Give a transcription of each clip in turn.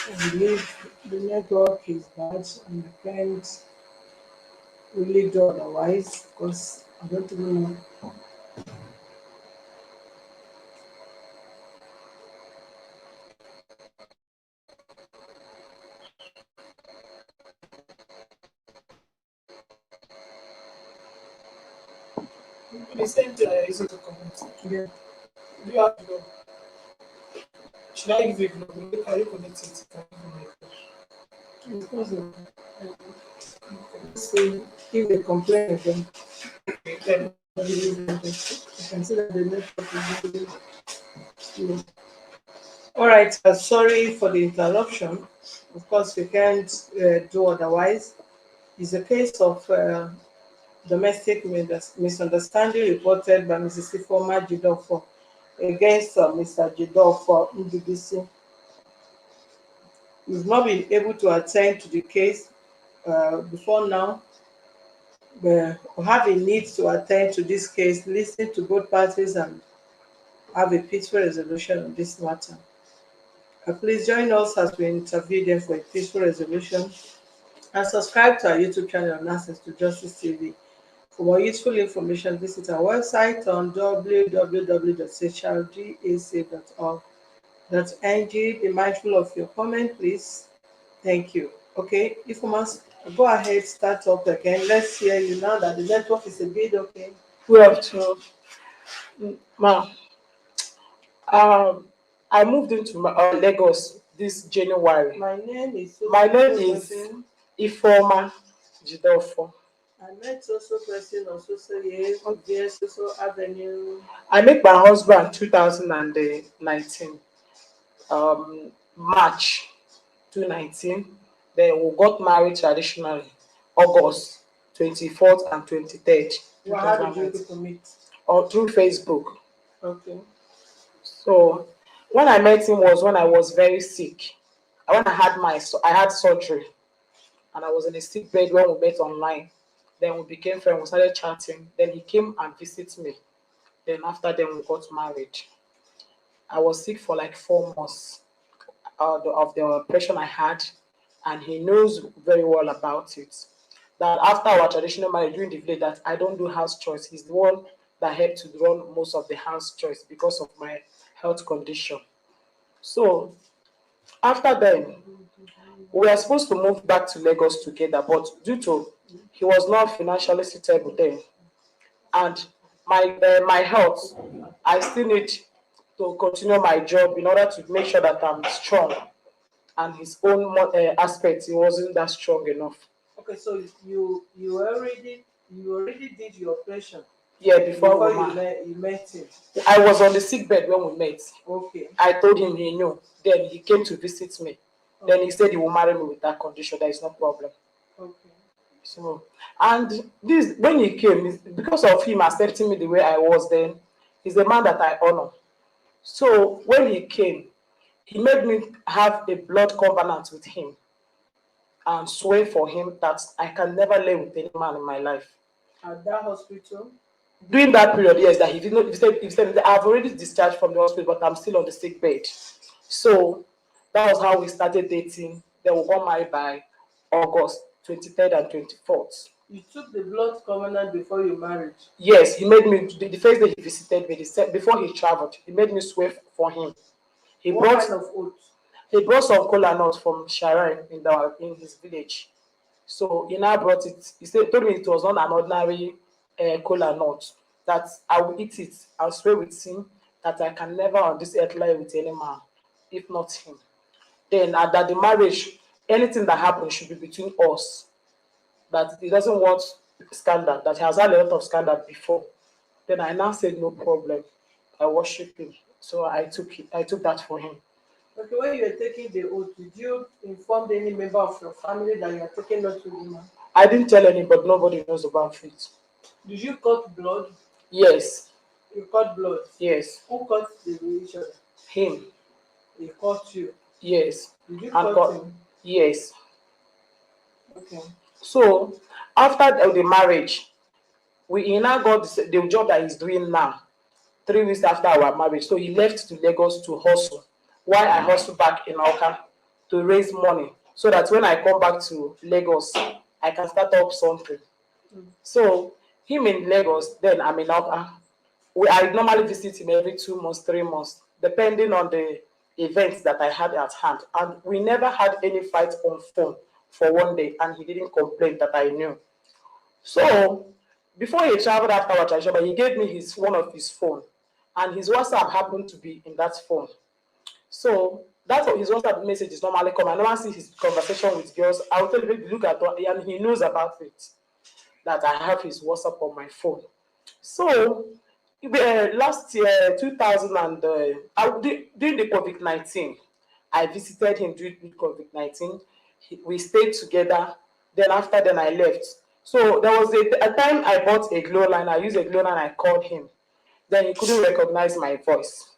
I believe the network is bad and I can't really do otherwise because I don't even know. The same thing I used to comment. Yeah, Do you have to should I give you a glove? Can you connect it? Can you give me of course. So if they complain again, a glove? I believe that you can see that the network is really slow. All right, sorry for the interruption. Of course, we can't do otherwise. It's a case of domestic misunderstanding reported by Mrs. Ifeoma Jidofo against Mr. Jidofo Ndubisi. We've not been able to attend to the case before now. We have a need to attend to this case, listen to both parties, and have a peaceful resolution on this matter. Please join us as we interview them for a peaceful resolution and subscribe to our YouTube channel on Access to Justice TV. For more useful information, visit our website on www.hrdac.org.ng. Be mindful of your comment, please. Thank you. Okay, if you must go ahead, start up again. Let's hear you now that the network is a bit okay. We have to. Ma, um, I moved into Lagos this January. My name is My name is Ifeoma Jidofo. I met Soso person on Soso Year, via Soso Avenue. I met my husband 2019, March 2019. Then we got married traditionally August 24th and 23rd. Well, how did you people meet? Or through Facebook. Okay. So when I met him was when I was very sick. When I had surgery and I was in a sick bed when we met online. Then we became friends, we started chatting. Then he came and visited me. Then after then we got married. I was sick for like 4 months of the operation I had, and he knows very well about it. That after our traditional marriage during the village, that I don't do house chores. He's the one that helped to run most of the house chores because of my health condition. So after then, we were supposed to move back to Lagos together, but due to he was not financially suitable then, and my health, I still need to continue my job in order to make sure that I'm strong. And his own aspect, he wasn't that strong enough. Okay, so you already did your operation Yeah, before you met him. I was on the sick bed when we met. Okay. I told him he knew. Then he came to visit me. Then he said he will marry me with that condition. There is no problem. Okay. So, and this when he came, because of him accepting me the way I was then, he's a man that I honor. So when he came, he made me have a blood covenant with him and swear for him that I can never lay with any man in my life. At that hospital? During that period, yes, that he did not. He said, I've already discharged from the hospital, but I'm still on the sick bed. So that was how we started dating. Then we got married by August 23rd and 24th. You took the blood covenant before you married? Yes, he made me. The first day he visited me, before he traveled, he made me swear for him. What kind of oath? He brought some kola nuts from Sharon in his village. So he now brought it. Told me it was not an ordinary kola nut. That I will eat it. I'll swear with him that I can never on this earth lie with any man, if not him. Then that the marriage, anything that happens should be between us. That he doesn't want scandal. That he has had a lot of scandal before. Then I now said no problem. I worship him. So I took it. I took that for him. Okay, when you were taking the oath, did you inform any member of your family that you are taking oath to the man? I didn't tell anybody. Nobody knows about it. Did you cut blood? Yes. You cut blood? Yes. Who cut the each other? Him. He cut you? Yes. Did you cut him? Yes. Okay. So after the marriage, he now got the job that he's doing now. 3 weeks after our marriage, so he left to Lagos to hustle why I hustle back in Oka to raise money so that when I come back to Lagos, I can start up something. So him in Lagos, then I'm in Oka. I normally visit him every 2 months, 3 months, depending on the events that I had at hand. And we never had any fight on phone for one day, and he didn't complain that I knew. So before he traveled after our tradition, he gave me his one of his phone, and his WhatsApp happened to be in that phone. So that's what his WhatsApp messages normally come. I normally see his conversation with girls. I'll tell him, look at what, and he knows about it, that I have his WhatsApp on my phone. So last year, 2000 and during the COVID-19, I visited him during COVID-19. We stayed together. Then after then I left. So there was a time I bought a glow line. I used a glow line. I called him. Then he couldn't recognize my voice.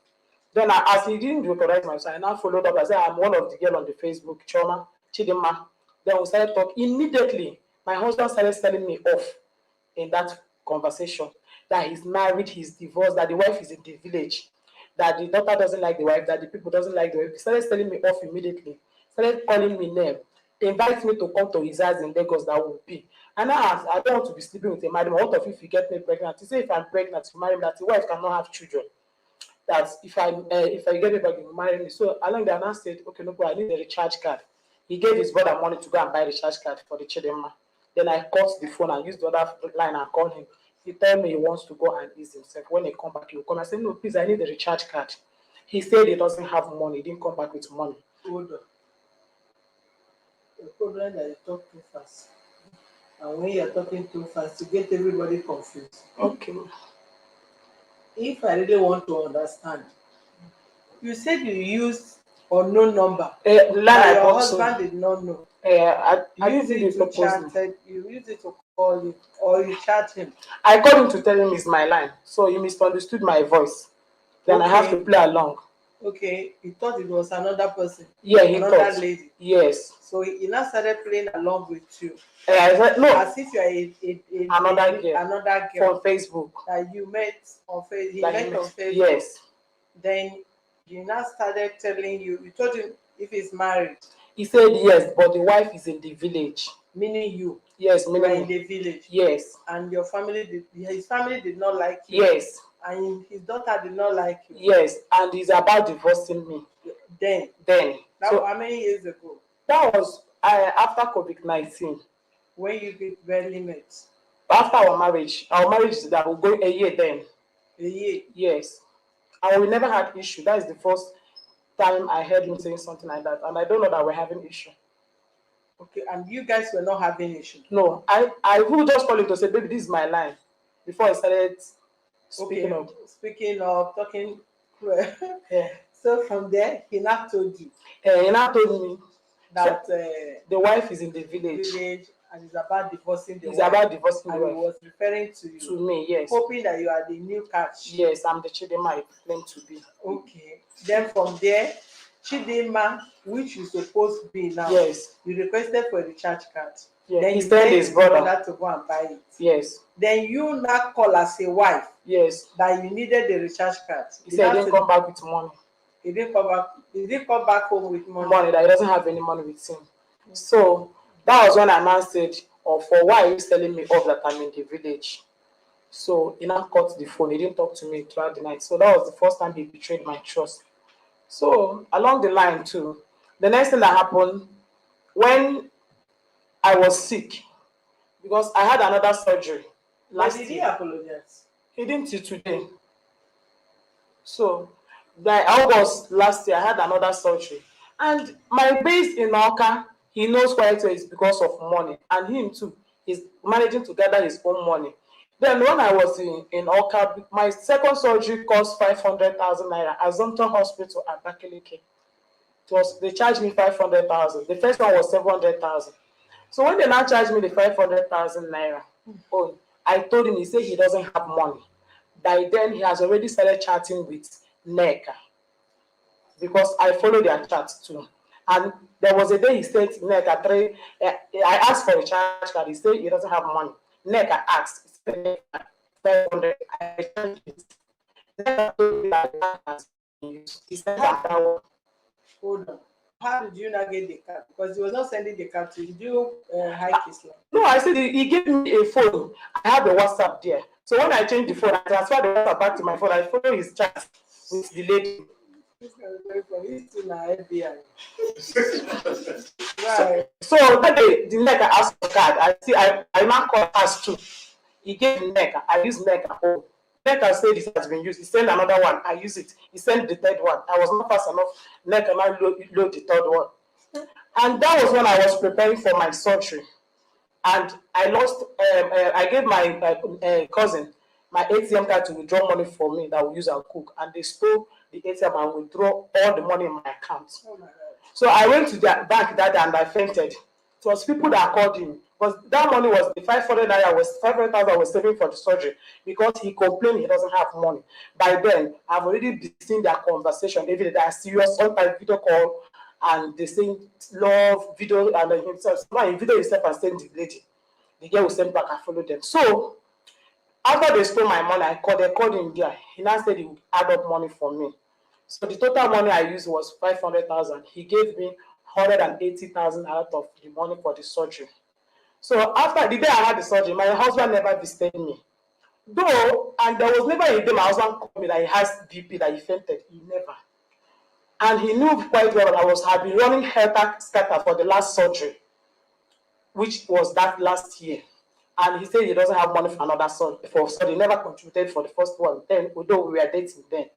Then as he didn't recognize my voice, I now followed up. I said, I'm one of the girl on the Facebook, Choma, Chidima. Then we started talking. Immediately, my husband started telling me off in that conversation that he's married, he's divorced, that the wife is in the village, that the daughter doesn't like the wife, that the people doesn't like the wife. He started telling me off immediately, started calling me name, invite me to come to his house in Lagos that will be. And I asked, I don't want to be sleeping with a married man. What if you get me pregnant? He said, if I'm pregnant, you marry me, that the wife cannot have children. That if I get it back, you marry me. So along the announced said, okay, no problem, I need a recharge card. He gave his brother money to go and buy a recharge card for the children. Then I cut the phone and used the other line and called him. He told me he wants to go and ease himself. When he come back, he will come. I said, no, please, I need the recharge card. He said he doesn't have money. He didn't come back with money. Hold on. The problem that you talk too fast. And when you're talking too fast, you get everybody confused. Okay. If I really want to understand, you said you used unknown number that your husband did not know. I use it to chat. You use it to call him, or you chat him. I called him to tell him it's my line, so he misunderstood my voice. Then I have to play along. Okay, he thought it was another person. Yeah, he another thought. Lady. Yes. So he now started playing along with you. I said, no. As if you are another girl. Another girl from Facebook. That you met on Facebook. He met on Facebook. Yes. Then you now started telling you told him if he's married. He said yes, but the wife is in the village. Meaning you. Yes, meaning you are in the village. Yes. And your his family did not like you. Yes. And his daughter did not like you. Yes, and he's about divorcing me. Then. That was how many years ago? That was after COVID-19. When you barely met. After our marriage that will go a year then. A year? Yes. And we never had issue. That is the first time I heard him saying something like that. And I don't know that we're having issue. Okay, and you guys were not having issue? No, I will just call him to say, baby, this is my line. Before I started speaking up. Speaking of, talking. Yeah. So from there, he now told you. He now told me that the wife is in the village. And is about divorcing the wife. He's about divorcing the wife. And he was referring to you. To me, yes. Hoping that you are the new catch. Yes, I'm the Chidema I claim to be. Okay. Then from there, Chidema, which you supposed to be now. Yes. You requested for the recharge card. Yes. Then he sent his brother to go and buy it. Yes. Then you now call as a wife. Yes. That you needed the recharge card. He said he didn't come back with money. He didn't come back home with money. That he doesn't have any money with him. So that was when I now said, for why are you telling me off that I'm in the village? So he now cut the phone. He didn't talk to me throughout the night. So that was the first time he betrayed my trust. So along the line too, the next thing that happened, when I was sick, because I had another surgery last year. Did he apologize? He didn't till today. So by August last year, I had another surgery. And my base in Oka, he knows quite well it's because of money. And him too, he's managing to gather his own money. Then when I was in Oka, my second surgery cost 500,000 naira. Assumption Hospital at Abakaliki. They charged me 500,000. The first one was 700,000. So when they now charged me the 500,000 naira, I told him, he said he doesn't have money. By then, he has already started chatting with NECA. Because I follow their chat too. And there was a day he said, NECA, I asked for a charge card. He said he doesn't have money. NECA asked, he said, 500. I charged it. NECA told me that he said that one. Hold on. How did you not get the card? Because he was not sending the card to you. Did you hike his line? No, I said he gave me a phone. I had the WhatsApp there. So when I changed the phone, I transferred the WhatsApp back to my phone. I follow his chat with the lady. This guy is very funny. He's still in FBI. So, Right. so that day, the neck I asked for card. I now call us too. He gave the neck. I used neck at home. Neck said this has been used. He sent another one. I use it. He sent the third one. I was not fast enough. Neck and I load the third one. And that was when I was preparing for my surgery. And I lost. I gave my cousin my ATM card to withdraw money for me that we use and cook, and they stole the ATM and withdraw all the money in my account. Oh my God. So I went to the bank that day and I fainted. It was people that called him because that money was the 500,000 I was saving for the surgery because he complained he doesn't have money. By then, I've already seen their conversation. Every day, they are serious, sometimes video call, and they say love video and then himself. Sometimes he video himself and send the lady. The girl will send back and follow them. So after they stole my money, they called him there. He now said he would add up money for me. So the total money I used was 500,000. He gave me 180,000 out of the money for the surgery. So after the day I had the surgery, my husband never visited me. Though, and there was never a day my husband called me that he has BP, that he fainted. He never. And he knew quite well that had been running helter scatter for the last surgery, which was that last year. And he said he doesn't have money for another son. So he never contributed for the first one. Then, although we were dating then.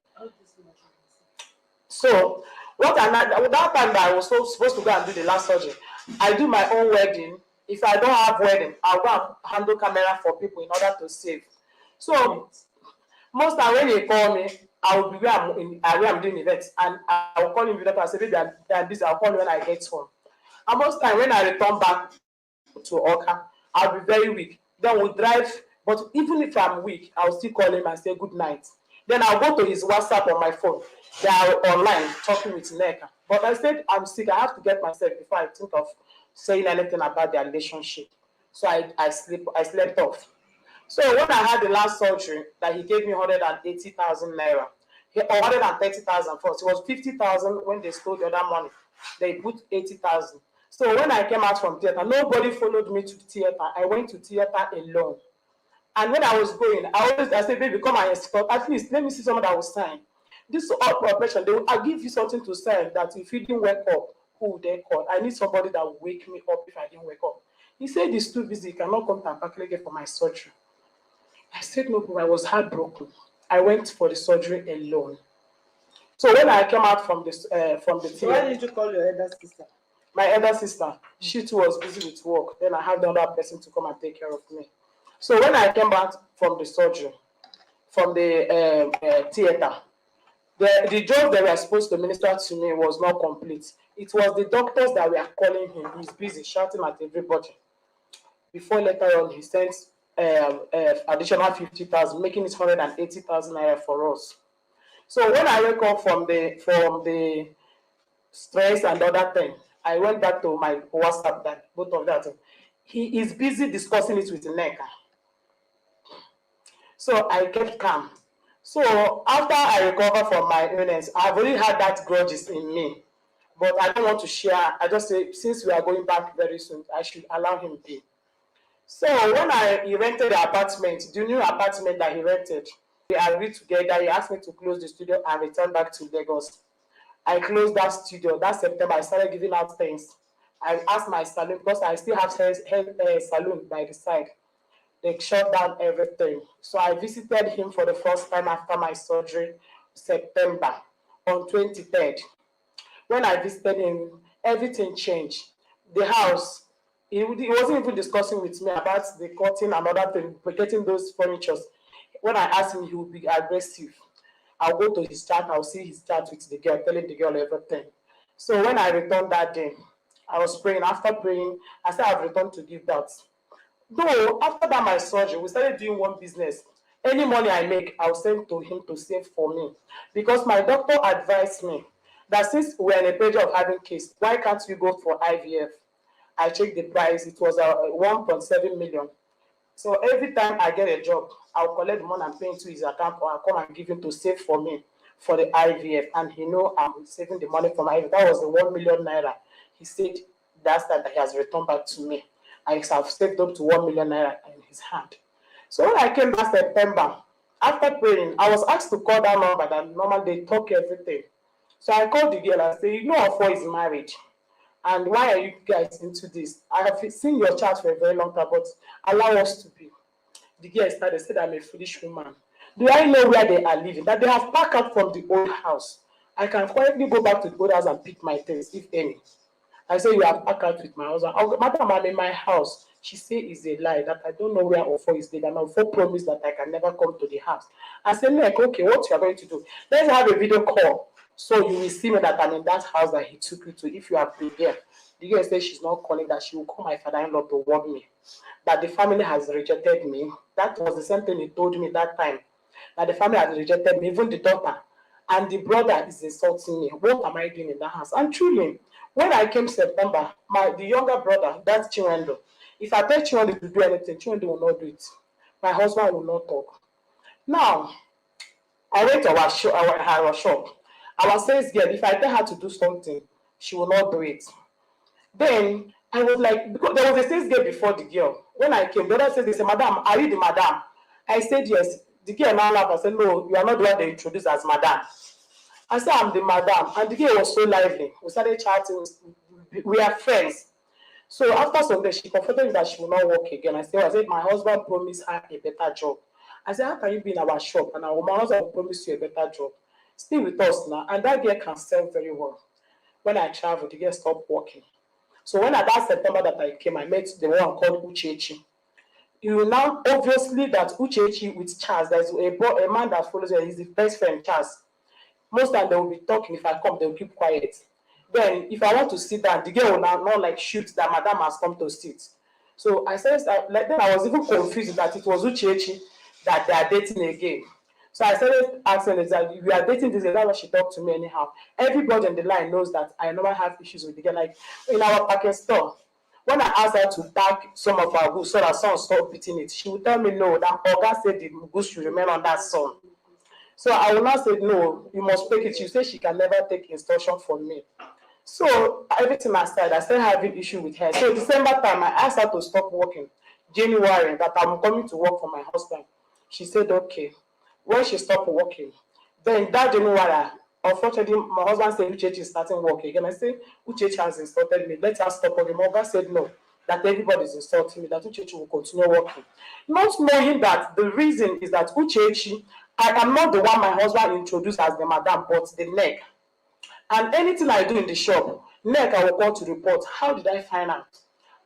So that time that I was supposed to go and do the last surgery, I do my own wedding. If I don't have wedding, I'll go and handle camera for people in order to save. So most time when he call me, I will be where I'm doing events, and I will call him and say, baby, I'm busy. I'll call you when I get home. And most time when I return back to Oka, I'll be very weak. Then we'll drive, but even if I'm weak, I'll still call him and say good night. Then I'll go to his WhatsApp on my phone. They are online talking with Neka. But I said I'm sick. I have to get myself before I think of saying anything about their relationship. So I slept off. So when I had the last surgery, that he gave me 180,000 naira, or 130,000 first. It was 50,000 when they stole the other money. They put 80,000. So when I came out from theater, nobody followed me to theater. I went to theater alone. And when I was going, I said, baby, come and escort. At least let me see someone that will sign. This operation, I'll give you something to sign that if you didn't wake up, who would they call? I need somebody that will wake me up if I didn't wake up. He said he's too busy, he cannot come to Abakaleke for my surgery. I said no, I was heartbroken. I went for the surgery alone. So when I came out from the So why did you call your elder sister? My elder sister, she too was busy with work. Then I had the other person to come and take care of me. So when I came back from the surgery, from the theater, the job they were supposed to minister to me was not complete. It was the doctors that were calling him. He's busy shouting at everybody. Before later on, he sent additional 50,000, making it 180,000 naira for us. So when I wake up from the stress and other thing, I went back to my WhatsApp, that both of that. He is busy discussing it with Neka. So I kept calm. So after I recover from my illness, I've already had that grudges in me. But I don't want to share. I just say, since we are going back very soon, I should allow him be. So when he rented the apartment, the new apartment that he rented, we agreed together. He asked me to close the studio and return back to Lagos. I closed that studio. That September, I started giving out things. I asked my salon, because I still have salon by the side. They shut down everything. So I visited him for the first time after my surgery, September, on 23rd. When I visited him, everything changed. The house, he wasn't even discussing with me about the cutting and other thing, getting those furnitures. When I asked him, he would be aggressive. I'll go to his chat, I'll see his chat with the girl, telling the girl everything. So when I returned that day, I was praying. After praying, I said I've returned to give that. Though after that my surgery, we started doing one business. Any money I make, I'll send to him to save for me. Because my doctor advised me that since we're in a period of having kids, why can't we go for IVF? I checked the price, it was 1.7 million. So every time I get a job, I'll collect the money and pay into his account, or I'll come and give him to save for me for the IVF, and he know I'm saving the money for my IVF. That was the 1 million naira. He said that's that he has returned back to me. I have saved up to 1 million naira in his hand. So when I came back September, after praying, I was asked to call that number that normally they talk everything. So I called the girl and say, you know, Ofo is married. And why are you guys into this? I have seen your chat for a very long time, but allow us to be. The girl started, said, I'm a foolish woman. Do I know where they are living? That they have packed up from the old house. I can quietly go back to the old house and pick my things, if any. I say, you have packed out with my husband. Oh, madam, I'm in my house. She say it's a lie, that I don't know where Ofo is there. And Ofo promised that I can never come to the house. I said, like, okay, what you are going to do? Let's have a video call. So you will see me that I'm in that house that he took you to, if you have been there. The girl said she's not calling, that she will call my father-in-law to warn me that the family has rejected me. That was the same thing he told me that time. That the family has rejected me, even the daughter. And the brother is insulting me. What am I doing in that house? And truly, when I came September, the younger brother, that's Chinwendo, if I tell Chinwendo to do anything, Chinwendo will not do it. My husband will not talk. Now, I went to our shop. Our sales girl, if I tell her to do something, she will not do it. Then I was like, because there was a sales girl before the girl. When I came, the other said, they said, Madam, are you the madam? I said, yes. The girl now laughed. I said, no, you are not the one they introduced as madam. I said, I'm the madam. And the girl was so lively. We started chatting. We are friends. So after some days, she confronted me that she will not work again. I said, my husband promised her a better job. I said, how can you be in our shop and my husband will promise you a better job? Stay with us now. And that girl can sell very well. When I traveled, the girl stopped working. So when that September that I came, I met the one called Uchechi. You will now obviously that Uchechi with Charles, there's a man that follows her, he's the best friend, Charles. Most time they will be talking. If I come, they will keep quiet. Then if I want to sit down, the girl will now not like shoot that madam has come to sit. So I said, like then I was even confused that it was Uchechi that they are dating again. So I started asking her that we are dating this, that's why she talked to me anyhow. Everybody on the line knows that I never have issues with the girl. Like in our package store, when I asked her to tag some of our goods so that son stop beating it, she would tell me no, that Oga said the goods should remain on that son. So I will not say no, you must take it. She said she can never take instruction from me. So everything aside, I started having issue with her. So December time, I asked her to stop working. January, that I'm coming to work for my husband. She said okay. When she stopped working, then that January, unfortunately, my husband said Uchechi is starting work again. I said Uchechi has insulted me. Let her stop working. My husband said no, that everybody is insulting me, that Uchechi will continue working. Not knowing that the reason is that Uchechi, I am not the one my husband introduced as the madam, but the neck. And anything I do in the shop, neck I will call to report. How did I find out?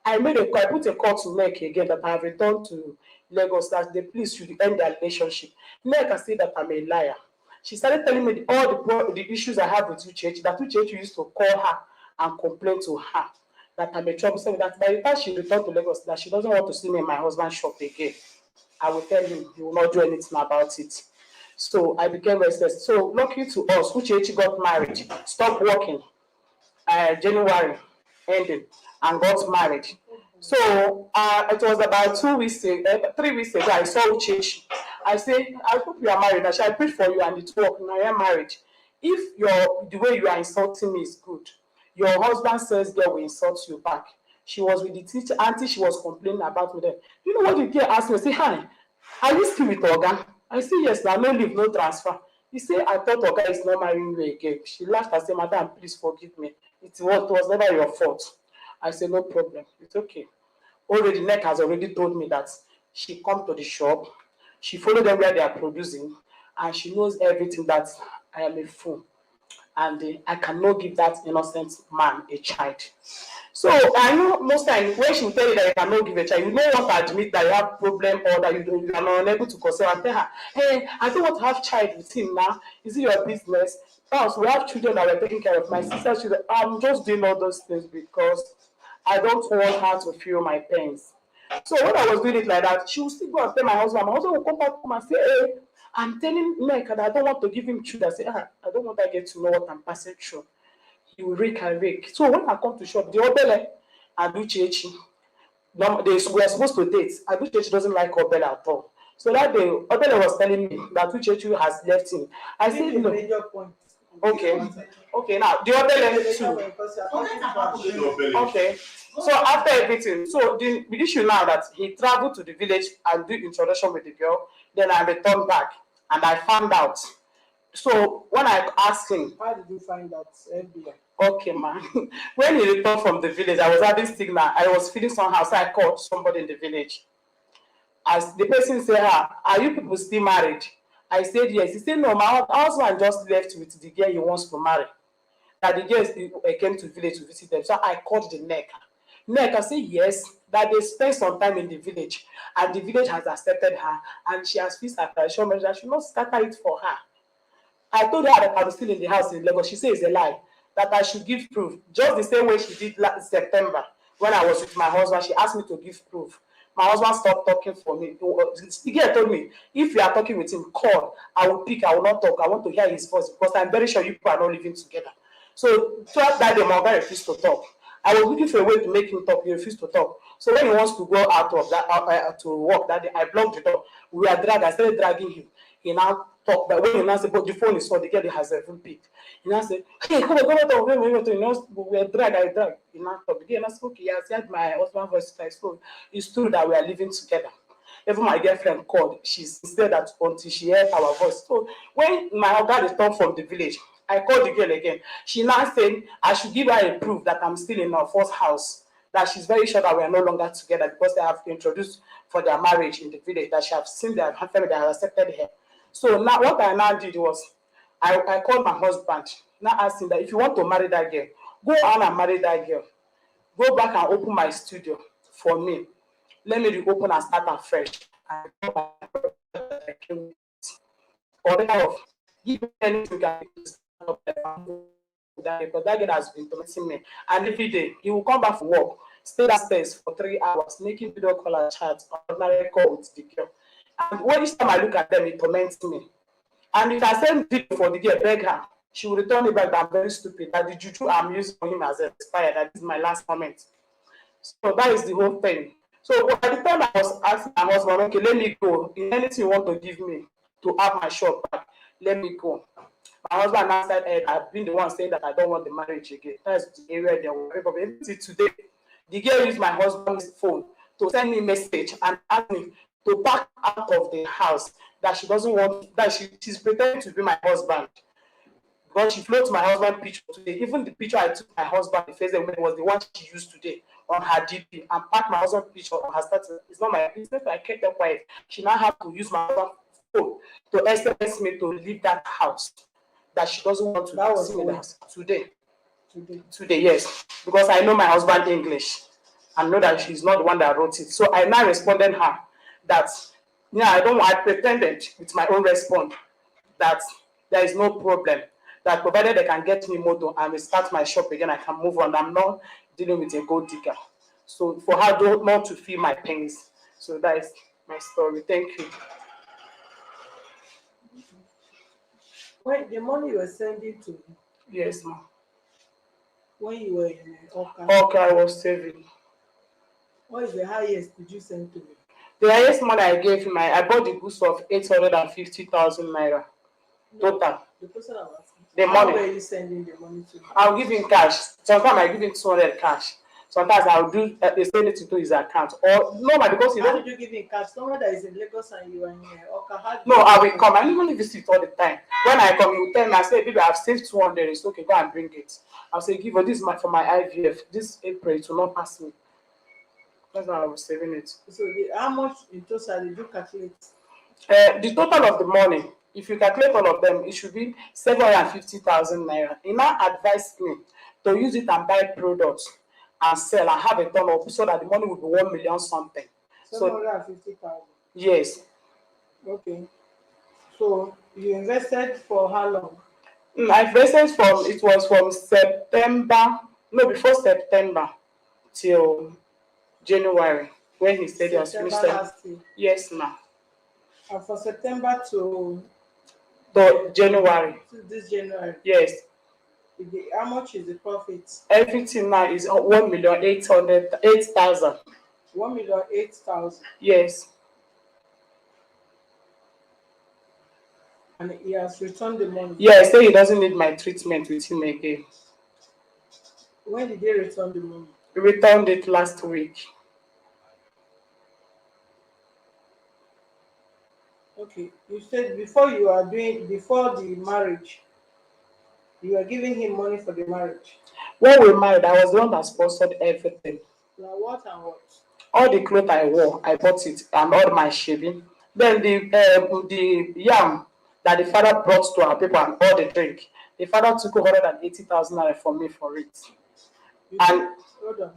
I put a call to neck again that I have returned to Lagos that they please should end their relationship. Neck can say that I'm a liar. She started telling me all the issues I have with Uchechi, that Uchechi used to call her and complain to her that I'm a troublesome, that by the time she returned to Lagos, that she doesn't want to see me in my husband's shop again. I will tell him he will not do anything about it. So I became restless. So lucky to us, Uchechi got married, stopped working, January ending, and got married. So it was about 2 weeks ago, 3 weeks ago, I saw Uchechi. I say, I hope you are married. I prayed for you and it worked. Now I am married. If the way you are insulting me is good, your husband says girl will insult you back. She was with the teacher, auntie, she was complaining about me then. You know what the girl asked me? Say, hi, are you still with Oga? I say, yes, now no leave, no transfer. He said, I thought Oga is not marrying you again. She laughed and said, Madam, please forgive me. It was never your fault. I said, no problem. It's okay. Already, Neck has already told me that she come to the shop, she follow them where they are producing, and she knows everything that I am a fool. And I cannot give that innocent man a child. So I know most times when she will tell you that you cannot give a child, you don't want to admit that you have problem or that you are not unable to conceive and tell her, hey, I don't want to have child with him now. Is it your business? Else we have children that we're taking care of. My sister, she's like, I'm just doing all those things because I don't want her to feel my pains. So when I was doing it like that, she would still go and tell my husband. My husband will come back home and say, hey, I'm telling Meg that I don't want to give him children. I say, I don't want that girl to know what I'm passing through. He will rake and rake. So when I come to shop, the Obele and Uchechi, they were supposed to date. And Uchechi doesn't like Obele at all. So that day, Odele was telling me that Uchechu has left him. I Give said me a no. major point. Okay. Okay, now the other left too. Because you're talking about Okay. So after everything, so the issue now that he traveled to the village and do introduction with the girl, then I returned back and I found out. So when I asked him, how did you find out, FBI? okay, man, when he returned from the village, I was having stigma. I was feeling somehow, so I called somebody in the village. As the person said, are you people still married? I said yes. He said, no, my husband just left with the girl he wants to marry. That the girls came to the village to visit them. So I called the neck. Neck, I said yes, that they spent some time in the village and the village has accepted her and she has fixed her traditional marriage that she not scatter it for her. I told her that I was still in the house in Lagos. She said it's a lie, that I should give proof. Just the same way she did last September when I was with my husband. She asked me to give proof. My husband stopped talking for me. The girl told me, if you are talking with him, call. I will pick. I will not talk. I want to hear his voice because I'm very sure you people are not living together. So throughout that day, my husband refused to talk. I was looking for a way to make him talk. He refused to talk. So when he wants to go out of that to work that day, I blocked the door. We are dragged. I started dragging him. He now talk, but when he now say, but the phone is on, the girl has a full pick. He now say, hey, come on, you know, we are drag, I drag. He now talk. The girl now say, okay, he has heard my husband's voice twice, so it's true that we are living together. Even my girlfriend called, she said that until she heard our voice. So when my husband returned from the village, I called the girl again. She now said I should give her a proof that I'm still in our first house, that she's very sure that we are no longer together because they have introduced for their marriage in the village, that she have seen their family that have accepted her. So now what I now did was I called my husband, now asked him that if you want to marry that girl, go on and marry that girl. Go back and open my studio for me. Let me reopen and start afresh. And I came with. Or of give me anything can because that girl has been tormenting me. And every day he will come back from work, stay downstairs for 3 hours, making video call and chat on ordinary call with the girl. And when each time I look at them, it torments me. And if I send video for the girl, beg her, she will return it back that I'm very stupid, that the juju I'm using for him has expired, that is my last comment. So that is the whole thing. So by the time I was asking my husband, okay, let me go. In anything you want to give me to have my shop back, let me go. My husband now said, hey, I've been the one saying that I don't want the marriage again. That's the area they were problem. Today, the girl used my husband's phone to send me a message and ask me to back out of the house, that she doesn't want, that she's pretending to be my husband. But she floats my husband picture today. Even the picture I took my husband the face was the one she used today on her DP and packed my husband's picture on her status. It's not my business. I kept her quiet. She now have to use my husband's phone to SMS me to leave that house. That she doesn't want to see me in the house today. Today, yes. Because I know my husband English. I know that she's not the one that wrote it. So I now responded her that yeah, I pretended with my own response that there is no problem. That provided they can get me motor and start my shop again, I can move on. I'm not dealing with a gold digger. So for her not to feel my pains. So that is my story. Thank you. when the money you were sending to me, Yes, ma'am. when you were in Oka, Okay, I was saving. what is the highest did you send to me? The highest money I gave him, I bought the goods of 850,000 naira No, total. the person I was asking. The How money. were you sending the money to me? I'll give him cash. Sometimes I give him 200 cash. Sometimes I'll do send it into his account. Or normal because you How don't. did you give me cash? Someone that is in Lagos and you are in Oka, how did No, you I will give me? come. I normally visit all the time. When I come, you tell me, I say, baby, I've saved 200. It's okay, go and bring it. I'll say, give her this for my IVF. This April, it will not pass me. That's why I was saving it. So how much in total did you calculate? The total of the money, if you calculate all of them, it should be 750,000 naira. He now advised me to use it and buy products and sell and have a turn up so that the money will be 1 million something. So 750,000. yes. Okay. So you invested for how long? My invested from it was from September, no, before September till January when he said he has September finished them. last year. Yes, ma'am. And for September To January. to this January, Yes. how much is the profit? Everything now is 1,800,000. 1,008,000. Yes. And he has returned the money. Yeah, say he doesn't need my treatment with him again. When did they return the money? He returned it last week. Okay, you said before the marriage, you are giving him money for the marriage. When we married, I was the one that sponsored everything. Now what and what? All the clothes I wore, I bought it, and all my shaving. Then the yam that the father brought to our people and all the drink, the father took 180,000 naira from me for it. You And gave, hold on.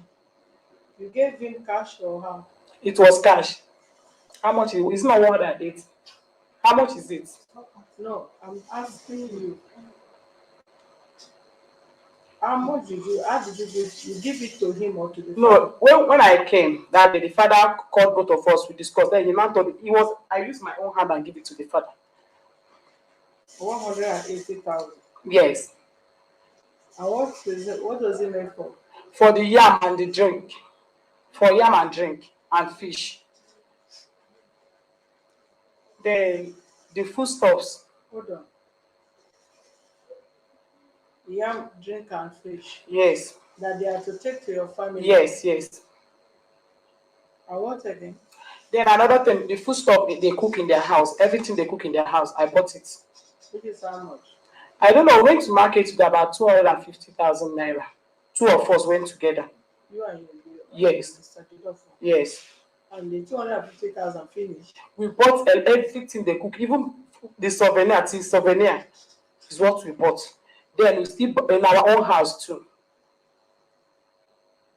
You gave him cash or how? it was cash. How much is it? It's not 180. How much is it? No, I'm asking you. How much did you? How did you give it to him or to the father? No, when I came that day, the father called both of us. We discussed. Then he now told me he was. I used my own hand and give it to the father. 180,000. Yes, And what does it make for? for the yam and the drink, for yam and drink and fish. Then the foodstuffs. Hold on. Yam, drink, and fish. Yes, That they are to take to your family. yes, yes. And what again? Then another thing, the foodstuff they cook in their house, everything they cook in their house, I bought it. Which is how much? I don't know. We went to market with about 250,000 naira. Two of us went together. You and Yes, Mr. Jidofo. yes. And the 250,000 finished. We bought everything they cook, even the souvenir is what we bought. Then we still in our own house too.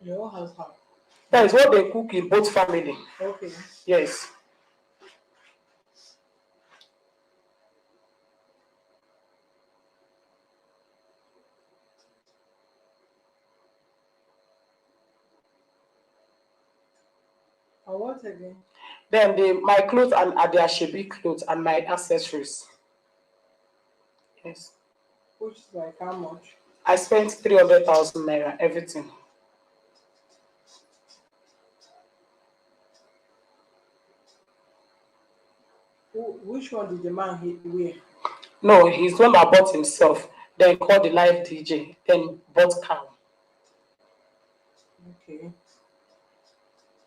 Your own house how? That is what they cook in both family. Okay. Yes. And what again? Then my clothes and their shebi clothes and my accessories. Yes. Which is like how much? I spent 300,000 naira, everything. Which one did the man wear? No, he's the one that bought himself. Then called the live DJ. Then bought cow. Okay.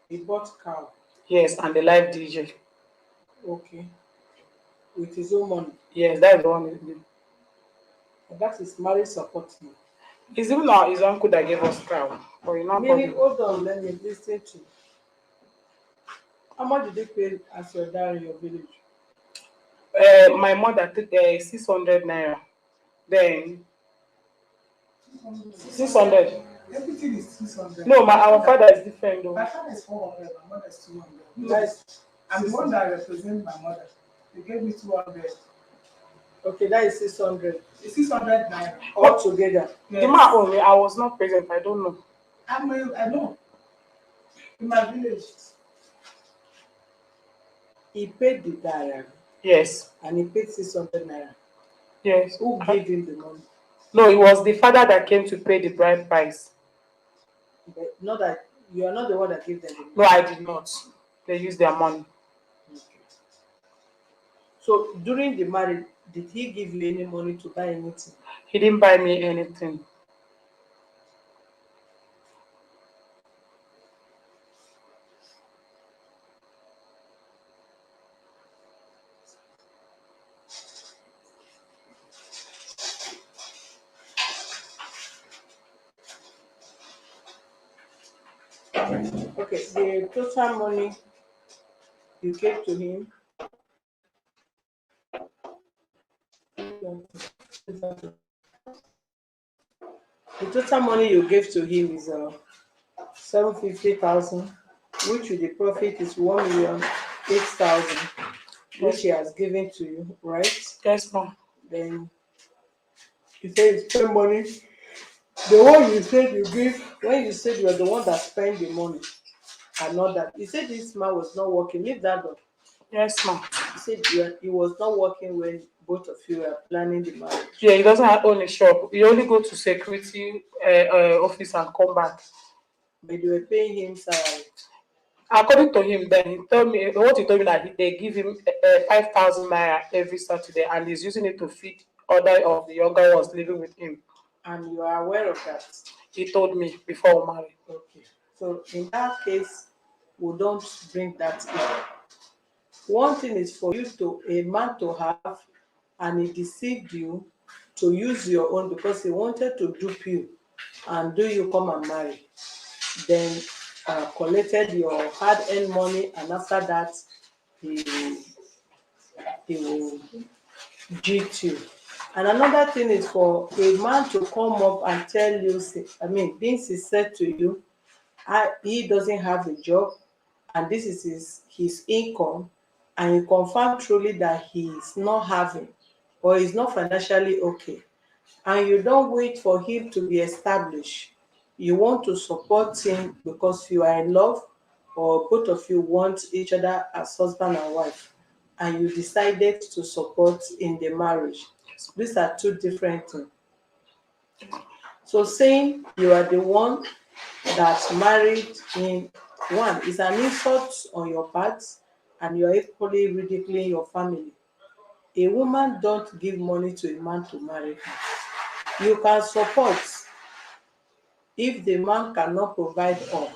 He bought cow. Yes, and the live DJ. Okay. With his own money. Yes, that is the one. And that is marriage support. It's even now his uncle that gave us cow. But you not Meaning, hold on, let me listen to. How much did they pay as your dad in your village? My mother took 600 naira. Then 600. Everything is 600. No, our father is different though. My father is 400, my mother is 200. That's, I'm the one that represents my mother. They gave me 200. okay, that is 600. It's 600 naira. All together. The man only, I was not present, I don't know. I know. In my village. He paid the diary Yes. and he paid 600 naira. Yes. Who gave him the money? No, it was the father that came to pay the bride price. But not that you are not the one that gave them the money. No, I did not. They used their money. Okay. So during the marriage, did he give you any money to buy anything? He didn't buy me anything. Okay, the total money you gave to him. The total money you gave to him is 750,000, which with the profit is 1,008,000, which he has given to you, right? Yes, ma'am. Then you say you spend money. The one you said you give when you said you are the one that spent the money and not that. You said this man was not working. Leave that up. Yes, ma'am. You said he was not working when both of you were planning the marriage. Yeah, he doesn't own a shop. He only go to security office and come back. But you were paying him salary. According to him, then he told me that they give him 5,000 naira every Saturday, and he's using it to feed other of the younger ones living with him. And you are aware of that. He told me before we married. Okay. So in that case, we don't bring that in. One thing is for you to a man to have, and he deceived you to use your own because he wanted to dupe you and do you come and marry. Then collected your hard-earned money, and after that, he he will cheat you. And another thing is for a man to come up and tell you, being sincere to you, he doesn't have a job, and this is his income, and you confirm truly that he is not having or is not financially okay, and you don't wait for him to be established. You want to support him because you are in love, or both of you want each other as husband and wife, and you decided to support in the marriage. These are two different things. So saying you are the one that married him, one, is an insult on your part, and you're equally ridiculing your family. A woman don't give money to a man to marry her. You can support if the man cannot provide all.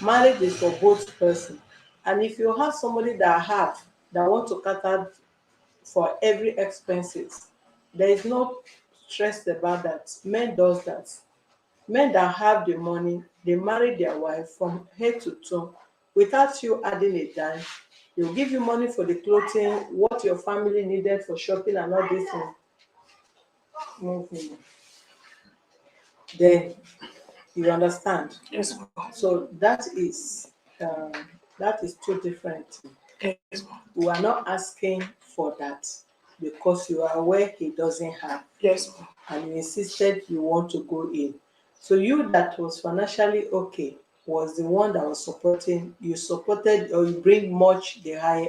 Marriage is for both person. And if you have somebody that want to cater for every expenses, there is no stress about that. Men does that. Men that have the money, they marry their wife from head to toe without you adding a dime. They'll give you money for the clothing, what your family needed for shopping and all this thing. Then you understand. Yes, ma'am. So um, that is two different things. Yes, ma'am. We are not asking for that because you are aware he doesn't have, Yes, ma'am. and you insisted you want to go in. So you that was financially okay was the one that was supporting. You supported, or you bring much the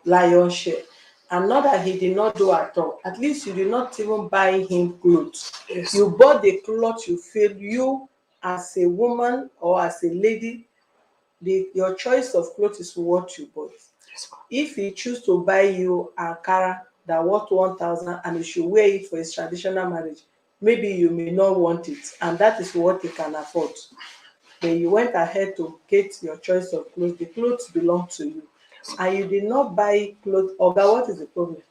lion's share. And not that he did not do at all. At least you did not even buy him clothes. Yes. You bought the clothes you feel you as a woman or as a lady, your choice of clothes is what you bought. Yes, ma'am. If he choose to buy you Ankara that worth 1,000 and he should wear it for his traditional marriage, maybe you may not want it, and that is what he can afford. Then you went ahead to get your choice of clothes. The clothes belong to you, and you did not buy clothes. Oga, what is the problem?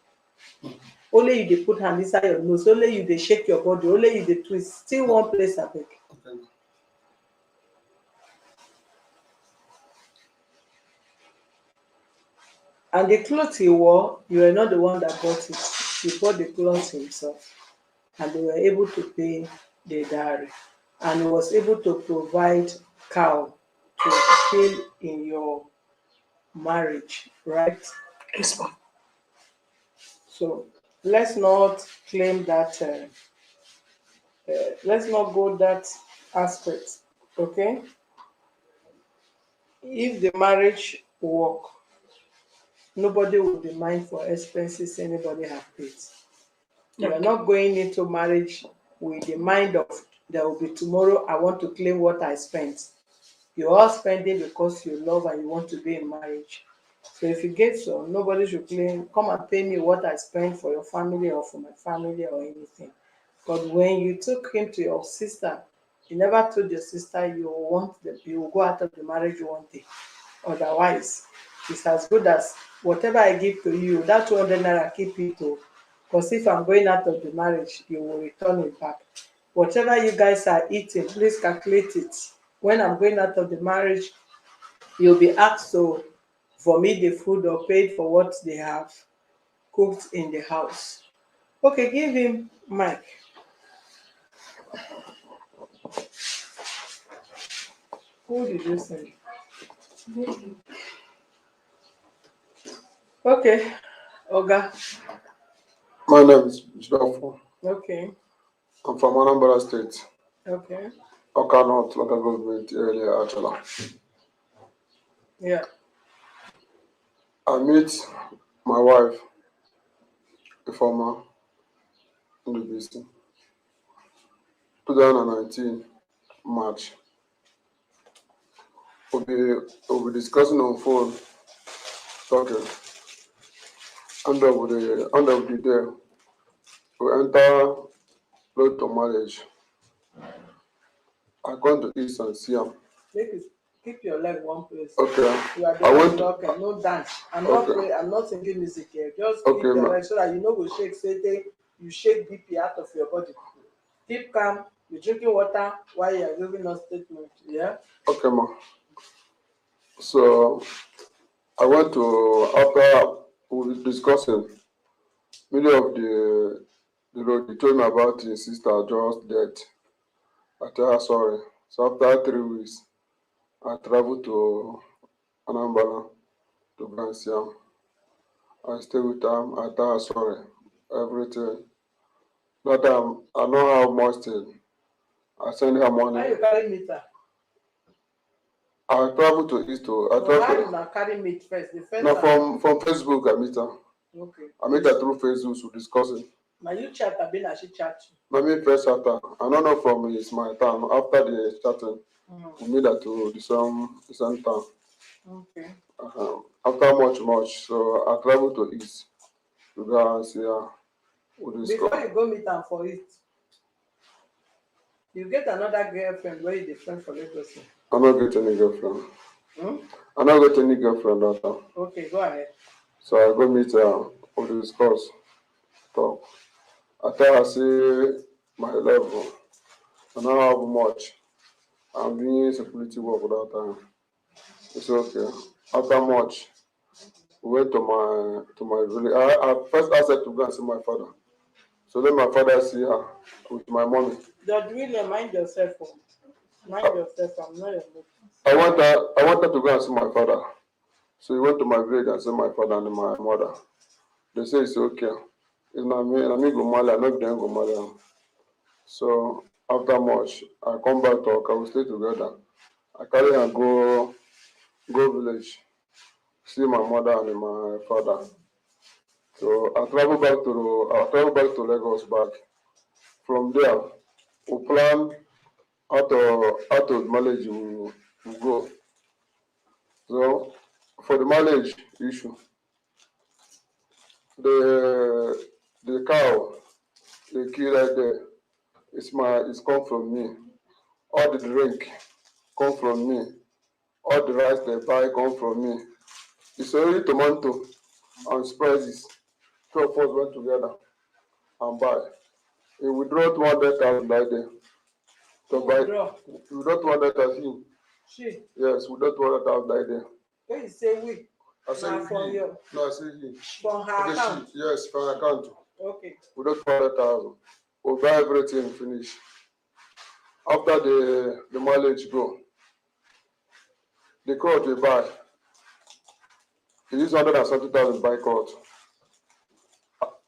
Only you dey put hand inside your nose, only you dey shake your body, only you dey twist. Still one place abeg. And the clothes he wore, you were not the one that bought it. He bought the clothes himself, and they were able to pay the dowry, and he was able to provide cow to kill in your marriage, right? Yes, ma'am. So let's not claim that. Let's not go that aspect, okay? If the marriage work, nobody will be mind for expenses anybody have paid. You are not going into marriage with the mind of there will be tomorrow. I want to claim what I spent. You are spending because you love and you want to be in marriage. So if you get so, nobody should claim, come and pay me what I spent for your family or for my family or anything. But when you took him to your sister, you never told your sister you will go out of the marriage one day. Otherwise, it's as good as whatever I give to you, that 200 naira, keep it too. Because if I'm going out of the marriage, you will return it back. Whatever you guys are eating, please calculate it. When I'm going out of the marriage, you'll be asked to vomit the food or paid for what they have cooked in the house. Okay, give him Mike. Who did you send? Okay, Oga. My name is Jafo. Okay, I'm from Anambra State, okay, Oka North local government area, Achala. yeah, I meet my wife, Ifeoma, in the BC, 2019 March. we'll be discussing on phone, talking. End of the day, we enter road to marriage. I come to east and see him. Make it keep your leg one place. Okay. You are the I one went. talking, no dance. I'm not Okay. play, I'm not singing music here. Just Okay, keep your ma. leg so that you know go shake say you shake BP out of your body. Keep calm, be drinking water while you are giving us statement. Yeah. Okay, ma. So I went to after we were discussing middle of the road. He told me about his sister just dead. I tell her sorry. So after 3 weeks, I traveled to Anambra to go and see him. I stay with him. I tell her sorry. Everything. That time I know how much thing. I send her How money. you carry meter? I travel to East to I No, how travel you na carry meat first? The first no time. from Facebook I meet her. Okay. I meet her through Facebook to discussing. Now you chat abi na she chat you? Na me first chat her. I don't know from his my town. After the chatting, we meet her to the same town. Okay. After much, so I travel to East to go and see her. We discuss. Before you go meet am for it, you get another girlfriend wey you dey friend for Lagos. I not get any girlfriend. Hmm? I not get any girlfriend that time. Okay, go ahead. So I go meet her. We discuss, talk. I tell her say my level. I don't have much. I'm doing security work that time. It's okay. After much, we went to my village. I first asked her to go and see my father. So then my father see her with my mommy. Judge William, mind yourself. Oh. Mind yourself. I'm not your mate. I want her to go and see my father. So he went to my village and see my father and my mother. They say it's okay. It's not me, I me go marry, I not them go marry am. So after much, I come back to Oka, we stay together. I carry her go village, see my mother and my father. So I travel back to Lagos back. From there, we plan how to manage we go. So for the marriage issue, the cow they kill right there, it's come from me. All the drink come from me. All the rice they buy come from me. It's only tomato and spices. Two of us went together and buy. He withdraw 200,000 right there to buy. Withdraw. Withdraw 200,000. She. Yes, withdraw 200,000 right there. When you say we, I say na from he. your No, I say he. from her Okay, account. she. Yes, for account. Okay. Withdraw 200,000. We buy everything finish. After the mileage go, the court we buy. He use 170,000 buy court.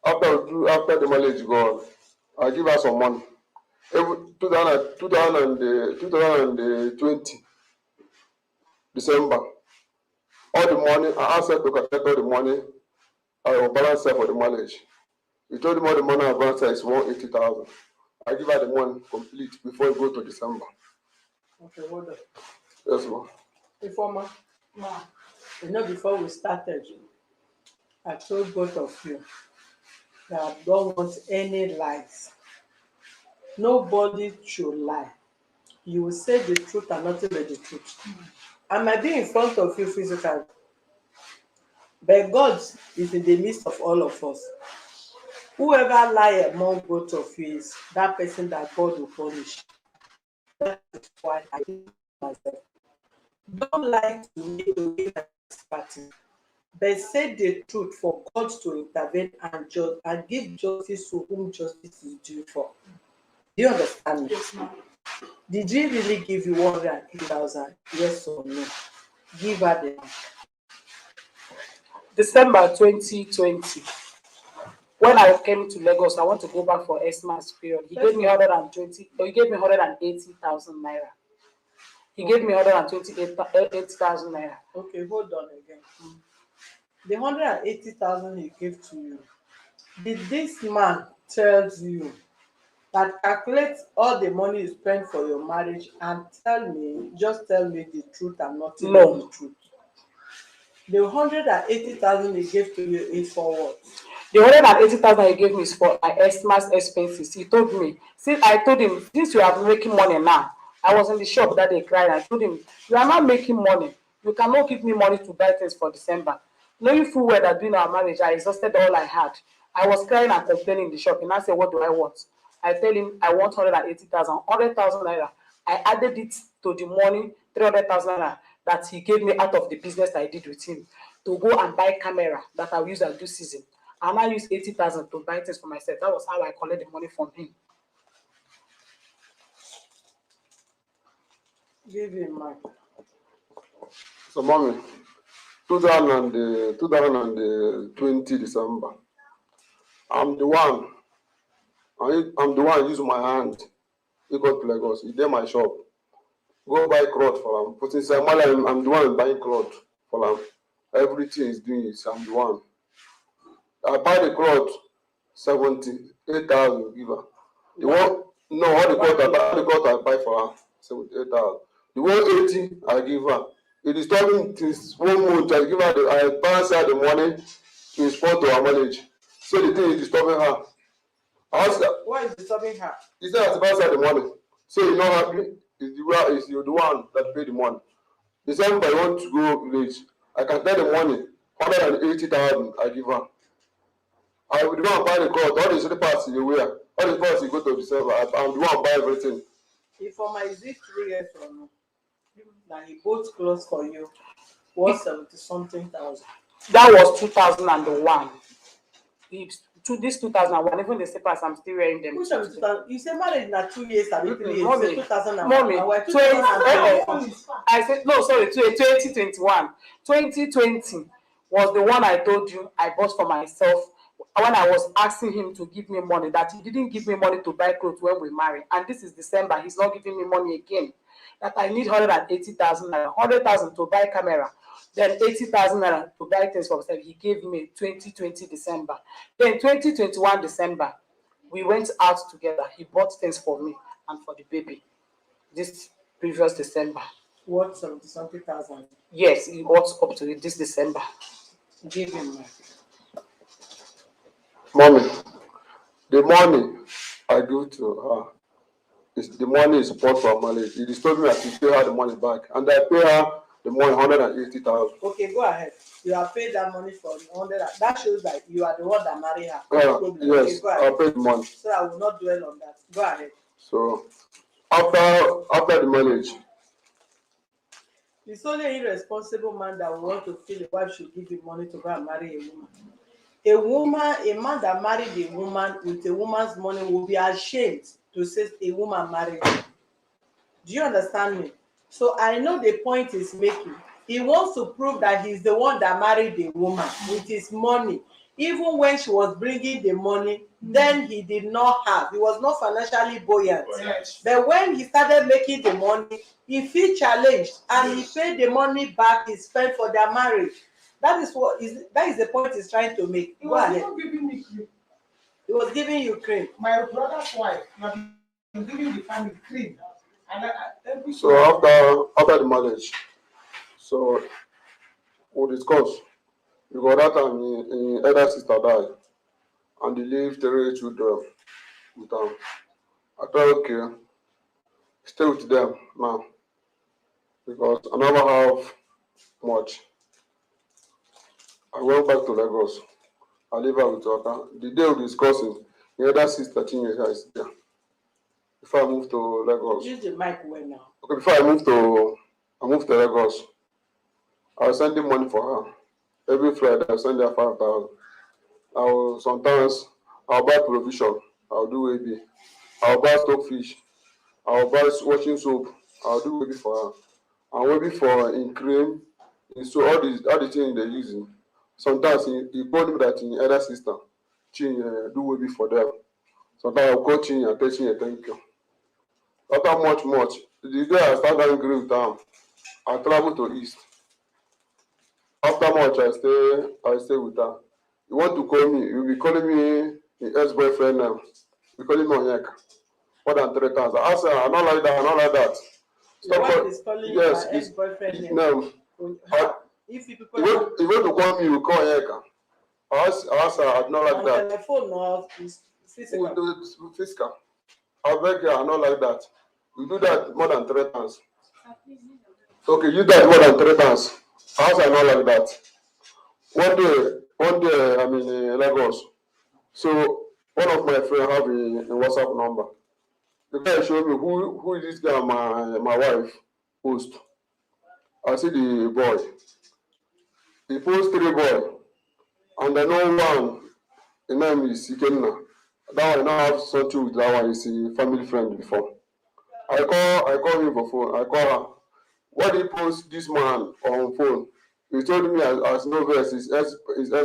After the mileage gone, I give her some money. Every 2020 December, all the money I asked her to calculate all the money I will balance her for the mileage. He told me all the money I balance her is 180,000. I give her the money complete before we go to December. Okay, hold on. Yes, ma'am. Ifeoma, you know before we started, I told both of you that I don't want any lies. Nobody should lie. You will say the truth and nothing but the truth. I might be in front of you physically, but God is in the midst of all of us. Whoever lie among both of you is that person that God will punish. That is why I did myself. Don't lie to me to gain an party, but say the truth for God to intervene and give justice to whom justice is due for. Do you understand me? Yes, ma'am. Did he really give you 180,000? Yes or no? Give her the December 2020. When I came to Lagos, I want to go back for Xmas period. He gave me 120. He gave me 180,000 naira. He gave me 128,000 naira. Okay, hold on again. The 180,000 he gave to you, did this man tell you that calculate all the money you spend for your marriage and just tell me the truth and nothing but the No. truth. The 180,000 they gave to you is for what? The 180,000 he gave me is for my Xmas expenses. He told me, since I told him, since you are making money now, I was in the shop that day crying. I told him, you are not making money. You cannot give me money to buy things for December. Knowing full well that during our marriage, I exhausted all I had. I was crying and complaining in the shop. And I said, what do I want? I tell him, I want 180,000, 100,000 naira. I added it to the money, 300,000 naira that he gave me out of the business I did with him to go and buy camera that I will use and do season. And I use 80,000 to buy things for myself. That was how I collect the money from him. Give him money. So, mommy, 2020 December, I'm the one. I'm the one using my hand. He got to Lagos. He did my shop. Go buy cloth for him. But inside my life, I'm the one buying cloth for him. Everything he's doing is I'm the one. I buy the cloth 78,000 give her. The one no all the cloth I buy for her 78,000. The 180 I give her. It is turning this 1 month I give her I balance her the money to respond to her marriage. So the thing is disturbing her. I ask her, Why is disturbing her? he said I balance her the money. So you not happy? Is you the one that pay the money. The same if I want to go village, I can tell the money 180,000 I give her. I would the one buy the cloth, all the slippers you wear, all the clothes you go to December. I'm the one buy everything. Ifeoma, is it true yes or no? That he bought clothes for you worth 70 something thousand. That was 2001. To this 2001, even the slippers, I'm still wearing them. Which 2000? You say marriage na 2 years, I mean 3 years. You say Mommy, 2001. mommy, And we're 20, 2021. I said, no, sorry, 2021. 2020 was the one I told you I bought for myself when I was asking him to give me money, that he didn't give me money to buy clothes when we married. And this is December, he's not giving me money again. That I need 180,000 naira, 100,000 to buy camera, then 80,000 naira to buy things for myself. He gave me 2020 December. Then 2021 December, we went out together. He bought things for me and for the baby this previous December. Worth 70 something thousand. Yes, he bought up to this December. Give him money. Mommy, the money I give to her the money is support for her marriage. He told me I should pay her the money back, and I pay her the money 180,000. Okay, go ahead. You have paid that money for the 100. That shows that you are the one that married her. No problem. Yes, okay, go I ahead. paid the money. So I will not dwell on that. Go ahead. So after the marriage, It's only an irresponsible man that will want to feel a wife should give him money to go and marry a woman. A man that married a woman with a woman's money will be ashamed to say a woman married him. Do you understand me? So I know the point he's making. He wants to prove that he's the one that married the woman with his money. Even when she was bringing the money, then he did not have. He was not financially buoyant. Yes. But when he started making the money, he felt challenged and he paid the money back he spent for their marriage. That is the point he's trying to make. He Go was ahead. even giving me cream. He was giving you cream. My brother's wife, you have been giving the family cream. And every so after the marriage, so we discuss because that time him elder sister died, and he leave 3 children with am. I thought okay, stay with them now because I never have much. I went back to Lagos. I leave her with Oka. The day we discussing, the other sister Chinyere is there. Before I moved to Lagos. Use the mic well now. Okay, before I moved to Lagos. I was sending money for her. Every Friday I send her 5,000. I will sometimes I'll buy provision. I'll do AB. I'll buy stockfish. I'll buy washing soap. I'll do AB for her. And AB for in cream. So all the things they're using. Sometimes he told me that in elder sister, do AB for them. Sometimes I'll call Chin and tell Chin thank you. After much, the day I start angry with them, I travel to East. After much, I stay with her. You want to call me, you'll be calling me the ex-boyfriend now. You calling me Onyeka. more than 3 times. I asked her, I don't like that, I don't like that. Your wife is calling you Yes, her ex-boyfriend name. no. If you people You want to call me, you call Eka. I asked her, I don't like on that. telephone or physical. We do it physical. I beg you, I don't like that. You do that more than 3 times. Okay, you do that more than 3 times. I asked her, I don't like that. One day, I'm in Lagos. So one of my friends have a WhatsApp number. The guy showed me who is this guy, my wife post. I see the boy. He post 3 boy, and I know one. The name is Ikenna. That one I now have something with that one. Is a family friend before. I call him for phone. I call her. Why did he post this man on phone? He told me as no verse his ex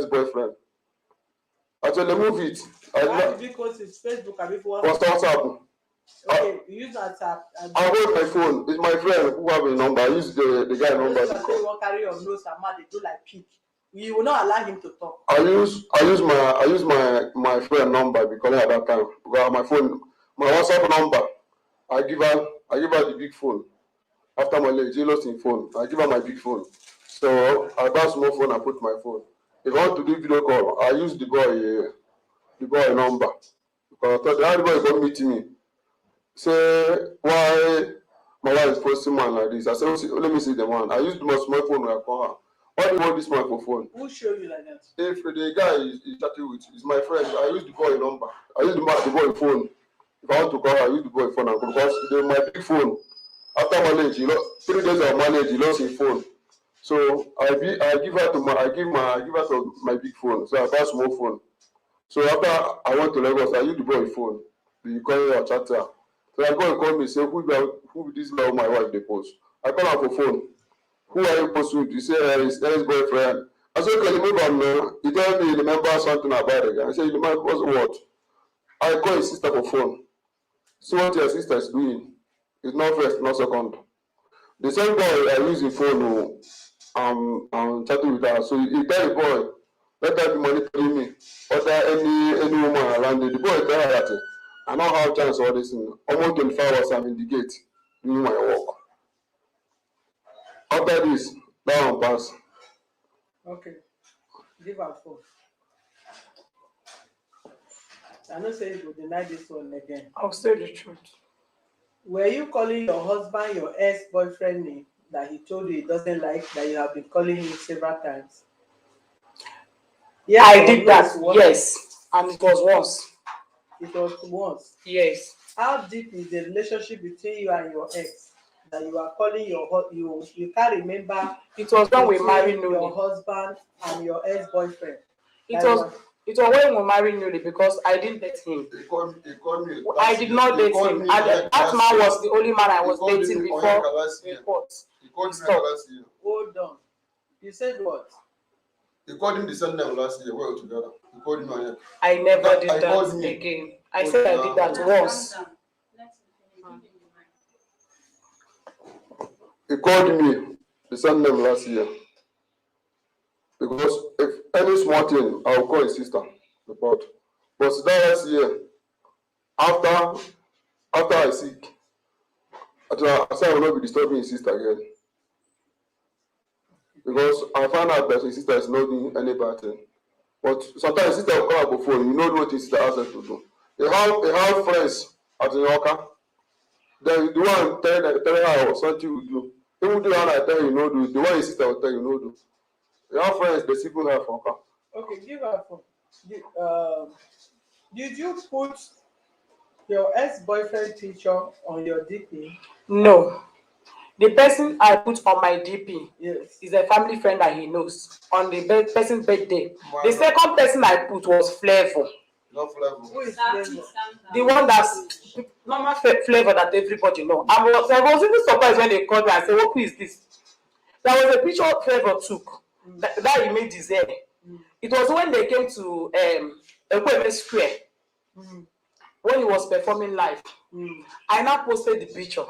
boyfriend. I told him move it. Why did you post his Facebook and before WhatsApp? Okay, you use WhatsApp. I hold my phone. It's my friend who have a number. I use the guy number. You say you carry your nose and mouth, they do like pig. You will not allow him to talk. I use my friend number because at that time because my phone, my WhatsApp number. I give her the big phone. After my lady, she lost her phone. I give her my big phone. So I buy small phone. I put my phone. If I want to do video call, I use the boy number because I thought the other boy come meet me. Say why my wife is posting man like this. I said, let me see the man. I use my small phone when I call her. Why do you want this man for phone? Who show you like that? If the guy is chatting with is my friend, I use the boy number. I use the boy phone. If I want to call her, I use the boy phone because my big phone. After marriage, 3 days of marriage, he lost his phone. So I give her to my big phone. So I buy small phone. So after I went to Lagos, I use the boy phone. The call her chatter. So I go and call me say who this guy my wife dey post. I call her for phone. Who are you post with? He say his ex-boyfriend. I said, okay, remove him now. He tell me he remember something about the guy. I said, you remember what? I call his sister for phone. See what your sister is doing. It's not first, not second. The same boy I use the phone chatting with her. So he tell the boy, let her be monitoring me. Or any woman around it. The boy tell her that I don't have chance for all this thing. Almost 24 hours I'm in the gate doing my work. After this, that one pass. Okay. Give her phone. I know say you go deny this one again. I'll say the truth. Were you calling your husband your ex-boyfriend name that he told you he doesn't like, that you have been calling him several times? Yeah, I did that, yes. And it was once. It was once. Yes. How deep is the relationship between you and your ex that you are calling you can't remember? It was when we married newly. Your husband and your ex-boyfriend. It was when we married newly because I didn't date him. He called me. I did not date him. And that man was the only man I was dating before report. He called me last year. Hold on. You said what? He called him the same name last year. We were together. He called him on I never did that again. I said I did that once. He called me the same name last year. Because if any small thing, I will call his sister. Report. But that last year, after I sick, I said I will not be disturbing his sister again. Because I found out that his sister is not doing any bad thing. But sometimes his sister will call her for phone. You know what his sister asks her to do. They have friends at the Yoka. Then the one tell her something you do. Even the one I tell you no do, the one his sister will tell you no do. They have friends, they see people have for her. Okay, give her phone. Did you put your ex-boyfriend picture on your DP? No. The person I put on my DP yes. is a family friend that he knows on the person's birthday. The second person I put was Flavor. Not Flavor. Who is Flavor? The one that's normal Flavor that everybody know. I was even surprised when they called me and said, "What who is this?" There was a picture Flavor took that he made his hair. It was when they came to Ekweme Square when he was performing live. I now posted the picture.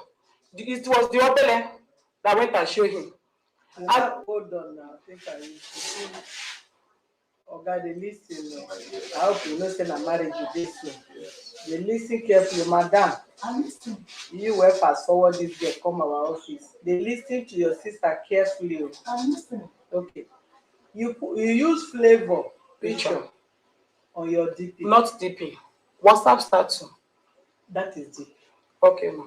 It was the hotel that went and showed him. Hold on now. I think I Oga, they listen. I hope you know say na marriage you dey so. They listen carefully, madam. I'm listening. You will fast forward this girl come our office. They listen to your sister carefully. I'm listening. Okay. You use flavor Picture. picture on your DP. Not DP. WhatsApp status. That is DP. Okay, ma.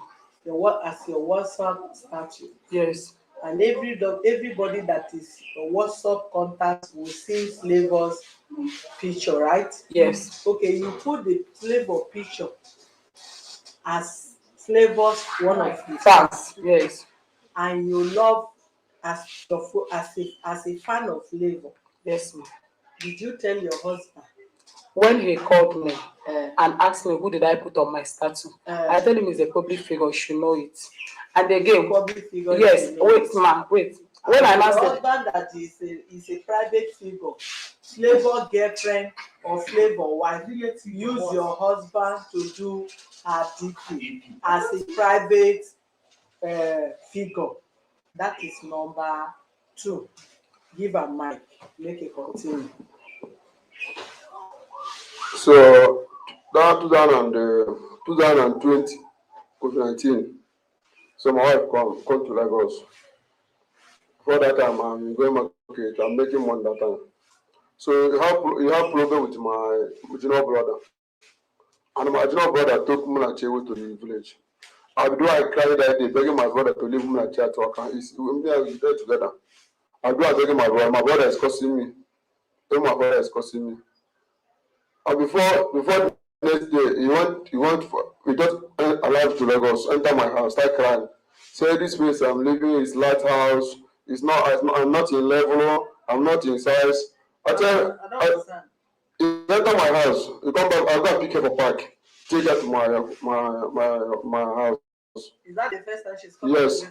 As your WhatsApp status. Yes. And everybody that is your WhatsApp contact will see flavor's picture, right? Yes. Okay, you put the flavor picture as flavors one of the Fans. Yes. and you love as a fan of flavor. Yes, ma. Did you tell your husband? When he called me and asked me who did I put on my status, I told him he's a public figure, you should know it. And again, Public figure. yes, wait, ma, wait. When I your asked him, husband that is a private figure, flavor girlfriend or flavor wife, use your husband to do her DP as a private figure. That is number 2. Give a mic, make it continue. So that 2020, COVID-19. So my wife come to Lagos. For that time, I'm going market. I'm making money that time. So you have problem with my junior brother, and my junior brother took Munachi to the village. I cried that day, begging my brother to leave Munachi to work. We are there together. I begging my brother. My brother is cursing me. My brother is cursing me. And before the next day, we just allowed to Lagos, enter my house, start crying. Say this place I'm living is lighthouse. I'm not in level. I'm not in size. I don't understand. You enter my house. You come back. I go and pick her for park. Take her to my house. Is that the first time she's coming? Yes,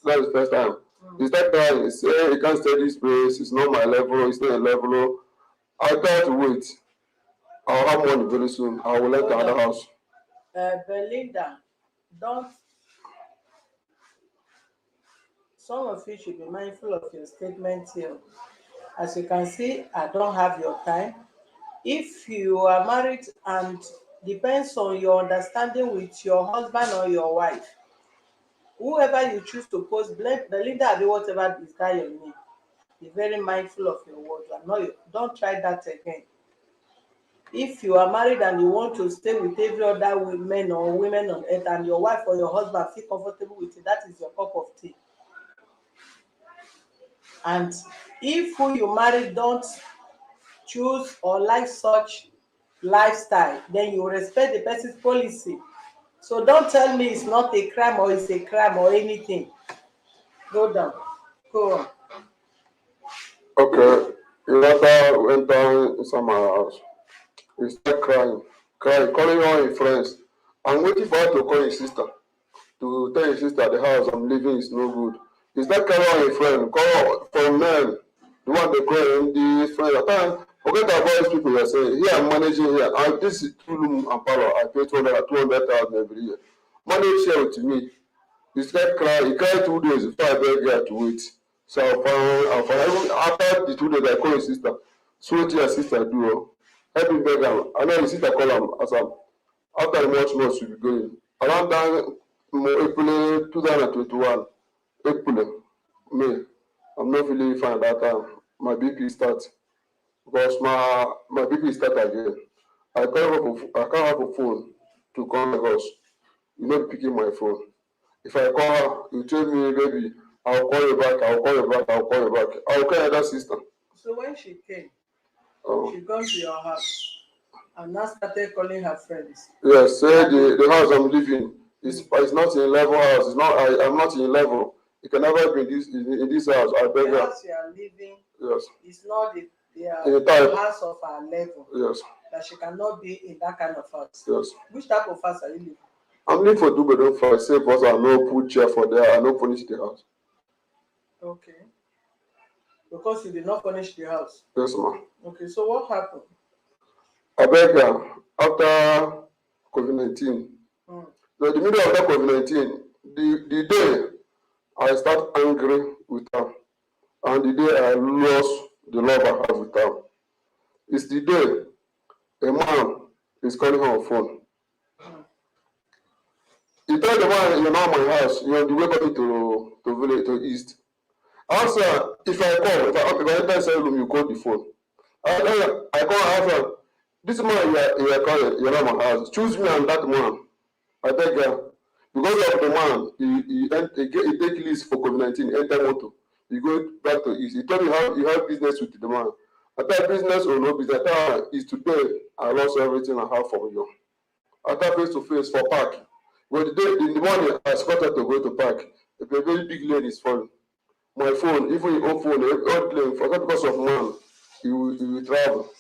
that's the first time. He start crying. He say he can't stay this place. It's not my level. It's not a level. I try to wait. I'll have money very soon. I will enter another house. Belinda, some of you should be mindful of your statement here. As you can see, I don't have your time. If you are married and depends on your understanding with your husband or your wife, whoever you choose to post, Belinda, whatever is that your name, be very mindful of your words. Don't try that again. If you are married and you want to stay with every other women on earth and your wife or your husband feel comfortable with it, that is your cup of tea. And if who you marry don't choose or like such lifestyle, then you respect the person's policy. So don't tell me it's not a crime or it's a crime or anything. Go down. Go on. Okay. He later went down inside my house. He started crying, calling all his friends. I'm waiting for her to call his sister. To tell his sister the house I'm living is no good. He started calling his friend, call from men. The one they call him, the friend. At time, forget about these people you're saying. Here I'm managing here. And this is 2 room and parlor. I pay 200,000 every year. Manage here with me. He started crying. He cried 2 days before I begged her to wait. So I found after the 2 days I called his sister. So what your sister do? Help me beg him. I know his sister call him as after much more should be going. Around that April 2021, April, May, I'm not feeling fine that time. My BP starts because my BP start again. I can't have a phone to call my boss. You're not picking my phone. If I call her, you tell me, baby, I'll call you back, I'll call you back, I'll call you back. I'll call that sister. So when she came, she come to your house and now started calling her friends. Yes, say the house I'm living is not in level house. It's not. I'm not in level. You can never be in this house. I beg The her. house you are living, Yes. is not In the type. the house of her level. Yes. That she cannot be in that kind of house. Yes. Which type of house are you living? I'm living for 2 bedroom for say because I no put chair for there. I no furnish the house. Okay. Because you did not furnish the house. Yes, ma'am. Okay, so what happened? I beg her after COVID-19. Mm. So in the middle of that COVID-19, the day I start angry with her, and the day I lost the love I have with her. It's the day a man is calling her on phone. He tell the man, you're not my house, you're the way coming to village to east. Also, if I enter inside room, you call the phone. I call her, this man you are calling, you're not my house. Choose me and that man. I beg her. Because of the man, he take list for COVID-19, enter motor. He go back to east. He told me how you have business with the man. I tell business or no business. I tell her, is today I lost everything I have from you. I tell face to face for park. But the day in the morning, I escorted to go to park. A very big lane is falling. My phone, even your own phone, all plane, for not because of man, he will travel.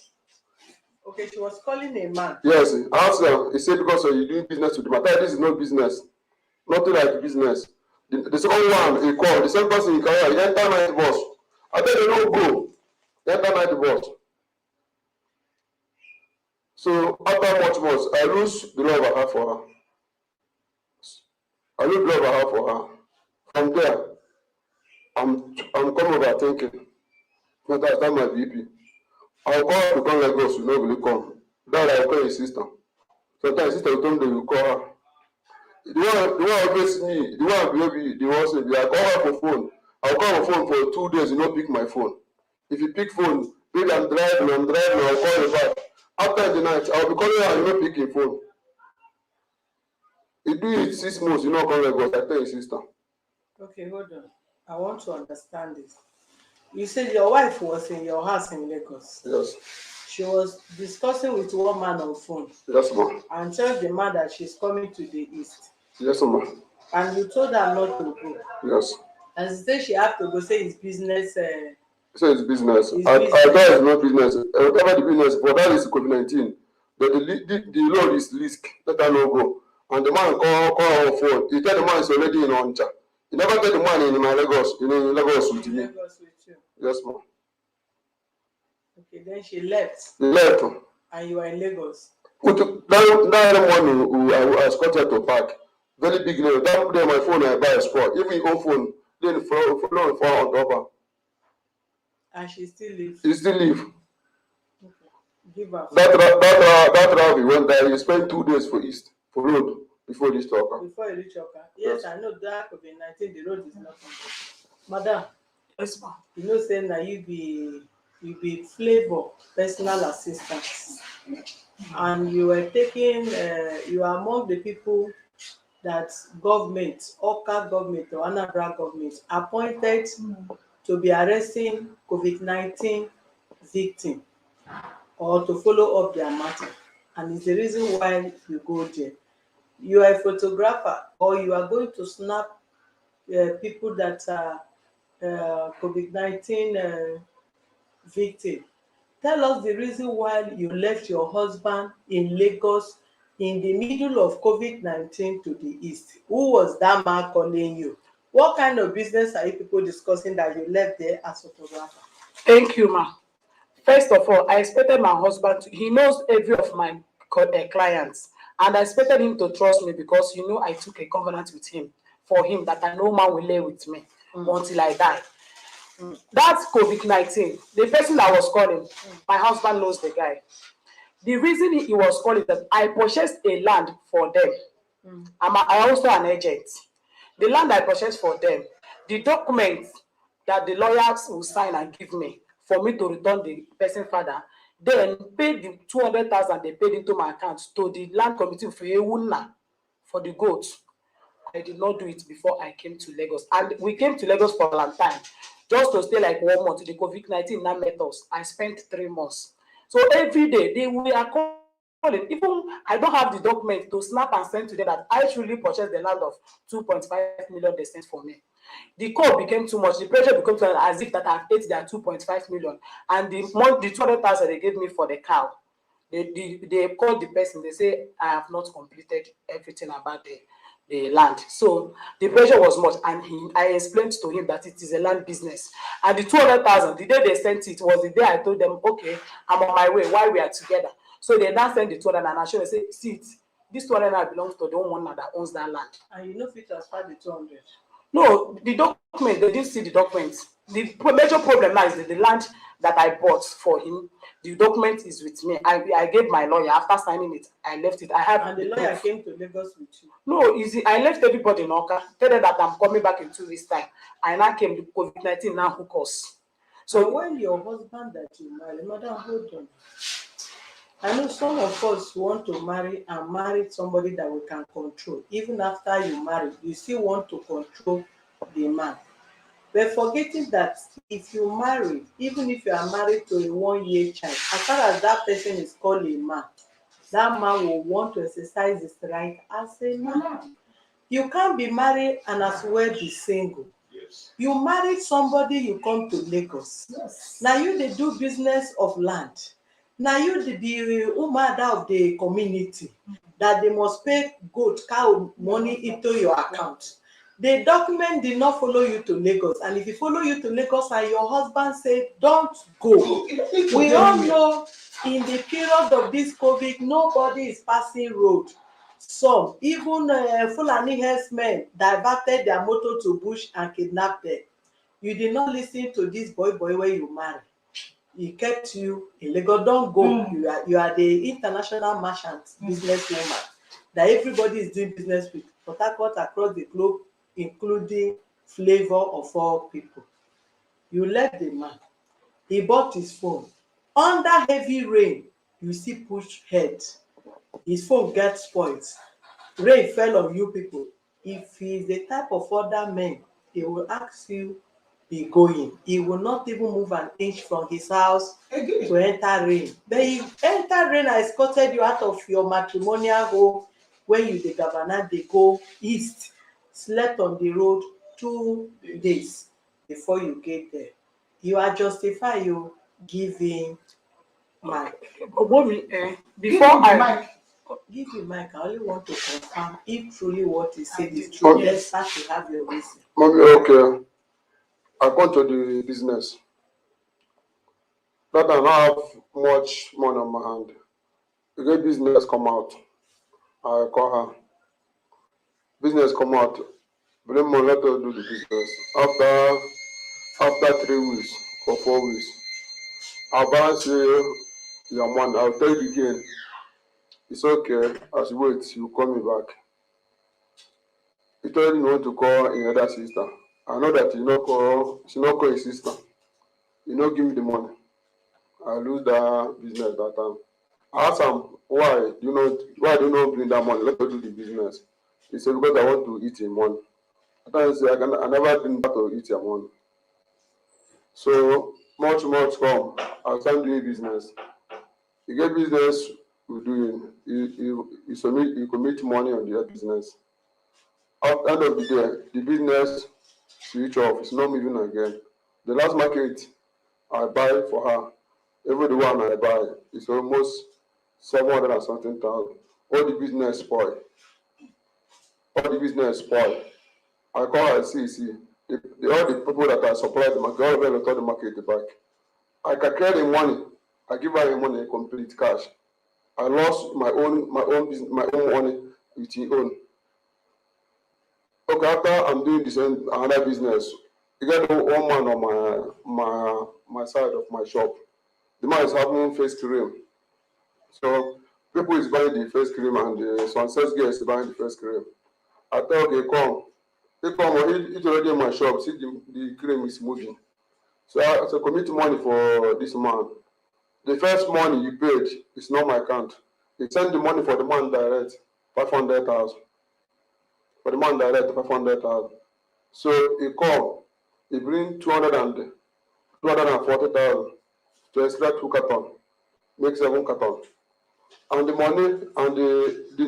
Okay, she was calling a man. Yes, I asked her, he said because you doing business with the man. This is not business. Nothing like business. The second one, he called. The second person he called, he enter night bus. I tell you, no go. Enter night bus. So after much months, I lose the love I have for her. I lose the love I have for her. From there, I'm coming over thinking. That's my BP. I'll call her to come Lagos, you know, will come. That I'll call his sister. Sometimes sister will tell me they will call her. The one against me, the one baby, the one say, I call her for phone. I'll call her phone for 2 days, you not pick my phone. If you pick phone, maybe I'm driving, I'll call you back. After the night, I'll be calling her, you not picking phone. You do it 6 months, you not call Lagos, I tell your sister. Okay, hold on. I want to understand this. You said your wife was in your house in Lagos. Yes. She was discussing with one man on phone. Yes, ma'am. And told the man that she's coming to the east. Yes, ma'am. And you told her not to go. Yes. And she said she had to go, say it's business. So it's business. It's I business. thought it's not business. Whatever the business, but that is COVID-19. The load is risk. Let her not go. And the man call her on phone. He tell the man is already in Oncha. He never tell the man in my Lagos, in Lagos with me. Lagos with you. Yes, ma'am. Okay, then she left. He left. And you are in Lagos. That one who I escorted to park. Very big name. That day my phone I buy a spot. Even your own phone, then follow on top her. And she still lives. He still live. Okay. Give her. That route we went there, he spent 2 days for east, for road, before this talker. Before you reach Oka. Yes, I know that COVID-19, the road is not on. Madam, Yes, ma'am. you know, saying that you be Flavor personal assistant. And you were taking, you are among the people that government, Oka government or Anambra government appointed to be arresting COVID-19 victim or to follow up their matter. And it's the reason why you go there. You are a photographer or you are going to snap people that are COVID-19 victim. Tell us the reason why you left your husband in Lagos in the middle of COVID-19 to the east. Who was that man calling you? What kind of business are you people discussing that you left there as a photographer? Thank you, ma'am. First of all, I expected my husband to, he knows every of my clients, and I expected him to trust me because I took a covenant with him for him that no man will lay with me until I die. That's COVID-19. The person that was calling, my husband knows the guy. The reason he was calling that I purchased a land for them. I also an agent. The land I purchased for them, the documents that the lawyers will sign and give me for me to return the person father, then pay the 200,000 they paid into my account to the land committee for the goats. I did not do it before I came to Lagos. And we came to Lagos for Valentine, just to stay like 1 month. The COVID-19 now met us. I spent 3 months. So every day, we are calling. Even I don't have the document to snap and send to them that I truly purchased the land of 2.5 million they sent for me. The call became too much. The pressure became too much, as if that I've ate their 2.5 million. And the 200,000 they gave me for the cow, they called the person. They say, I have not completed everything about the land. So the pressure was much, and I explained to him that it is a land business. And the 200,000, the day they sent it was the day I told them, okay, I'm on my way while we are together. So they now send the 200, and I showed them, say, see it, this 200 belongs to the one that owns that land. And you know if you transfer the 200. No, the document, they didn't see the documents. The major problem now is that the land that I bought for him, the document is with me. I gave my lawyer. After signing it, I left it. I have And the lawyer came to Lagos with you. No, easy. I left everybody in Oka. Tell them that I'm coming back in 2 weeks' time. I now came to COVID-19 now hook us. So when your husband that you marry, madam, hold on. I know some of us want to marry and marry somebody that we can control. Even after you marry, you still want to control the man. But forgetting that if you marry, even if you are married to a 1-year child, as far as that person is called a man, that man will want to exercise his right as a man. You can't be married and as well be single. Yes. You marry somebody, you come to Lagos. Yes. Now you dey do business of land. Now you the umada of the community that they must pay goat, cow money into your account. The document did not follow you to Lagos, and if it follow you to Lagos and your husband say don't go, we all know in the period of this COVID, nobody is passing road. Some even Fulani herdsmen diverted their motor to bush and kidnapped them. You did not listen to this boy where you marry. He kept you in Lagos. Don't go. You are the international merchant businesswoman that everybody is doing business with. Port Harcourt across the globe, including flavor of all people. You left the man. He bought his phone. Under heavy rain, you still push head. His phone gets spoiled. Rain fell on you people. If he is the type of other men, he will ask you be going. He will not even move an inch from his house Again. to enter rain. But he enter rain and escorted you out of your matrimonial home when you the governor they go east, slept on the road 2 days before you get there. You are justified you giving mic. Obomi, Give before him the I mic. Give you mic. I only want to confirm if truly what he said is true. Okay. Let's start to have your reason. Mommy, okay. I go to the business. That I don't have much money on my hand. The get business come out. I call her. Business come out. Bring money, let us do the business. After 3 weeks or 4 weeks, I'll balance your money. I'll tell you again. It's okay. As you wait, you call me back. You told me you want to call your other sister. I know that she not call his sister. You not give me the money. I lose that business that time. I asked him why do you not bring that money? Let us do the business. He said because I want to eat your money. I tell him say I never been back to eat your money. So much come. I start doing business. You get business we doing. You commit money on the business. At the end of the day, the business switch off. It's not moving again. The last market I buy for her, every the one I buy is almost 700 and something thousand. All the business spoil. All the business spoil. I call her see. All the people that I supply the market, all of them return the market back. I calculate the money. I give her the money complete cash. I lost my own business, my own money with her own. Okay, after I'm doing this another business, you get one man on my side of my shop. The man is having face cream. So people is buying the face cream and some sales girl is buying the face cream. I tell okay, come. He come, it's already in my shop. See the cream is moving. So I commit money for this man. The first money you paid is not my account. He send the money for the man direct, 500,000. For the man direct, 500,000. So he come, he bring 240,000 to extract 2 carton, make 7 carton. And the money and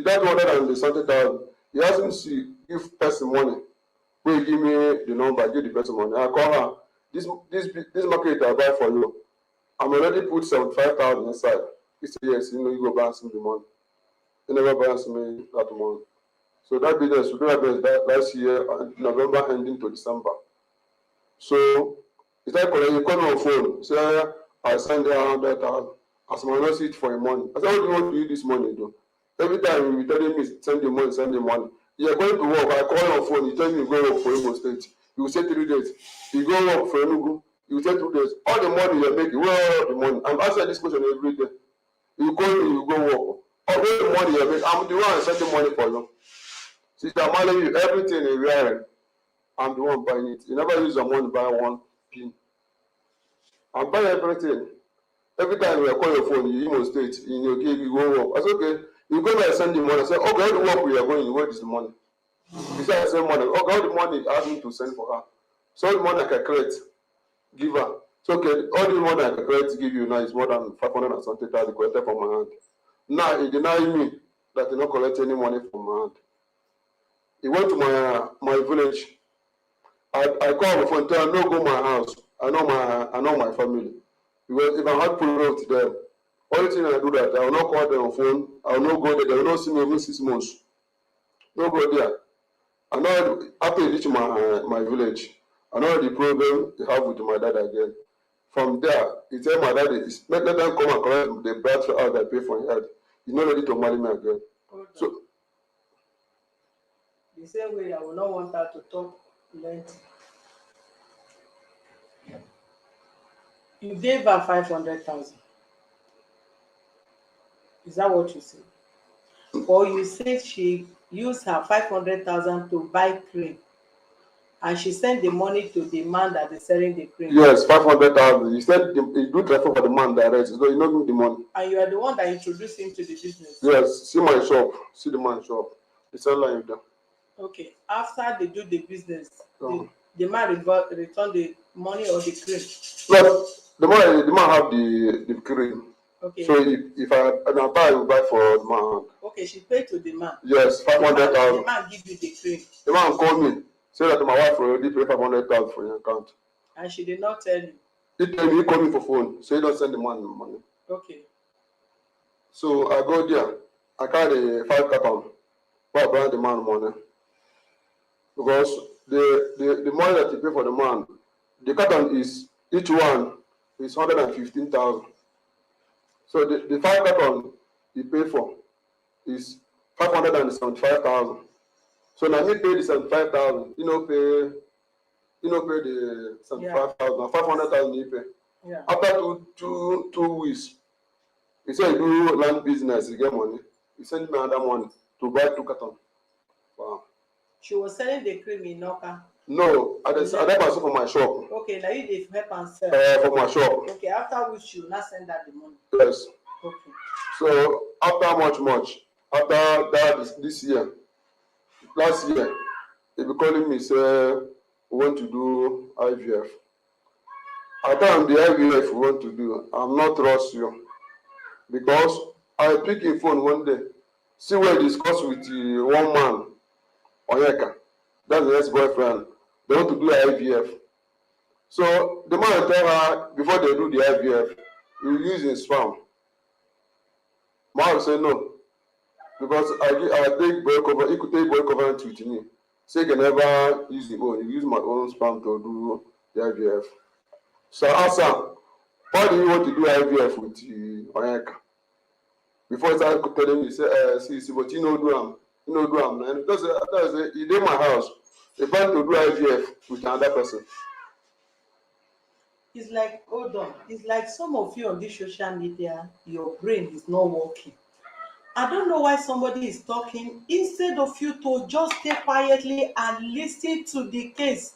that 270,000, he asked me to give person money. Will you give me the number, give the person money. I call her. This market I buy for you. I'm already put 75,000 inside. He said yes, you go balance me the money. He never balance me that money. So that business, we do that business last year, November ending to December. So it's like you call me on phone, say I send you 100,000. As my not see it for your money. I said, what do you want to use this money do? Every time you telling me send the money. You're going to work, I call you on phone, you tell me you go work for Imo State. You will say 3 days. You go work for Enugu, you will say 2 days. All the money you're making, where all the money? I'm answering this question every day. You call me, you go work. All the money you're making, I'm the one sending money for you. Sister Mali, you everything you wear, I'm the one buying it. You never use your money to buy one pin. I'm buying everything. Every time you call your phone, you must state in your case, you go work. I say, okay. You go there and send the money. I say, okay, all the work we are going, where is the money? He said, I send money. Okay, all the money I asked me to send for her. So all the money I can create, give her. So okay, all the money I can create, give you now is more than 500 and something thousand collected from my hand. Now he denied me that he not collect any money from my hand. He went to my village. I call my phone, tell him, no go my house. I know my family. Because if I had problem with them, only thing I do that, I will not call them on phone, I will not go there, they will not see me even 6 months. No go there. I know after he reach my village, I know the problem he have with my dad again. From there, he tell my dad, let them come and collect the brat out I pay for his head. He's not ready to marry me again. Okay. So The same way I will not want her to talk plenty. You gave her 500,000. Is that what you said? Or you said she used her 500,000 to buy cream and she sent the money to the man that is selling the cream? yes, 500,000. He said he do transfer for the man direct, so he not give the money. And you are the one that introduced him to the business? Yes, see my shop, see the man shop. He sell like that. Okay. After they do the business, Oh. the man return the money or the cream? No, the man have the cream. Okay. So if I buy, I will buy for the man. Okay, she paid to the man. Yes, 500,000. The man give you the cream. The man called me, say that my wife already paid 500,000 for your account. And she did not tell you? He tell me, he called me for phone, so he don't send the man the money. Okay. So I go there, I carry 5 carton, but I bring the man money. Because the money that you pay for the man, the carton is, each one is 115,000. So the 5 carton he pay for is 575,000. So now he pay the 75,000. He no pay the 75,000. 500,000 he pay. Yeah. After two weeks, he said he do land business, he get money. He send me another money to buy 2 carton. Wow. She was selling the cream in Noka? No, I that myself for my shop. Okay, now you did help and sell. For my shop. Okay, after which you not send that the money? Yes. Okay. So after much, after that this year, last year, he be calling me say we want to do IVF. I tell him the IVF we want to do, I'm not trust you because I pick him phone one day, see where I discuss with one man, Onyeka, that's the ex-boyfriend. They want to do IVF. So the man tell her before they do the IVF, he will use his sperm. Man will say no. Because I take boy cover, he could take boy covenant with me. Say he can never use the own, he use my own sperm to do the IVF. So I asked him, why do you want to do IVF with Onyeka? Before he started telling me, he said, see, but you know do am. And because he did my house, he planned to do IVF with another person. It's like, hold on, it's like some of you on this social media, your brain is not working. I don't know why somebody is talking instead of you to just stay quietly and listen to the case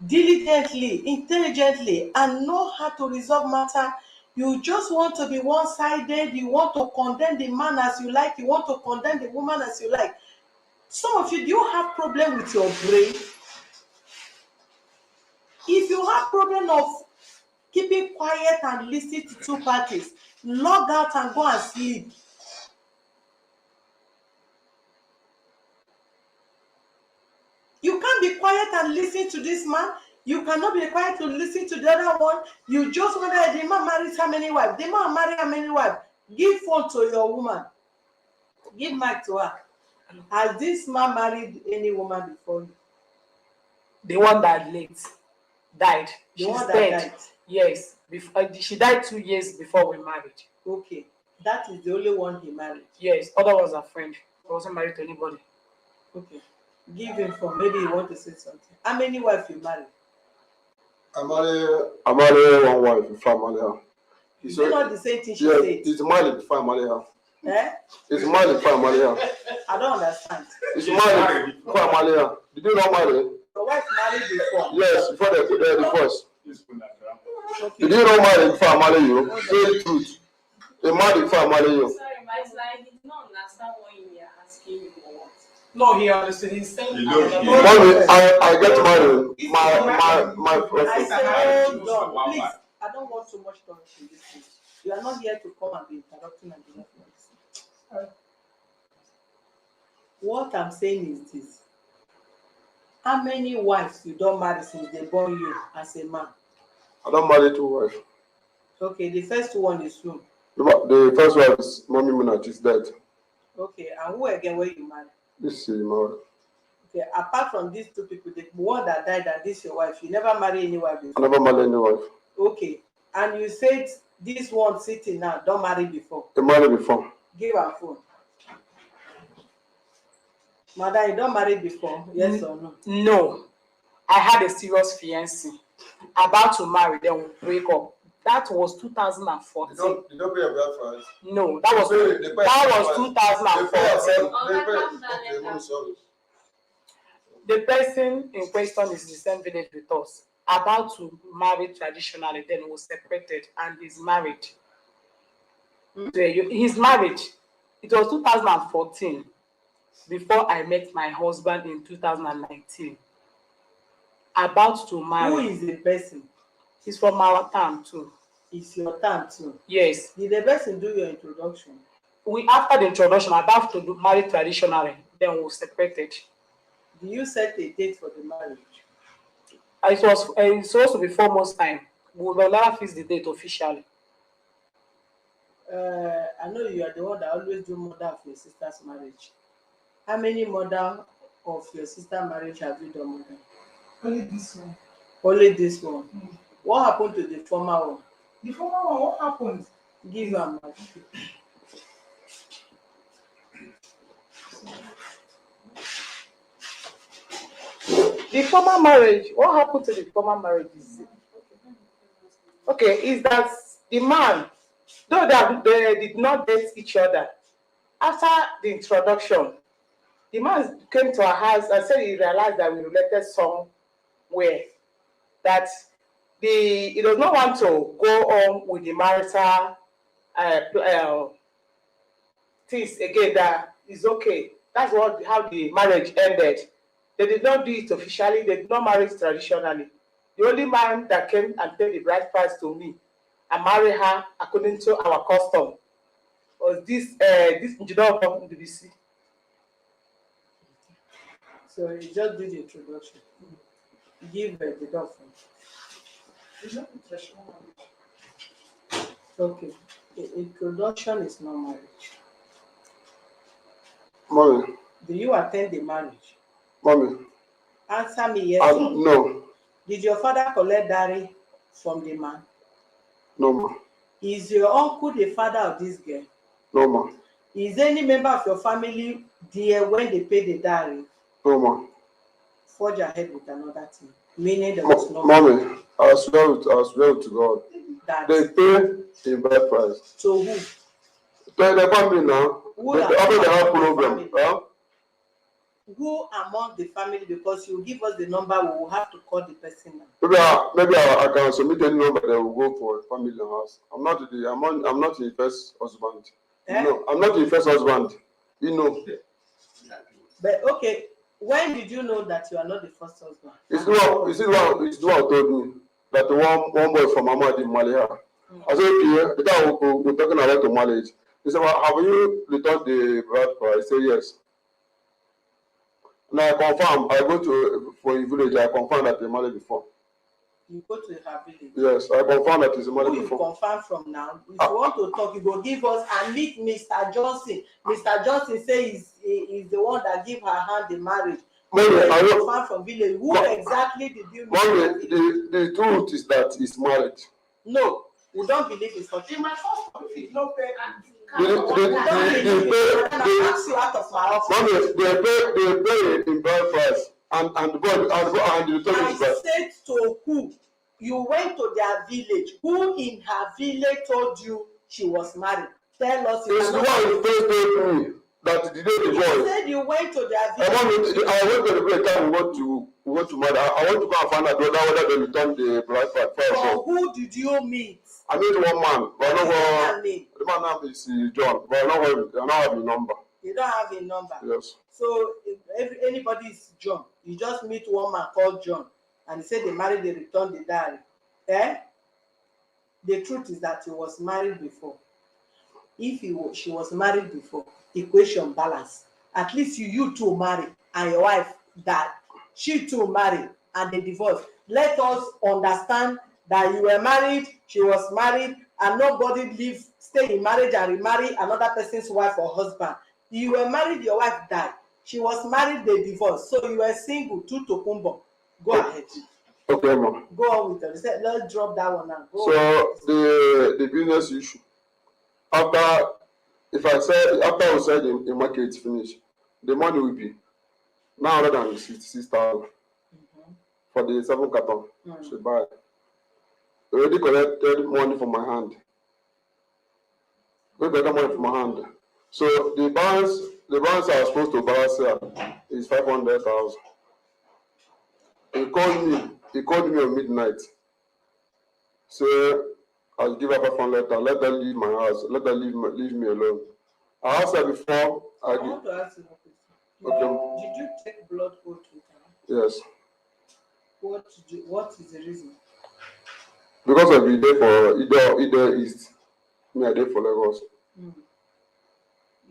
diligently, intelligently, and know how to resolve matter. You just want to be one-sided. You want to condemn the man as you like. You want to condemn the woman as you like. Some of you, do you have problem with your brain? If you have problem of keeping quiet and listen to two parties, log out and go and sleep. You can't be quiet and listen to this man. You cannot be quiet to listen to the other one. You just wonder the man marries how many wives? The man marry how many wives? Give phone to your woman. Give mic to her. Has this man married any woman before you? The one that late died. The one She's that dead. died? Yes. She died 2 years before we married. Okay. That is the only one he married? Yes. Other was a friend. I wasn't married to anybody. Okay. Give him for maybe you want to say something. How many wives you marry? I marry one wife before I marry her. Is it not the same thing she Yeah, said? it's married before I marry her. Eh? It's married before I marry her. I don't understand. It's married before I marry her. Did you not marry? Your wife married before? Yes, before the divorce. Okay. Did you not marry before I marry you? Say the truth. They married before I marry you. Sorry, my I did not understand what you were asking me for what. No, he understood. He's saying. Mommy, I get married. My I prophet. say, hold on, please. I don't want too much talk in this thing. You are not here to come and be interrupting and be not. What I'm saying is this. How many wives you don't marry since they born you as a man? I don't marry two wives. Okay, the first one is who? The first wife is Mommy Minat, is dead. Okay, and who again were you married? This is my wife. Okay, apart from these two people, the one that died and this your wife, you never marry any wife before? I never married any wife. Okay, and you said this one sitting now don't marry before? I married before. Give her phone. Madam, you don't marry before? Yes or no? No. I had a serious fiancé. About to marry, then we break up. That was 2014. Did you pay a bad price? No, that was 2014. The person in question is the same village with us. About to marry traditionally, then was separated and he's married. He's married. It was 2014 before I met my husband in 2019. About to marry. Who is the person? He's from our town too. It's your turn too. Yes. Did the person do your introduction? After the introduction, about to marry traditionally, then we separated. Do you set a date for the marriage? It was supposed to be 4 months time. We will never fix the date officially. I know you are the one that always do mother of your sister's marriage. How many mother of your sister's marriage have you done, mother? Only this one. Only this one. What happened to the former one? The former one, what happened? Give her my. The former marriage, what happened to the former marriage? Okay, is that the man, though they did not date each other, after the introduction, the man came to our house and said he realized that we related somewhere, that he does not want to go on with the marital things again, that is okay. That's how the marriage ended. They did not do it officially, they did not marry traditionally. The only man that came and paid the bride price to me and marry her according to our custom was this engineer of DBC. So you just did the introduction. Give her the document. Okay. The introduction is not marriage. Mommy. Do you attend the marriage? Mommy. Answer me yes or no. No. Did your father collect dowry from the man? No, ma. Is your uncle the father of this girl? No, ma. Is any member of your family there when they pay the dowry? No, ma. Forge ahead with another thing. Meaning there was no. Mommy, I swear to God. That they pay a bad price. To who? To the family now. Who they have problem. Huh? Who among the family? Because you give us the number, we will have to call the person now. Maybe I can submit any number that will go for family house. I'm not the first husband. No, I'm not the first husband. You know. But okay, when did you know that you are not the first husband? It's what told me that one boy from Mama did marry her. I said, okay, the guy we're talking about to marriage. He said, well, have you returned the bride price? I said, yes. Now I confirm, I go for a village, I confirm that they married before. You go to her village? Yes, I confirm that he's married before. Who you confirm from now? If you want to talk, you go give us and meet Mr. Johnson. Mr. Johnson says he's the one that give her hand the marriage. Mommy, I confirm from village. Who exactly did you meet? Mommy, the truth is that he's married. No, we don't believe it's not. In my first conflict, no pay. Ask you out of my office. Mommy, they pay in bride price and the return I is price. said to who? You went to their village. Who in her village told you she was married? Tell us. It's the one who first told me that the day the You boy. said you went to their I village. went to the break time we want to marry. I want to go and find out whether they return the bride price. So who did you meet? I meet one man, but I What is know that name? the man name is John, but I don't have the number. You don't have a number. Yes. So if anybody is John, you just meet one man called John, and he said they married, they returned the diary. Eh? The truth is that he was married before. If she was married before, equation balance. At least you two marry and your wife died. She too married and they divorced. Let us understand that you were married, she was married, and nobody stay in marriage and remarry another person's wife or husband. You were married, your wife died. She was married, they divorced. So you were single, two to kumbo. Go ahead. Okay, ma'am. Go on with it. Let's drop that one now. So the business issue. After we said in market finish, the money will be 966,000 for the 7 carton. She buy. Already collected money from my hand. We got money from my hand. So the balance I was supposed to balance here is 500,000. He called me on midnight. So I'll give her 500,000. Let her leave my house. Let her leave me alone. I asked her before. I want to ask you a question. Okay. Did you take blood oath with her? Yes. What is the reason? Because I've been there for either East. Me, I there for Lagos.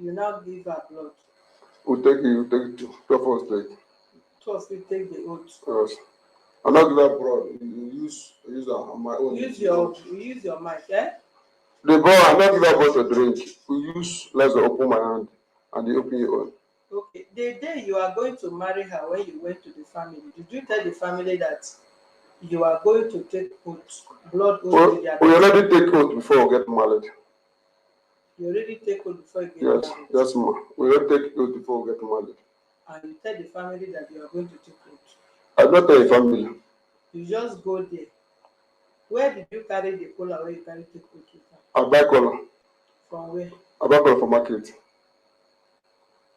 You now give her blood. We take 12 of us take. 12 you take the oath. Yes. I'm not give her blood. You use her on my own. Use your mic, eh? The boy, I'm not give her blood to drink. We use let's open my hand and they open your own. Okay. The day you are going to marry her, when you went to the family, did you tell the family that you are going to take oath, blood oath? We already take oath before we get married. You already take oath before you get married? Yes, ma. We already take oath before we get married. And you tell the family that you are going to take oath. I don't tell the family. You just go there. Where did you carry the cola where you carry take oath with her? I buy cola. From where? I buy cola from market.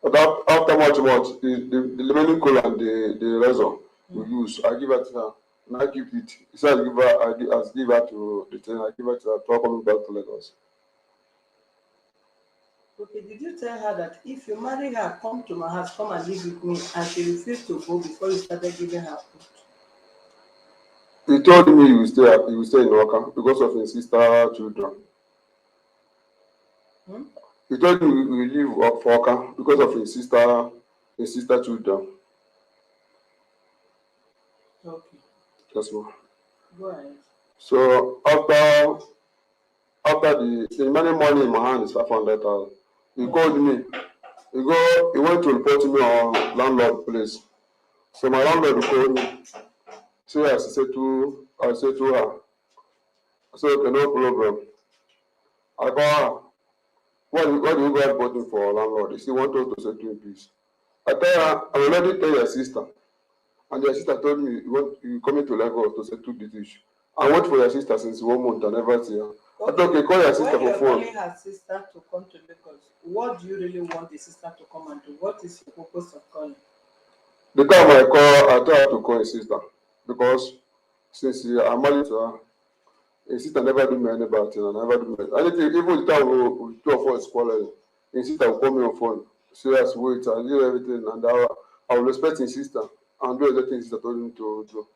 But after much, the remaining cola and the razor we use, I give it to her. And I keep it. So I give her to the train. I give her to her to coming back to Lagos. Okay, did you tell her that if you marry her, come to my house, come and live with me, and she refused to go before you started giving her food? He told me he will stay in Oka because of his sister children. He told me he will leave for Oka because of his sister children. Okay. Yes, ma'am. Go ahead. So after the remaining money in my hand is 500,000. He called me. He went to report me on landlord place. So my landlord called me. So I said to her, I said, okay, no problem. I call her. What do you guys voting for landlord? He said, want us to settle in peace. I tell her, I already tell your sister. And your sister told me you coming to Lagos to settle this issue. I wait for your sister since 1 month and never see her. Okay. I thought, okay, call your sister for phone. When you're calling her sister to come to Lagos, what do you really want the sister to come and do? What is your purpose of calling? The time I call, I tell her to call his sister. Because since I'm married to her, his sister never do me any bad thing. I never do me anything. Even the time we two of us quarreling, his sister will call me on phone. Say, yes, wait, I do everything. And I will respect his sister and do everything his sister told him to do.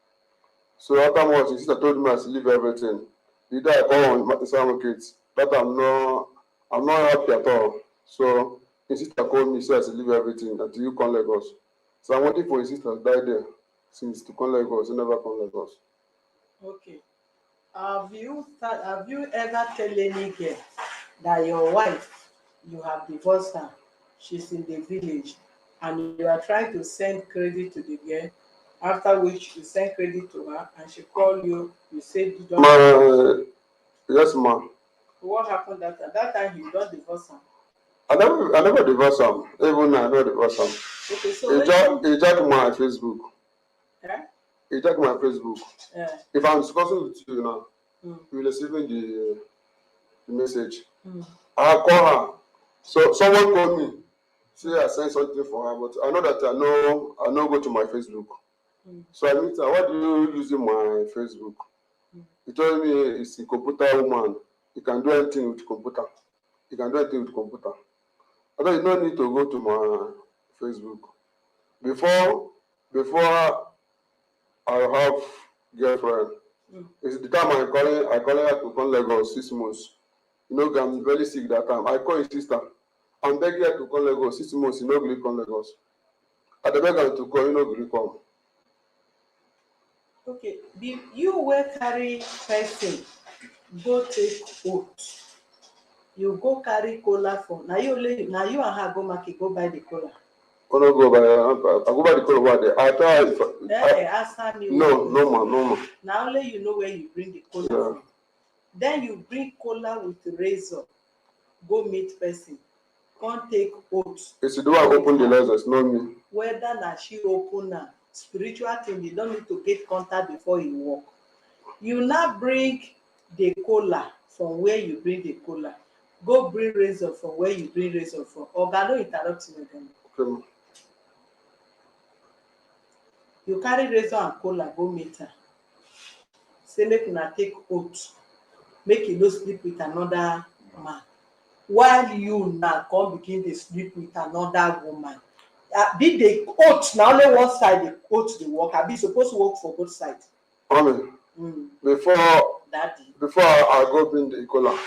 So after much, his sister told me I should leave everything. The day I call on Simon kids, that I'm not happy at all. So his sister called me, said I should leave everything until you come Lagos. So I'm waiting for his sister to die there since to come Lagos. He never come Lagos. Okay. Have you ever tell any girl that your wife, you have divorced her, she's in the village, and you are trying to send credit to the girl, after which you send credit to her and she call you, you say you don't Yes, ma'am. What happened that time? That time you don't divorce him. I never divorce him. Even I never divorce him. Okay, so when He jack my Facebook. eh? He jack my Facebook. Yeah. If I'm discussing with you now, Mm. you're receiving the message. Mm. I'll call her. So someone called me. Say I sent something for her, but I know that I know go to my Facebook. Mm. So I meet her. Why do you using my Facebook? Mm. He told me he's a computer woman. He can do anything with computer. He can do anything with computer. I thought you don't need to go to my Facebook. Before I have girlfriend, Mm. it's the time I calling her to come Lagos 6 months. You know, I'm very sick that time. I call his sister. I'm begging her to come Lagos 6 months. You know, really come Lagos. I beg her to call. You know, really come. Okay, you will carry person go take oath. You go carry kola for na you and her go market go buy the kola. I no go by. I go by the call over there. I tell her if Answer me no, well. no man, no man. Na only you know where you bring the kola Yeah. from. Then you bring kola with razor go meet person come take oath. It's the one open the license, not me. Whether na she open am, spiritual thing you don't need to get contact before you work. You now bring the kola from where you bring the kola, go bring razor from where you bring razor from. Oga no interrupt you again. Okay. You carry razor and kola go meet her, say make una take oath, make you no sleep with another man, while you now come begin dey sleep with another woman. Be the oath na only one side the oath dey work, abi e suppose work for both sides. Mommy, Mm. before Daddy. I go bring the kola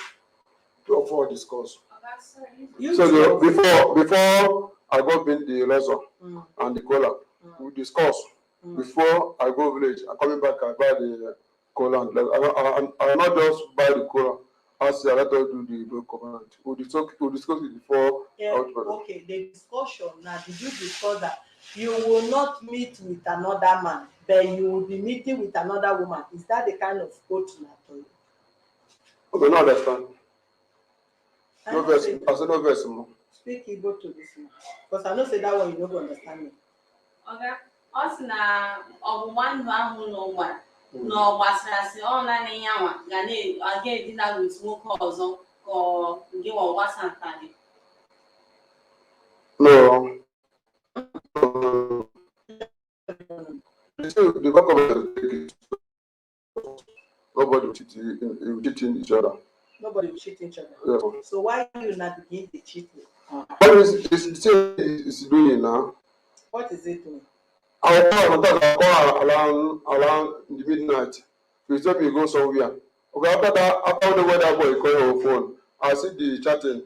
for discuss. Oga, sorry. You So too. before I go bring the razor Mm. and the kola, we discuss. Mm. Before I go village, I coming back, I buy the kola. And I not just buy the kola. I say I let her do the covenant. We discuss it before. Yeah, okay, the discussion now, did you discuss that you will not meet with another man, but you will be meeting with another woman? Is that the kind of oath you are talking? Okay, no understand. No know verse. say I say no verse more. speak Igbo to this man, because I know say that one you no go understand me. Oga, ọ sị na ọgbụgba ndụ ahụ n'ụwa na ọ gbasasị ọ naanị ya nwa ga edina wit nwoke ọzọ ka gị nwa gbasa nta gị. No. The government take it. Nobody will cheat each other. Nobody will cheat each other. Yeah. So why you not begin to cheat me? What is it's doing now? What is it doing? I'll call around the midnight. You tell me go somewhere. Okay, after the weather boy call your phone, I see the chatting.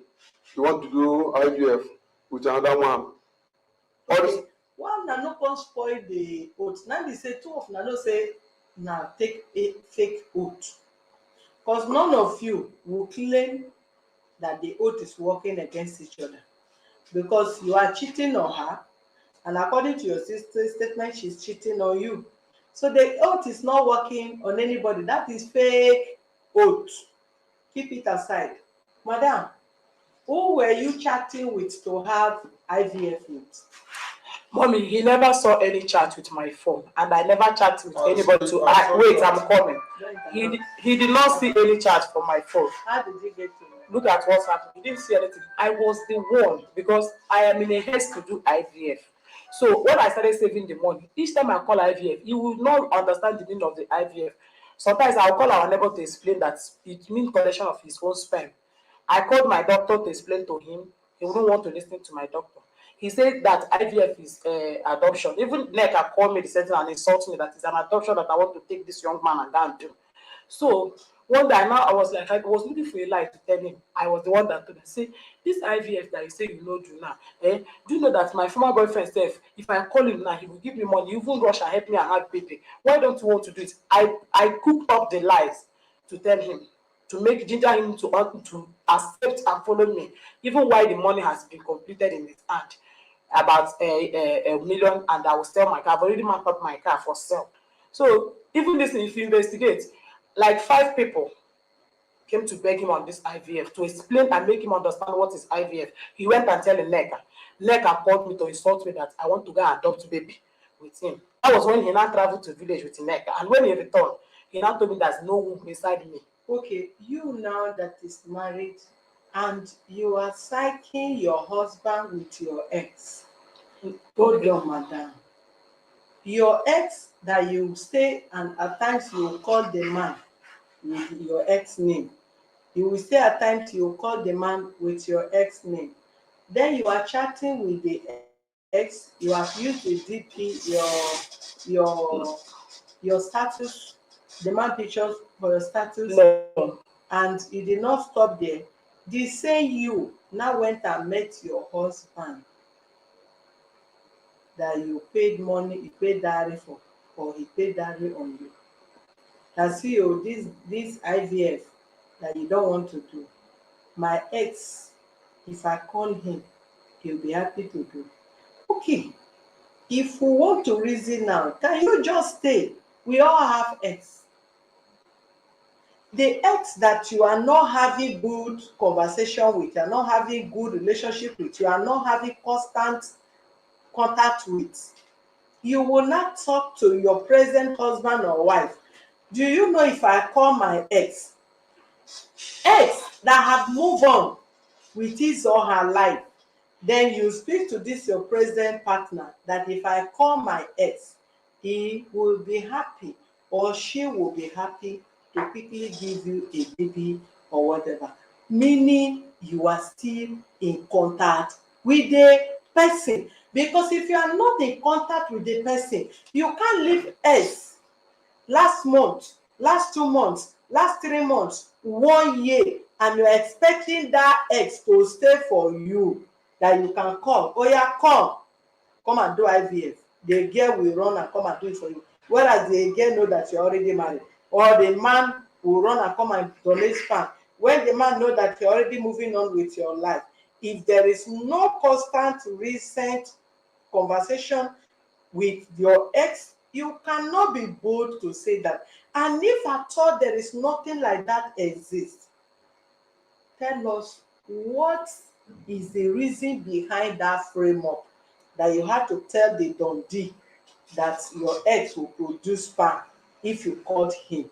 You want to do IVF with another one. Okay. One na no come spoil the oath. Now they say two of na no say na take a fake oath. Because none of you will claim that the oath is working against each other. Because you are cheating on her, and according to your sister's statement, she's cheating on you. So the oath is not working on anybody. That is fake oath. Keep it aside. Madam, who were you chatting with to have IVF with? Mommy, he never saw any chat with my phone, and I never chat with anybody to wait, I'm coming. He did not see any chat from my phone. How did you get to know? Look at what's happened. He didn't see anything. I was the one, because I am in a haste to do IVF. So when I started saving the money, each time I call IVF, he will not understand the meaning of the IVF. Sometimes I'll call our neighbor to explain that it means collection of his own sperm. I called my doctor to explain to him. He wouldn't want to listen to my doctor. He said that IVF is adoption. Even NECA called me the same and insulted me that it's an adoption that I want to take this young man and go and do. So one day now I was looking for a lie to tell him. I was the one that told him, say, this IVF that you say you know do now, do you know that my former boyfriend said if I call him now, he will give me money, even rush and help me and have baby. Why don't you want to do it? I cooked up the lies to tell him, to make ginger him to accept and follow me, even while the money has been completed in his hand, about a million, and I will sell my car. I've already marked up my car for sale. So even this, if you investigate, like 5 people came to beg him on this IVF, to explain and make him understand what is IVF. He went and tell Nneka. Nneka called me to insult me that I want to go and adopt baby with him. That was when he now traveled to village with Nneka. And when he returned, he now told me there's no womb inside me. Okay, you now that is married and you are psyching your husband with your ex. Hold on, madam. Your ex that you stay and at times you will call the man with your ex name. You will stay at times you will call the man with your ex name. Then you are chatting with the ex, you have used the DP, your status, the man pictures for your status, No. and you did not stop there. The same you now went and met your husband that you paid money, you paid dowry for, or he paid dowry on you. That see oh, this IVF that you don't want to do. My ex, if I call him, he'll be happy to do. Okay, if we want to reason now, can you just stay? We all have ex. The ex that you are not having good conversation with, you are not having good relationship with, you are not having constant contact with, you will not talk to your present husband or wife. Do you know if I call my ex that have moved on with his or her life, then you speak to this your present partner that if I call my ex, he will be happy or she will be happy to quickly give you a baby or whatever. Meaning you are still in contact with the person. Because if you are not in contact with the person, you can't leave ex last month, last 2 months, last 3 months, 1 year, and you're expecting that ex to stay for you, that you can call. Oh yeah, come and do IVF. The girl will run and come and do it for you. Whereas the girl know that you're already married. Or the man will run and come and donate sperm. When the man know that you're already moving on with your life, if there is no constant recent conversation with your ex, you cannot be bold to say that. And if at all there is nothing like that exists, tell us what is the reason behind that framework that you have to tell the Dundee that your ex will produce sperm if you called him.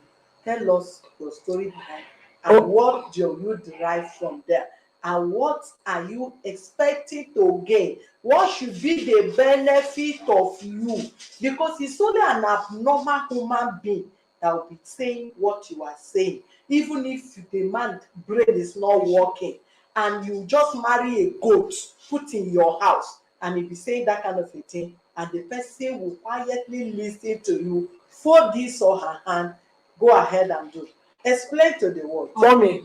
Tell us your story behind and what do you derive from there, and what are you expecting to gain? What should be the benefit of you? Because it's only an abnormal human being that will be saying what you are saying, even if the man brain is not working and you just marry a goat put in your house and he be saying that kind of a thing, and the person will quietly listen to you, fold this or her hand, go ahead and do. Explain to the world. Mommy,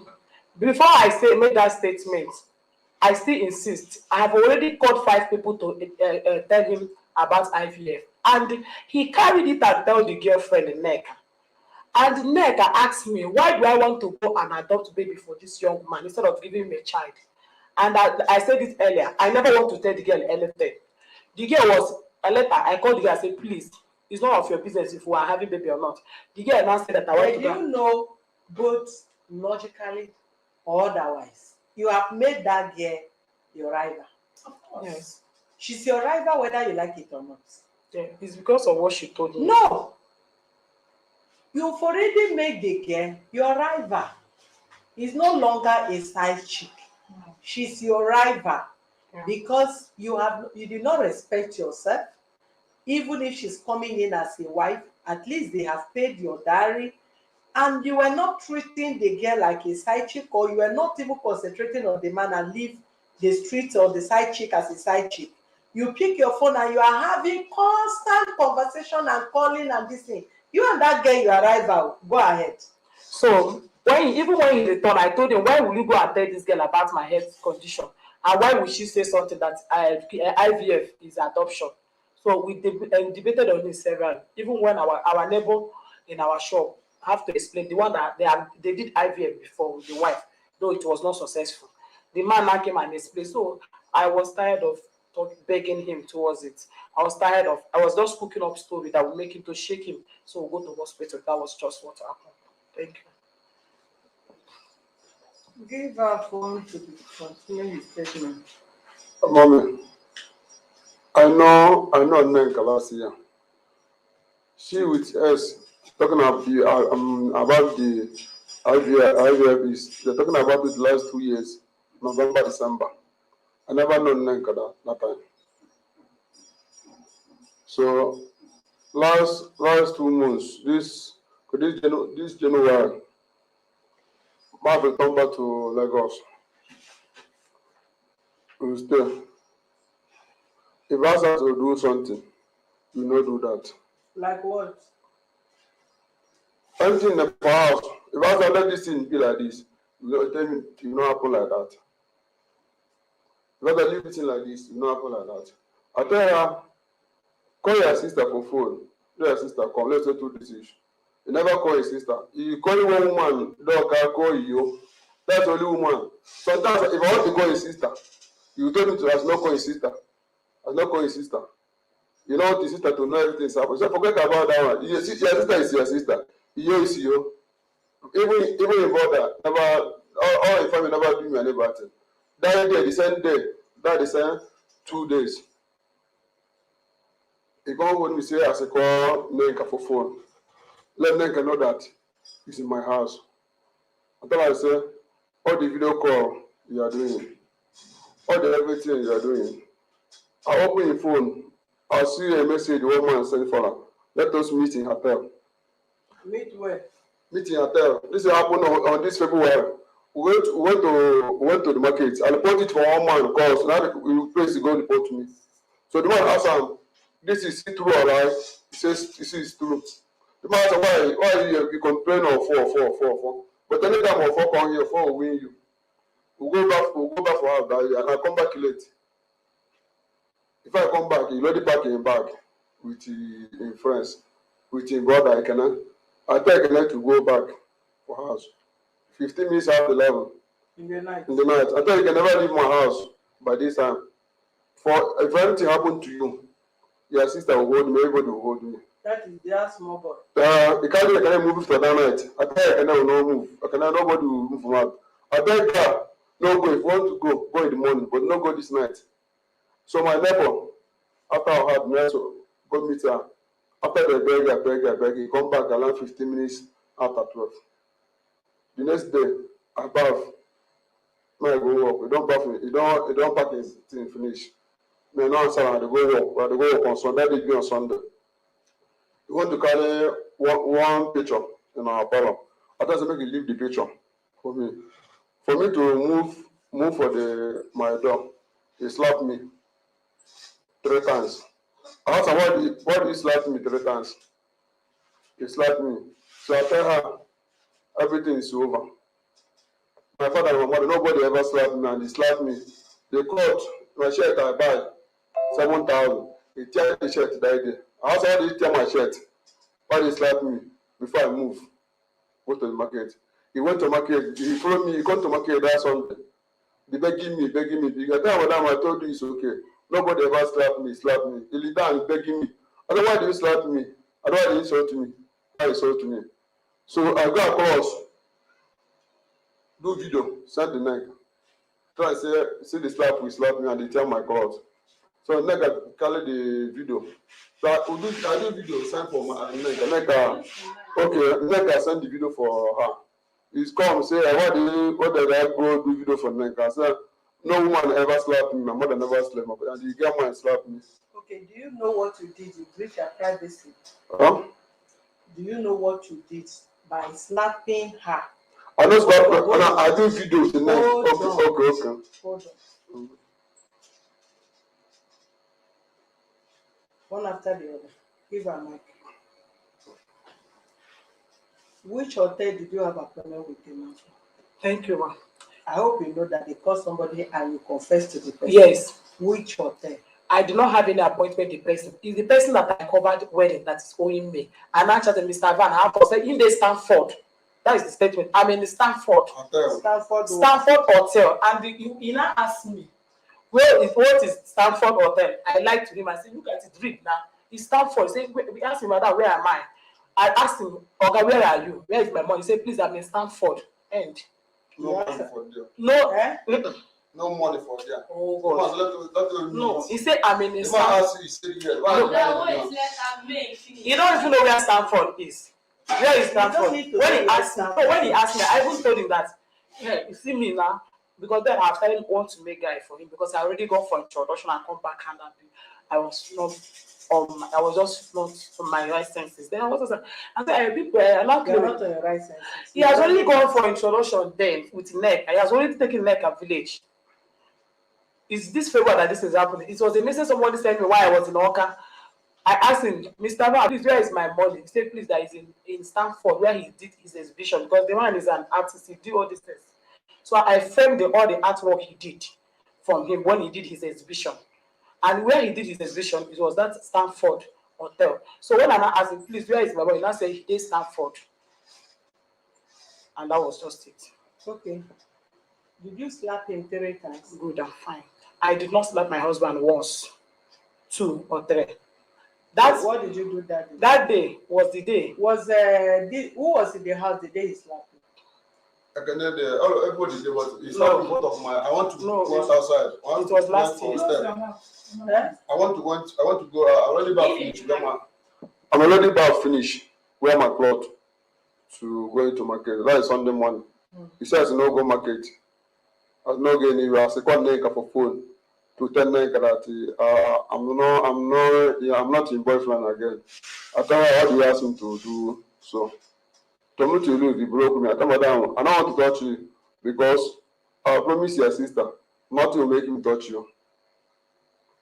before I say make that statement, I still insist. I have already called 5 people to tell him about IVF, and he carried it and tell the girlfriend Nneka. And Nneka asked me, why do I want to go and adopt baby for this young man instead of giving him a child? And I said it earlier, I never want to tell the girl anything. The girl was a letter. I called the girl and said, please, it's none of your business if we are having baby or not. The girl now said that I want to go. You know, both logically or otherwise, you have made that girl your rival. Of course. Yes. She's your rival whether you like it or not. Yeah, it's because of what she told me. No. You've already made the girl your rival. It's no longer a side chick. She's your rival. Yeah. Because you did not respect yourself. Even if she's coming in as a wife, at least they have paid your dowry, and you were not treating the girl like a side chick, or you were not even concentrating on the man and leave the street or the side chick as a side chick. You pick your phone and you are having constant conversation and calling and this thing. You and that girl, you are rival. Go ahead. So even when he returned, I told him, why will you go and tell this girl about my health condition? And why would she say something that IVF is adoption? So we debated on this several. Even when our neighbor in our shop have to explain, the one that they did IVF before with the wife, though it was not successful. The man now came and explained. So I was tired of begging him towards it. I was just cooking up story that would make him to shake him. So we'll go to hospital. That was just what happened. Thank you. Give her phone to continue his statement. Mommy, I know Nneka last year. She with us talking about the IVF is they're talking about it the last 2 years, November, December. I never known Nneka that time. So last 2 months, this January, Mark will come back to Lagos. We stay. If I ask to do something, you not do that. Like what? Anything in the house, if I let this thing be like this, you know, tell me it will not happen like that. If I leave it in like this, it will not happen like that. I tell her, call your sister for phone. Tell your sister, come, let's settle this issue. You never call your sister. You call one woman, dog can call you. That's only woman. Sometimes if I want to call your sister, you told me to as not call your sister. As not call your sister. You know what the sister to know everything is happening. So forget about that one. Your sister is your sister. You is you. Even your brother never all your family never do me any bad thing. That day, the same day, that the same 2 days. He come when we say as a call Nneka for phone. Let Nneka know that he's in my house. I tell her I say, all the video call you are doing, all the everything you are doing. I open your phone, I see a message the woman sent for her. Let us meet in hotel. Meet where? Meet in hotel. This happened on this February. We went to the market. I report it for one man because now the place is going to report to me. So the man asked him, this is true or lie? He says this is true. The man asked why you complain of four. But anytime of four come here, four will win you. We'll go back for our value and I'll come back late. If I come back, he'll already pack in bag with his friends, with his brother Ekene. I tell Ekene to go back for house. 15 minutes after 11 In the night. in the night. I tell you can never leave my house by this time. For if anything happen to you, your sister will hold me, everybody will hold me. That is their small boy. The can't I can move for that night. I tell you I cannot no move. I cannot nobody will move from out. I tell her, no go. If you want to go, go in the morning, but no go this night. So my neighbor, after I had met, so go meet her. After the beg, he come back around 15 minutes after 12. The next day, I bath. When I go work, you don't pack his thing finish. Me no answer, I dey go work on Sunday, they be on Sunday. You want to carry one picture in our parlor. I tell say make you leave the picture for me. For me to move for my door, he slapped me 3 times. I asked him why do you slap me 3 times? He slapped me. So I tell her everything is over. My father and my mother, nobody ever slapped me and he slapped me. They caught my shirt I buy 7,000. He tear the shirt that day. I asked how did he tear my shirt? Why they slap me before I move? Go to the market. He went to market, he followed me, he come to market that Sunday. They begging me. I tell madam, I told you it's okay. Nobody ever slap me. He lead down begging me. I don't know why do you slap me? I don't know why you insult me. Why you insult me? So I go across, do video, send the neck. Try say the slap will slap me and they tear my clothes. So neck I carry the video. So I do video, send for my neck. Okay, neck I send the video for her. He's come say, what did I go do video for neck? I said, no woman ever slapped me. My mother never slapped me. And the girl man slapped me. Okay, do you know what you did? You breach your privacy. Huh? Do you know what you did by slapping her? I know slap her. And I do video with the neck. Okay. Hold on. One after the other. Give her mic. Which hotel did you have appointment with the man? Thank you, ma. I hope you know that they call somebody and you confess to the person. Yes. Which hotel? I do not have any appointment with the person. It's the person that I covered wedding that is owing me. And I chatted Mr. Van, I have to say, in the Stanford. That is the statement. I'm in the Stanford. Stanford Hotel. And he now asked me, what is Stanford Hotel? I lied to him. I said, look at it, read now. It's Stanford. He said, we asked him, madam, where am I? I asked him, Oga, where are you? Where is my money? He said, please, I'm in Stanford. End. No money for there. No. Eh? No money for there. Oh The man God. let No, he said I'm in the man Stanford. asked you, he said yes. Why No. Now wait, let her make finish. You don't even know where Stanford is. Where is Stanford? don't need to When know he where asked me, Stanford when he is. asked me, I even told him that, yeah, you see me now, because then I started want to make guy for him because I already gone for introduction and come back and I was not I was just not on my right senses. Then I was just I said, people are not You're clear. not on your right senses. He has only gone for introduction then with neck. He has already taken neck at village. Is this February that this is happening? It was a message somebody sent me while I was in Oka. I asked him, Mr. Man, please, where is my money? He said, please, that is in Stanford where he did his exhibition because the man is an artist, he did all these things. So I framed all the artwork he did from him when he did his exhibition. And where he did his exhibition, it was that Stanford hotel. So when I now asked him, please, where is my money? He now said, he did Stanford. And that was just it. Okay. Did you slap him 3 times? Good and fine. I did not slap my husband once, 2 or 3. That's What did you do that day? that day was the day. Who was in the house the day he slapped you? I can hear everybody there, but it's not both of my. I want to No, go outside. I want it was to last go year. for a step. Eh? I want to go. I already back finish. I'm already back finish. Wear my cloth to go into market. That is Sunday morning. He says no go market. I no go anywhere. I say call Neka for phone to tell Neka that I'm not in boyfriend again. I tell her what he asked him to do. So to me to leave, he broke me. I tell my dad, I don't want to touch you because I promise your sister nothing will make him touch you.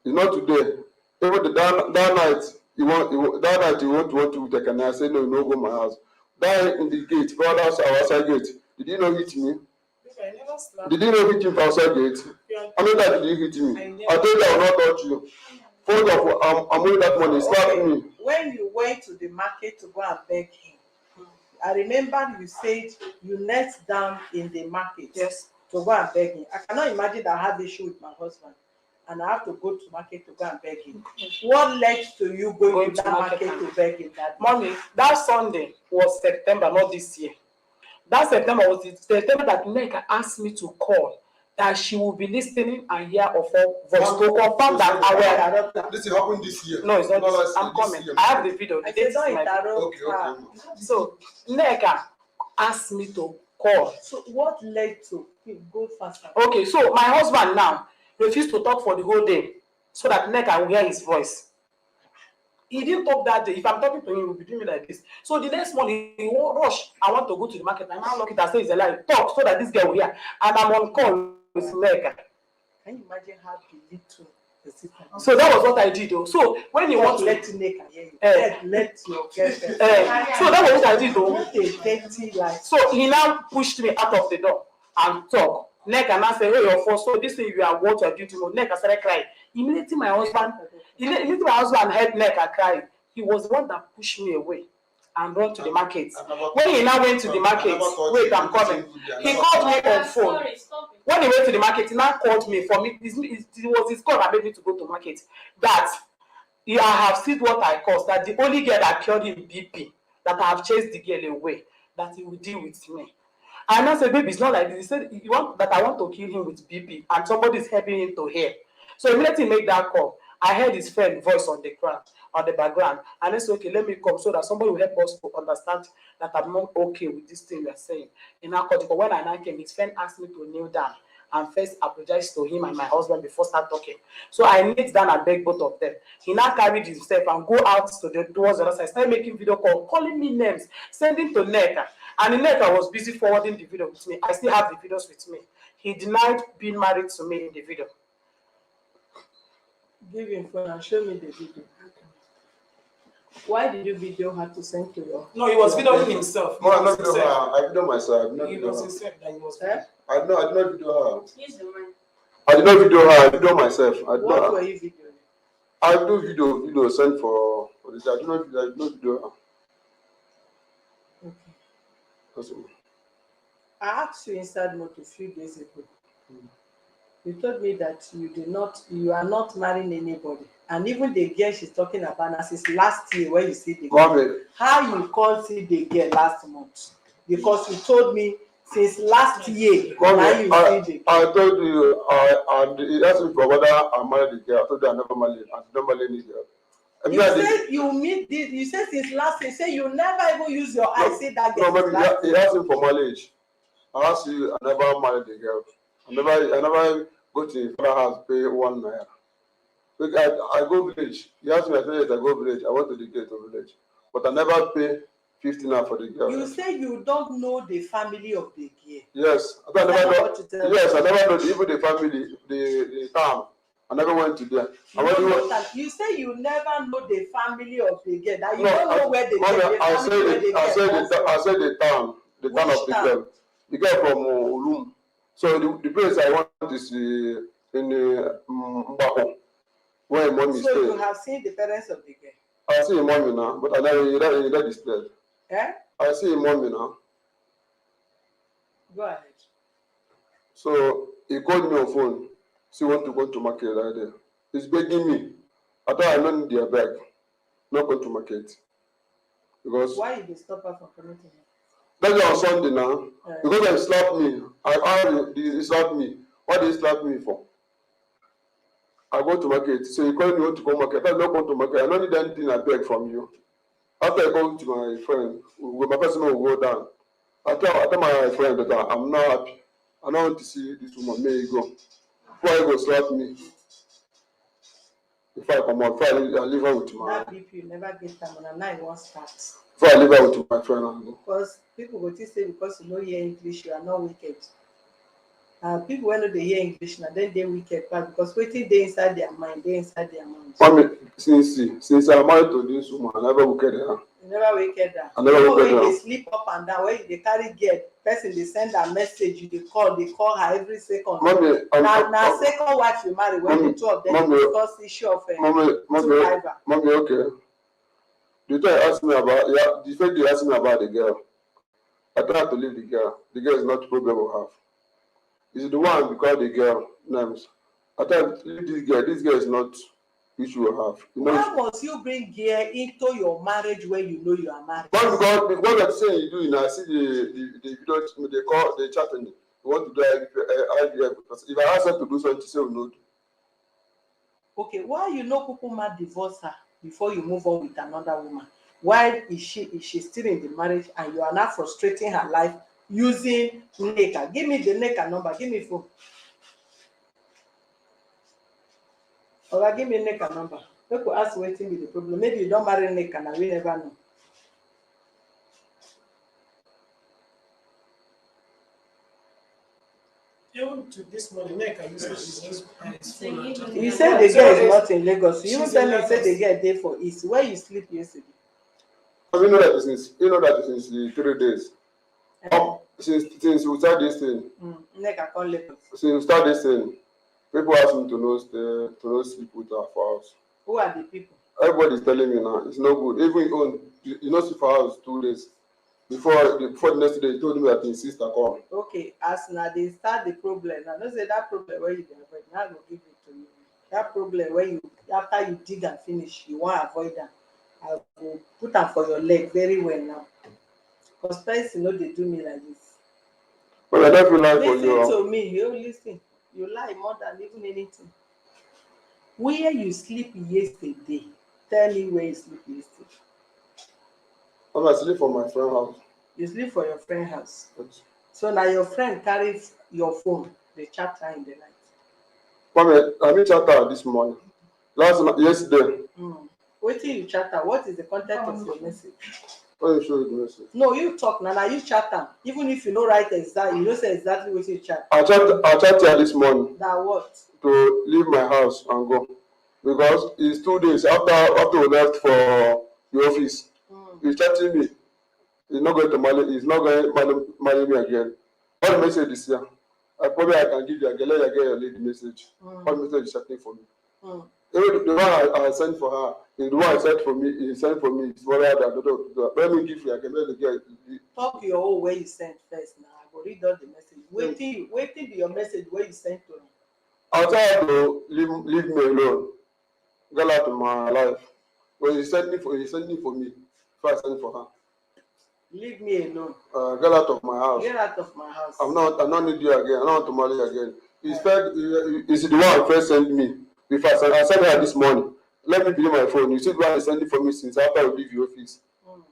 It's not today. Even that night, he want to take a night. I said, no, you no go my house. That in the gate, go outside gate. Did you not hit me? I never slapped. Did you not hit him from outside gate? How many times did you hit me? I told you I will not touch you. First of all, I'm owing that money. Slap me. When you went to the market to go and beg him, I remember you said you knelt down in the market Yes. to go and beg him. I cannot imagine that I have issue with my husband and I have to go to market to go and beg him. What led to you going to that market to beg him that day? Mommy, that Sunday was September, not this year. That September was the September that Neka asked me to call that she will be listening and hear of her voice to confirm that I will. This happened this year. No, it's not. No, This. I'm coming. year. I have the video. I The date said, is don't my video. interrupt her. Okay. So Neka asked me to call. So what led to him go faster? Okay, so my husband now refused to talk for the whole day so that Neka will hear his voice. He didn't talk that day. If I'm talking to him, he will be doing me like this. So the next morning, he won't rush. I want to go to the market. I'm not looking at say it's a lie. Talk so that this girl will hear. And I'm on call with Neka. Can you imagine how belittle the system? So that was what I did though. So when you want to let Neka hear you. Let your girlfriend. so that was what I did though. What a dirty life. So he now pushed me out of the door and talk. Neka now say, hey, you're for so this thing you are what you are doing to me. Neka started crying. Immediately my husband heard Neka crying. He was the one that pushed me away and run to the market. When he now went to the market, wait, I'm coming. He called me on phone. When he went to the market, he now called me for me. It was his call that made me to go to market. That I have seen what I caused. That the only girl that cured him BP, that I have chased the girl away, that he will deal with me. And I said, baby, it's not like this. He said, you want that I want to kill him with BP, and somebody is helping him to hear. So immediately he made that call. I heard his friend voice on the background, and I said, okay, let me come so that somebody will help us to understand that I'm not okay with this thing you're saying. In our culture, when I now came, his friend asked me to kneel down and first apologize to him and my husband before start talking. So I knelt down and begged both of them. He now carried himself and go out towards the other side, started making video call, calling me names, sending to Neka. And the Neka was busy forwarding the video with me. I still have the videos with me. He denied being married to me in the video. Give him phone and show me the video. Why did you video her to send to your? No, he was videoing himself. No, I'm not video her. I video myself. He was himself that he was. I did not video her. He's the man. I did not video her. I video myself. What were you videoing? I do video sent for this. I did not video her. Okay. Possible. I asked you inside mode a few days ago. You told me that you are not marrying anybody. And even the girl she's talking about now since last year when you see the girl. Mommy. How you can't see the girl last month? Because you told me since last year. Mommy, Now you see the I told you, and he asked me for whether I married the girl. I told you I never married. I don't marry any girl. I mean, you said you meet this. You said since last year. Say you never even use your eye. Say that girl. No, maybe he asked me for marriage. I asked you, I never married the girl. I never go to his father house pay 1 naira. Look, I go village. He asked me, I said yes, I go village. I went to the gate of village, but I never pay 50 naira for the girl. You say you don't know the family of the girl. Yes, I never know. Yes, I never know even the family, the town. I never went to there. You say you never know the family of the girl. That you No, don't know where the girl. I said the town of the girl. The girl from Ulum. So the place I want is in Mbako, where mommy So stay. you have seen the parents of the girl. I see mommy now, but I never he not displayed. Eh? I see mommy now. Go ahead. So he called me on phone. She want to go to market right there. He's begging me. I thought I know their bag. Not go to market. Because why you dey stop her from coming to him? That's on Sunday now. Because they slapped me. He slapped me. What did he slap me for? I go to market. So you call me want to go market. I don't go to market. I don't need anything I beg from you. After I go to my friend, my person will go down. I tell my friend that I'm not happy. I don't want to see this woman. May you go. Before I go slap me. If I come out, before I leave her with my. That BP you never get time and now you want start. Before I leave her with my friend and go. Because people go think say because you know hear English you are not wicked. People when they hear English now then they wicked part because waiting they inside their mind, they inside their mind. Mommy, since I'm married to this woman, I never wicked her. You never wicked her. I never wicked her. They sleep up and down, when they carry get person they send a message, they call her every second. Mommy, now second wife you marry when the two of them discuss issue of Mommy, okay. The time you asked me about the fact you asked me about the girl, I tried to leave the girl. The girl is not a problem we have. It's the one because the girl names. I tried to leave this girl. This girl is not issue we have. Why must you bring girl into your marriage when you know you are married? Because I'm saying you do it now, I see the video they call the chatting. You want to do IVF because if I ask her to do something, she say we no do. Okay, why you know Kukuma divorce her before you move on with another woman? Why is she still in the marriage and you are now frustrating her life using Neka? Give me the Neka number, give me phone. Or give me Neka number. People ask waiting be the problem. Maybe you don't marry Neka and we never know. Even to this morning, Neka uses his phone. You said the girl is not in Lagos. You even tell me say the girl there for East. Where you sleep yesterday? You know that since the 3 days. Since we start this thing. Neka call Lagos. Since we start this thing, people ask me to not sleep with her for house. Who are the people? Everybody is telling me now it's no good. Even you not sleep for house 2 days. Before the next day, he told me that his sister called. Okay, as now they start the problem. Now don't say that problem where you dey avoid. Now I go give it to you. That problem where you after you dig and finish, you want to avoid them. I will put them for your leg very well now. Because person no dey do me like this. But I don't feel like for you. Listen to me, you listen. You lie more than even anything. Where you sleep yesterday? Tell me where you sleep yesterday. I sleep for my friend's house. You sleep for your friend's house. Yes. So now your friend carries your phone, they chat her in the night. Mommy, I meet chat this morning. Yesterday. Wait till you chat her. What is the content of your message? Let me show you the message. No, you talk now. You chat her. Even if you don't write exactly, you don't say exactly what you chat. I chat her this morning. That what? To leave my house and go. Because it's 2 days after we left for the office. He's chatting me. He's not going to marry me again. What the message is here? I can give you a girl, your lady message. What message is chatting for me? Even the one I sent for her, the one I sent for me, he sent for me. It's more than that. Let me give you a girl. Talk your own where you sent first now. I go read all the message. Waiting be your message where you sent to him. I'll tell her to leave me alone. Get out of my life. When he sent me for me, if I send for her. Leave me alone. Get out of my house. Get out of my house. I don't need you again. I don't want to marry you again. He said, is the one friend sent me. If I sent her this morning, let me believe my phone. You see the one they sent it for me since after I leave the office.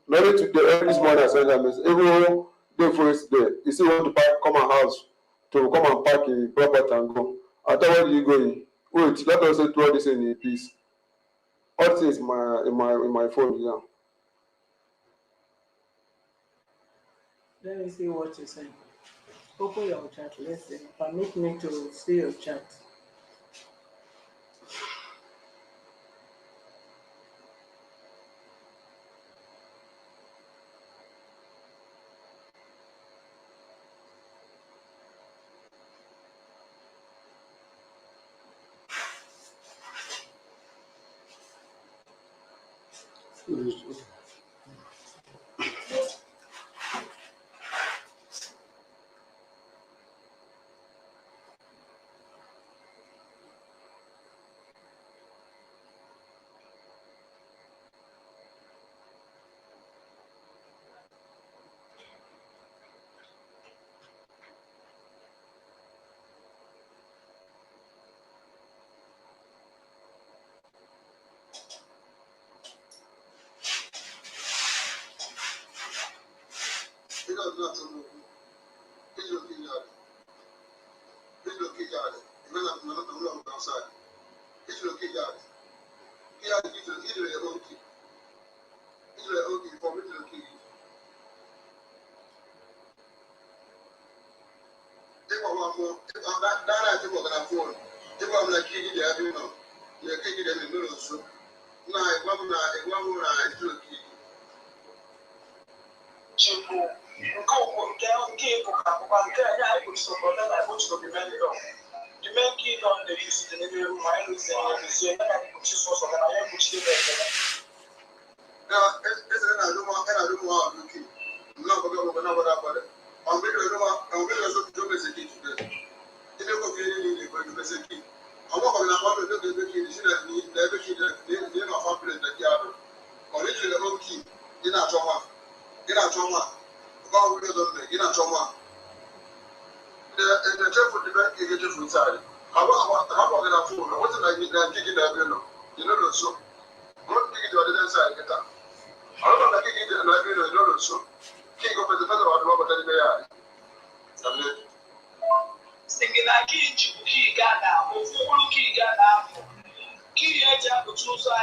Maybe today, early this morning, I sent her a message. Even day for yesterday, he still want to come my house to come and park in property and go. I thought, where are you going? Wait, let us say all this in peace. All things in my phone now. Let me see what you say. Open your chat. Let's see. Permit me to see your chat.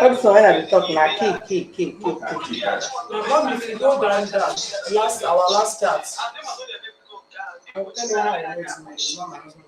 What is when I be talking? Now, key. Mom, if you go down that our last chat, I will tell you how I know it's my husband.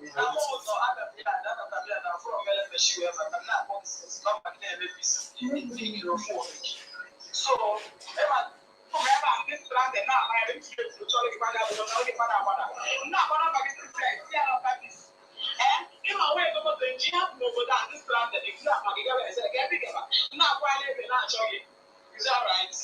Is that right?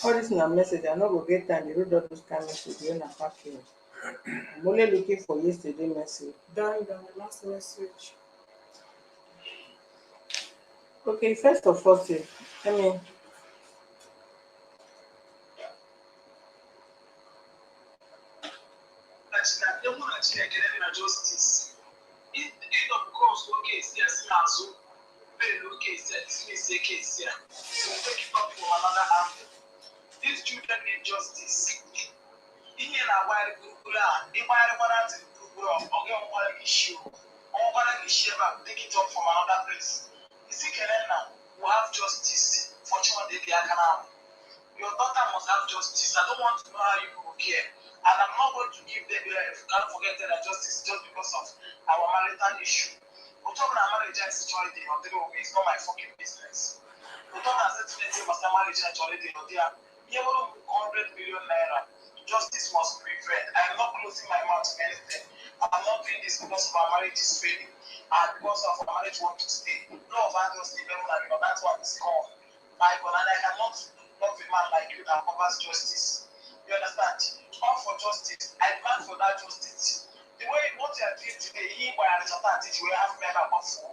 All this na message. I no go get time to read all those kind of message when I pack here. I'm only looking for yesterday message. Down the last message. Okay, first of all, let me. Justice. It of course, okay, yes, Nazu, very okay, dismiss a case here. So take it up from another angle. These children need justice. In a while, if I want to or issue, take it up from another place. Is it now? We have justice. Fortunately, they are your daughter must have justice. I don't want to know how you will care. And I'm not going to give them, can't forget that justice just because of our marital issue. We're talking about marriage and sexuality, it's not my fucking business. We're talking about sexuality, must have marriage and sexuality, they are 100 million naira. Justice must prevail. I'm not closing my mouth to anything. I'm not doing this because of our marriage is failing and because of our marriage want to stay. No of us just leave them, that's what it's called. I cannot love a man like you that covers justice. You understand? All for justice. I demand for that justice. The way what you are doing today, he will have member of food.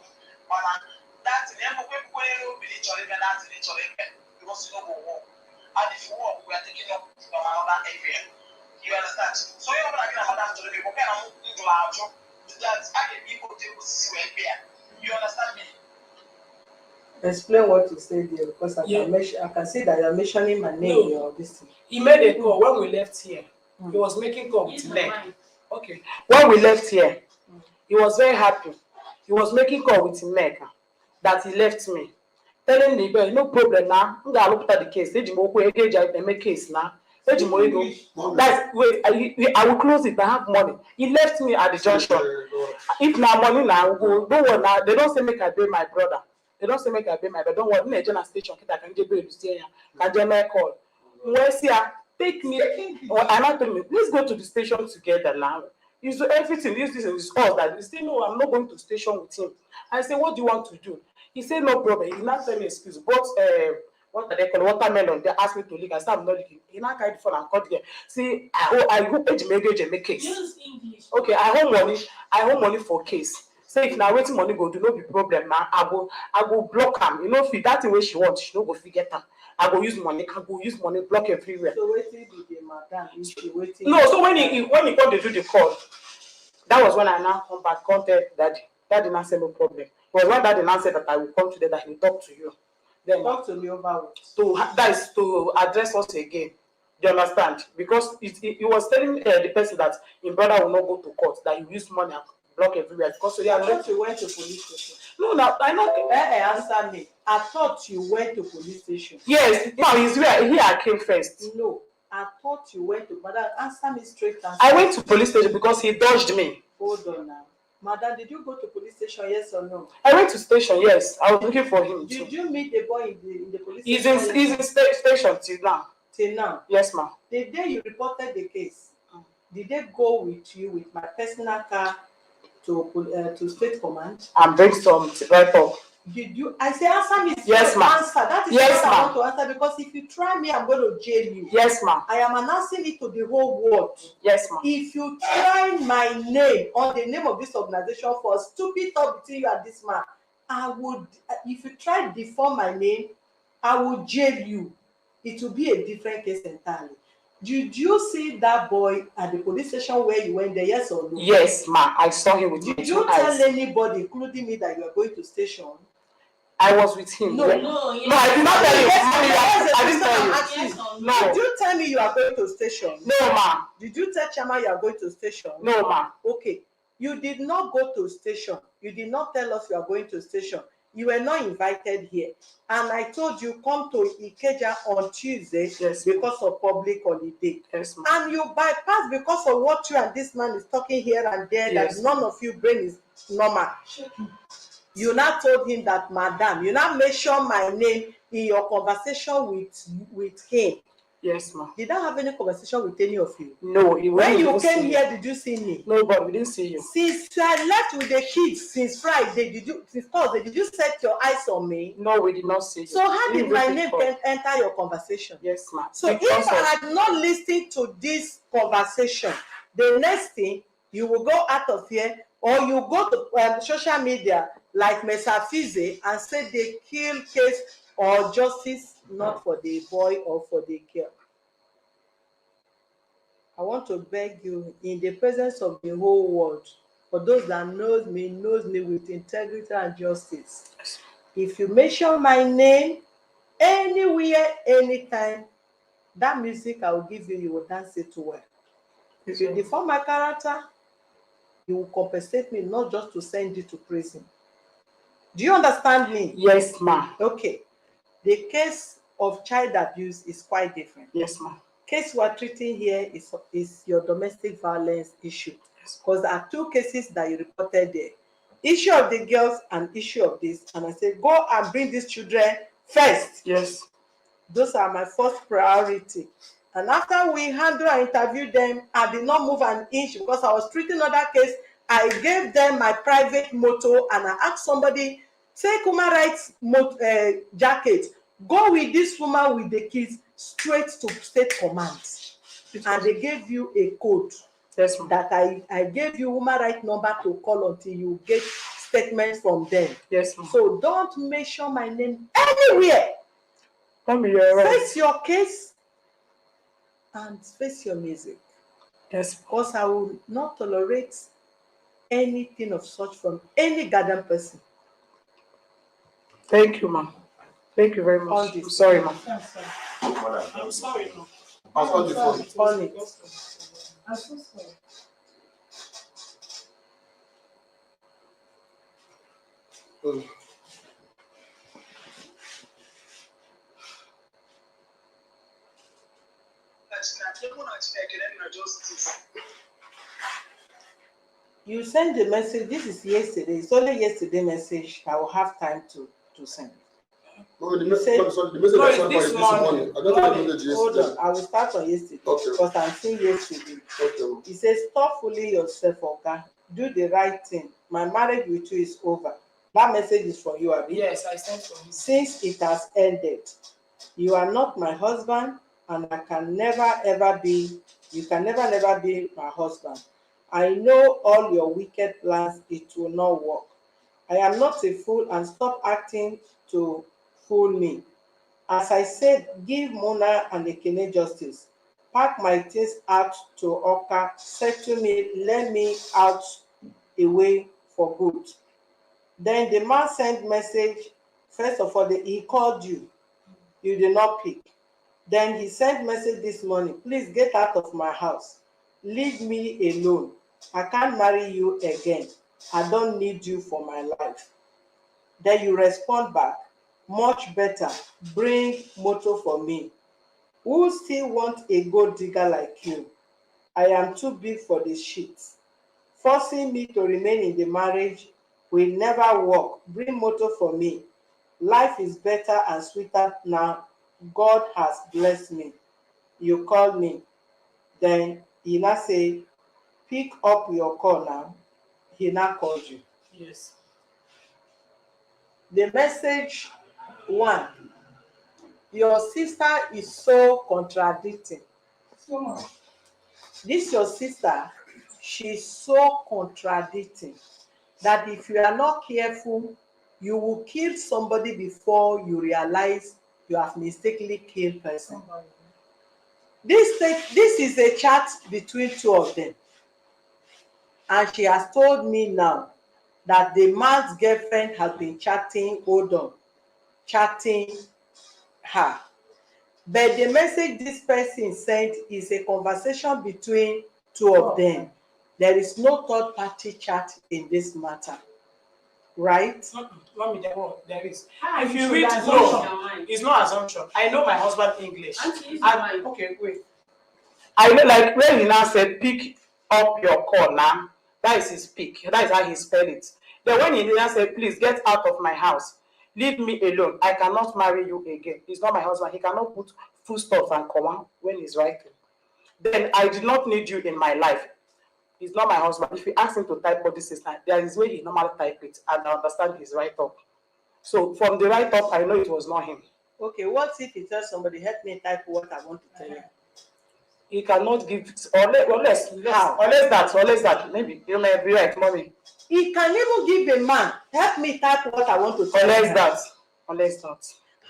That's the end of people who will each other and each other because you know war. And if you walk, we are taking up from another area. You understand? So you're not going to have to be okay. I'm going to our job. That's how the people do see where we are. You understand me? Explain what you said there because I can see that you're mentioning my name or this thing. He made a call when we left here. He was making call with leg. Okay. When we left here, he was very happy. He was making call with him leg that he left me. Telling me, but no problem now. I'm gonna look at the case. They make case now. That's wait, I will close it. I have money. He left me at the junction. If now money now, don't worry now. They don't say make I pay my brother. They don't say make I pay my brother. Don't worry. Next station, I can get bail to stay. Can get my call. Take me. I'm not telling me. Let's go to the station together now. You do everything. This is his cause that he say no. I'm not going to station with him. I say, what do you want to do? He said no problem. He not tell me excuse. But what are they called? Watermelon. They asked me to leak. I said I'm not leaking. He not carry the phone and cut here. See, I hope make case. Use English. Okay, I hold money for case. Say if now waiting money go do no be problem now. I go block him. You know, if that the way she wants, she no go forget her. I go use money block everywhere. So waiting with the madam is she waiting? No, so when he come to do the call, that was when I now come back, contact daddy. Daddy now said no problem. It was when daddy now said that I will come today that he will talk to you. Then Talk to me over what? that is to address us again. Do you understand? Because he was telling the person that his brother will not go to court, that he will use money and block everywhere. Because so I thought you went to police station. no, I know. Answer me. I thought you went to police station. Yes, no, he's where here I came first. No, I thought you went to. Madam, answer me straight. I went to police station because he dodged me. Hold on now. Madam, did you go to police station, yes or no? I went to station, yes. I was looking for him too. Did you meet the boy in the police He's station? He's in station till now. Till now? Yes, ma'am. The day you reported the case, did they go with you with my personal car to state command? And bring some right up. Did you? I say answer me. Yes, ma'am. Answer. That is yes, what I want to answer because if you try me, I'm going to jail you. Yes, ma'am. I am announcing it to the whole world. Yes, ma'am. If you try my name or the name of this organization for a stupid talk between you and this man, I would. If you try to deform my name, I will jail you. It will be a different case entirely. Did you see that boy at the police station where you went there? Yes or no? Yes, ma'am. I saw him with Did you tell anybody, including me, that you are going to station? I was with him. No, yes. No, yes. No, I did not tell you. I didn't tell you. Yes or No. Did you tell me you are going to station? No, ma'am. Did you tell Chama you are going to station? No, ma'am. Okay. You did not go to station. You did not tell us you are going to station. You were not invited here. And I told you come to Ikeja on Tuesday yes, because of public holiday. Yes, ma'am. And you bypass because of what you and this man is talking here and there, yes, that none of you brain is normal. You now told him that, madam, you now mention my name in your conversation with him. Yes, ma'am. Did I have any conversation with any of you? No. When you came here, did you see me? No, but we didn't see you. Since I left with the kids since Friday, since Thursday, did you set your eyes on me? No, we did not see you. So how did my name enter your conversation? Yes, ma'am. So if I had not listened to this conversation, the next thing, you will go out of here or you go to social media like Mesafize and say they kill case or justice not for the boy or for the girl. I want to beg you in the presence of the whole world, for those that knows me with integrity and justice. If you mention my name anywhere, anytime, that music I will give you, you will dance it well. If you deform my character, you will compensate me, not just to send you to prison. Do you understand me? Yes, ma'am. Okay. The case of child abuse is quite different. Yes, ma'am. Case we are treating here is your domestic violence issue. Because there are two cases that you reported there. Issue of the girls and issue of this. And I said, go and bring these children first. Yes. Those are my first priority. And after we handle and interview them, I did not move an inch because I was treating another case. I gave them my private motto and I asked somebody, take human rights jacket, go with this woman with the kids straight to state command. and they gave you a code. Yes, ma'am. That I gave you human right number to call until you get statement from them. Yes, ma'am. So don't mention my name anywhere. Mommy, you're right. Face your case and face your music. Yes, ma'am. Because I will not tolerate anything of such from any garden person. Thank you, ma'am. Thank you very On much. this. I'm sorry, ma'am. I'm sorry, no. I'll call the phone. On it. I'm so sorry. You send the message. This is yesterday. It's only yesterday message. I will have time to send. No, the You message, said- the message No, I it's sent this is this morning. morning. I don't have the message Hold yesterday. on. I will start on yesterday. Okay. Because I'm seeing yesterday. Okay. He says, stop fooling yourself, okay? Do the right thing. My marriage with you is over. That message is from you, Abi. Yes, I sent for you. Since it has ended, you are not my husband, and I can never ever be, you can never be my husband. I know all your wicked plans, it will not work. I am not a fool, and stop acting to fool me. As I said, give Mona and Ekene justice. Pack my things out to Oka, settle me, let me out away for good. Then the man sent message. First of all, he called you. You did not pick. Then he sent message this morning. Please get out of my house. Leave me alone. I can't marry you again. I don't need you for my life. Then you respond back. Much better. Bring motor for me. Who still want a gold digger like you? I am too big for the shit. Forcing me to remain in the marriage will never work. Bring motor for me. Life is better and sweeter now. God has blessed me. You call me. Then he now say, pick up your call now. He now called you. Yes. The message one, your sister is so contradicting. So much. This your sister, she's so contradicting that if you are not careful, you will kill somebody before you realize you have mistakenly killed person. This is a chat between two of them, and she has told me now that the man's girlfriend has been chatting her. But the message this person sent is a conversation between two of them. There is no third party chat in this matter, right? Mommy, there is. Ah, If you you should read, assume no, your mind. it's not assumption. I know my husband English. Auntie, use your And mind. okay, wait. I know, like when he now said, pick up your call now. That is his pick. That is how he spell it. Then when he now said, please get out of my house, leave me alone. I cannot marry you again. He's not my husband. He cannot put full stop and comma when he's writing. Then I did not need you in my life. He's not my husband. If you ask him to type what this is, there is way he normally type it, and I understand his write up. So from the write up, I know it was not him. Okay, what if he tells somebody, help me type what I want to tell you? He cannot give unless that maybe you may be right, mommy. He can even give a man, help me type what I want to tell you. Unless that.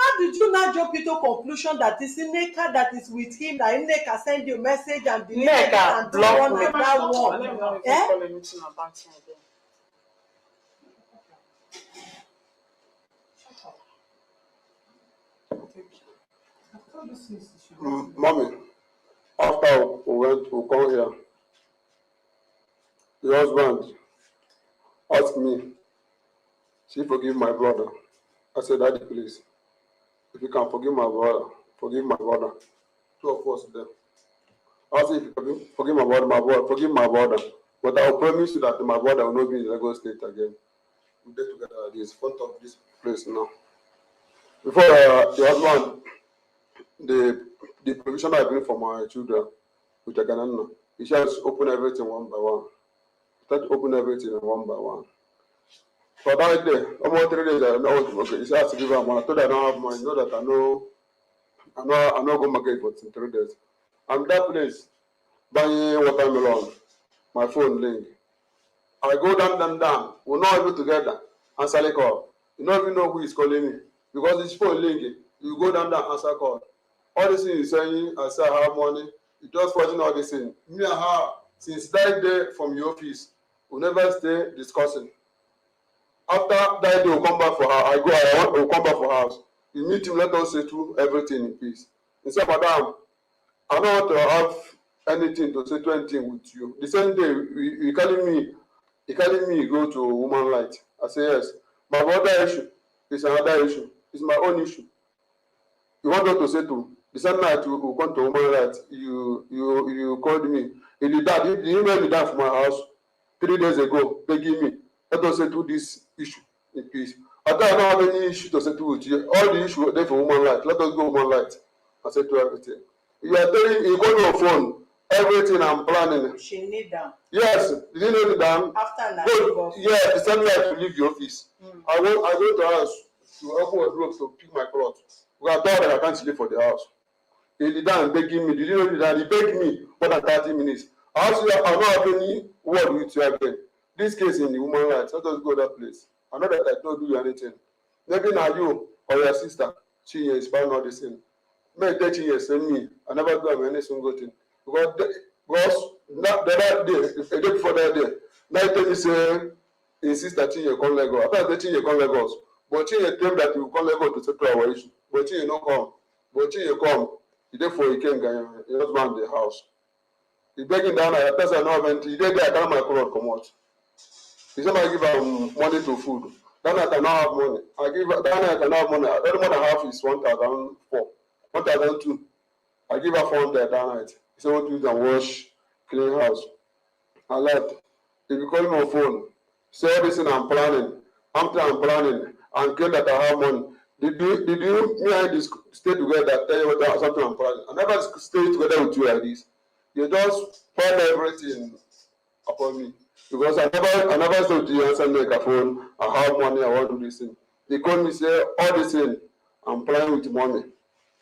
How did you now jump into conclusion that it's Nneka that is with him, that Nneka send you a message and delete it and do block one me. and that Let one? me not even Eh? call anything about him again. Mommy, after we come here, the husband asked me, she forgive my brother. I said, Daddy, please, if you can forgive my brother, forgive my brother. Two of us there. I said, if you forgive my brother, forgive my brother. But I will promise you that my brother will not be in Lagos State again. We get together at this front of this place now. Before the husband, the provision I bring for my children, which I cannot know, he just open everything one by one. Start to open everything one by one. For that day, almost 3 days, I know okay. He said, I have to give her money. I told her I don't have money. You know that I know go market for 3 days. I'm that place buying watermelon. My phone ring. I go down. We're not even together. Answer the call. You don't even know who is calling me because it's phone ringing. You go down, answer call. All this thing is saying, I say I have money. You just watching all this thing. Me and her, since that day from your office, we never stay discussing. After that day, we'll come back for her. We'll come back for house. You meet him, let us settle everything in peace. He said, Madam, I don't want to have anything to settle anything with you. The same day, he calling me go to Woman Light. I say, yes. My other issue is another issue. It's my own issue. You want us to settle. The same night we come to Woman Light, you called me. In the dad, the email you done from my house 3 days ago, begging me, let us settle this issue in peace. I don't have any issue to settle with you. All the issue there for Woman Light. Let us go Woman Light and settle everything. You are telling you go to your phone, everything I'm planning. She need them. Yes, you didn't know the damn. After that, yeah, the same night to leave the office. I went to the house to open a door to pick my clothes. We are told that I can't sleep for the house. He did that and begging me. Did you know that? He begged me more than 30 minutes. I asked you, I don't have any word with you again. This case in the Woman Rights, let us go to that place. I know that I don't do anything. Maybe now you or your sister, she is buying all this thing. Maybe 30 years, send me. I never do any single thing. Because the other day, a day before that day, night tell me say, insist that you come Lagos. After 13 years, come Lagos. But you tell that you come Lagos to settle our issue. But you not come. But you come. Therefore, he can't get your husband in the house. He begging down. I tell her no event. He did that. I can't my clothes come out. He said I give her money to food. That night I now have money. I give her that night I now have money. Every month I have is 1,004, 1,002. I give her 400 that night. He said, what do you do and wash, clean house? I left. He be calling me on phone. Say all this thing I'm planning. I'm planning. And claim that I have money. Did you me and this stay together? Tell you what something I'm planning. I never stay together with you like this. You just plan everything upon me. Because I never said to you answer make a phone. I have money. I want to do this thing. They call me say all this thing I'm planning with money.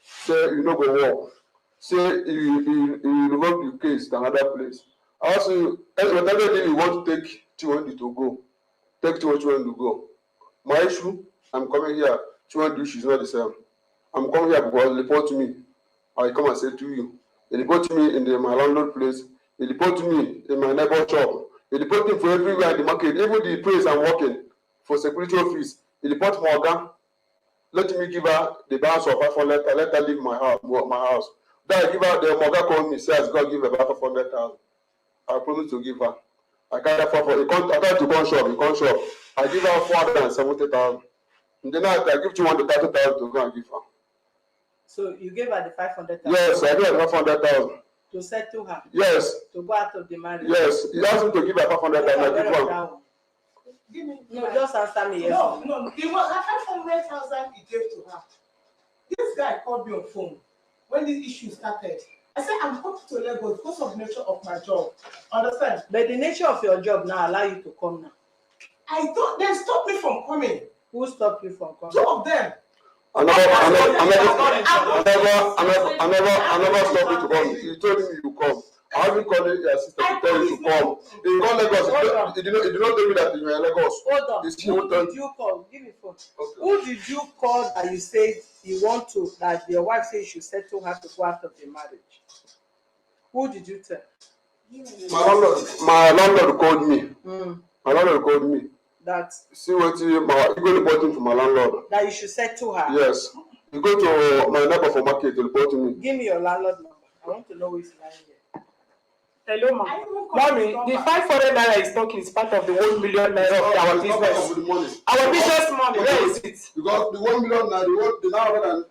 Say you no go work. Say you revoke the case to another place. Also, whatever day you want to take Chiwendi to go, take Chiwendi to go. My issue, I'm coming here. Chiwendi issue is not the same. I'm coming here because they report to me. I come and say to you. They report to me in my landlord place. They report to me in my neighbor shop. They report me for everywhere in the market. Even the place I'm working for security office. They report to Morgan. Let me give her the balance of 500. Let her leave my house. Then I give her the Morgan called me. Says God give her back 500,000. I promise to give her. I can't afford for it. I can't to come shop. I give her 470,000. And then I give 230,000 to go and give her. So you gave her the 500,000? Yes, I gave her 500,000. To settle her? Yes. To go out of the marriage? Yes. He asked me to give her 500,000. I give her. No, just answer me yes. No. The 500,000 he gave to her. This guy called me on phone when this issue started. I said, I'm coming to Lagos because of the nature of my job. Understand? But the nature of your job now allow you to come now. They stopped me from coming. Who stopped you from coming? 2 of them. I never stopped you to come. You told me you come. I haven't called your sister to tell you to come. You call Lagos. He did not tell me that you were in Lagos. Hold on. Who did you call? Give me phone. Okay. Who did you call that you said you want to, that your wife said you should settle her to go out of the marriage? Who did you tell? My landlord called me. My landlord called me. That see what you go reporting to my landlord. That you should settle her. Yes. You go to my neighbor for market to report to me. Give me your landlord number. I want to know who is lying here. Hello, ma. Mommy, the 500 naira is talking is part of the 1 million naira of our business. Our business money, where is it? Because the 1 million naira, the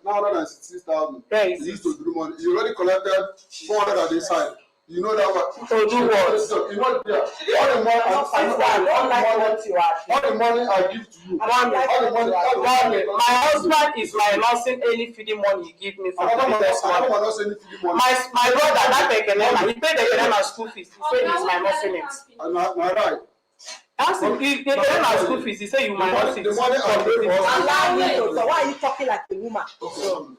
966,000. Where is it? Used to do money. You already collected 400 at this side. You know that one. To do what? You know there. All the money I give to you. Mommy, my husband is minusing any feeding money you give me for business money. My brother, that Ekenema, he paid the Ekenema school fees. He said he's minusing it. Am I right? Ask him, he paid my school fees. He said you minus it. Why are you talking like a woman? Okay, sorry.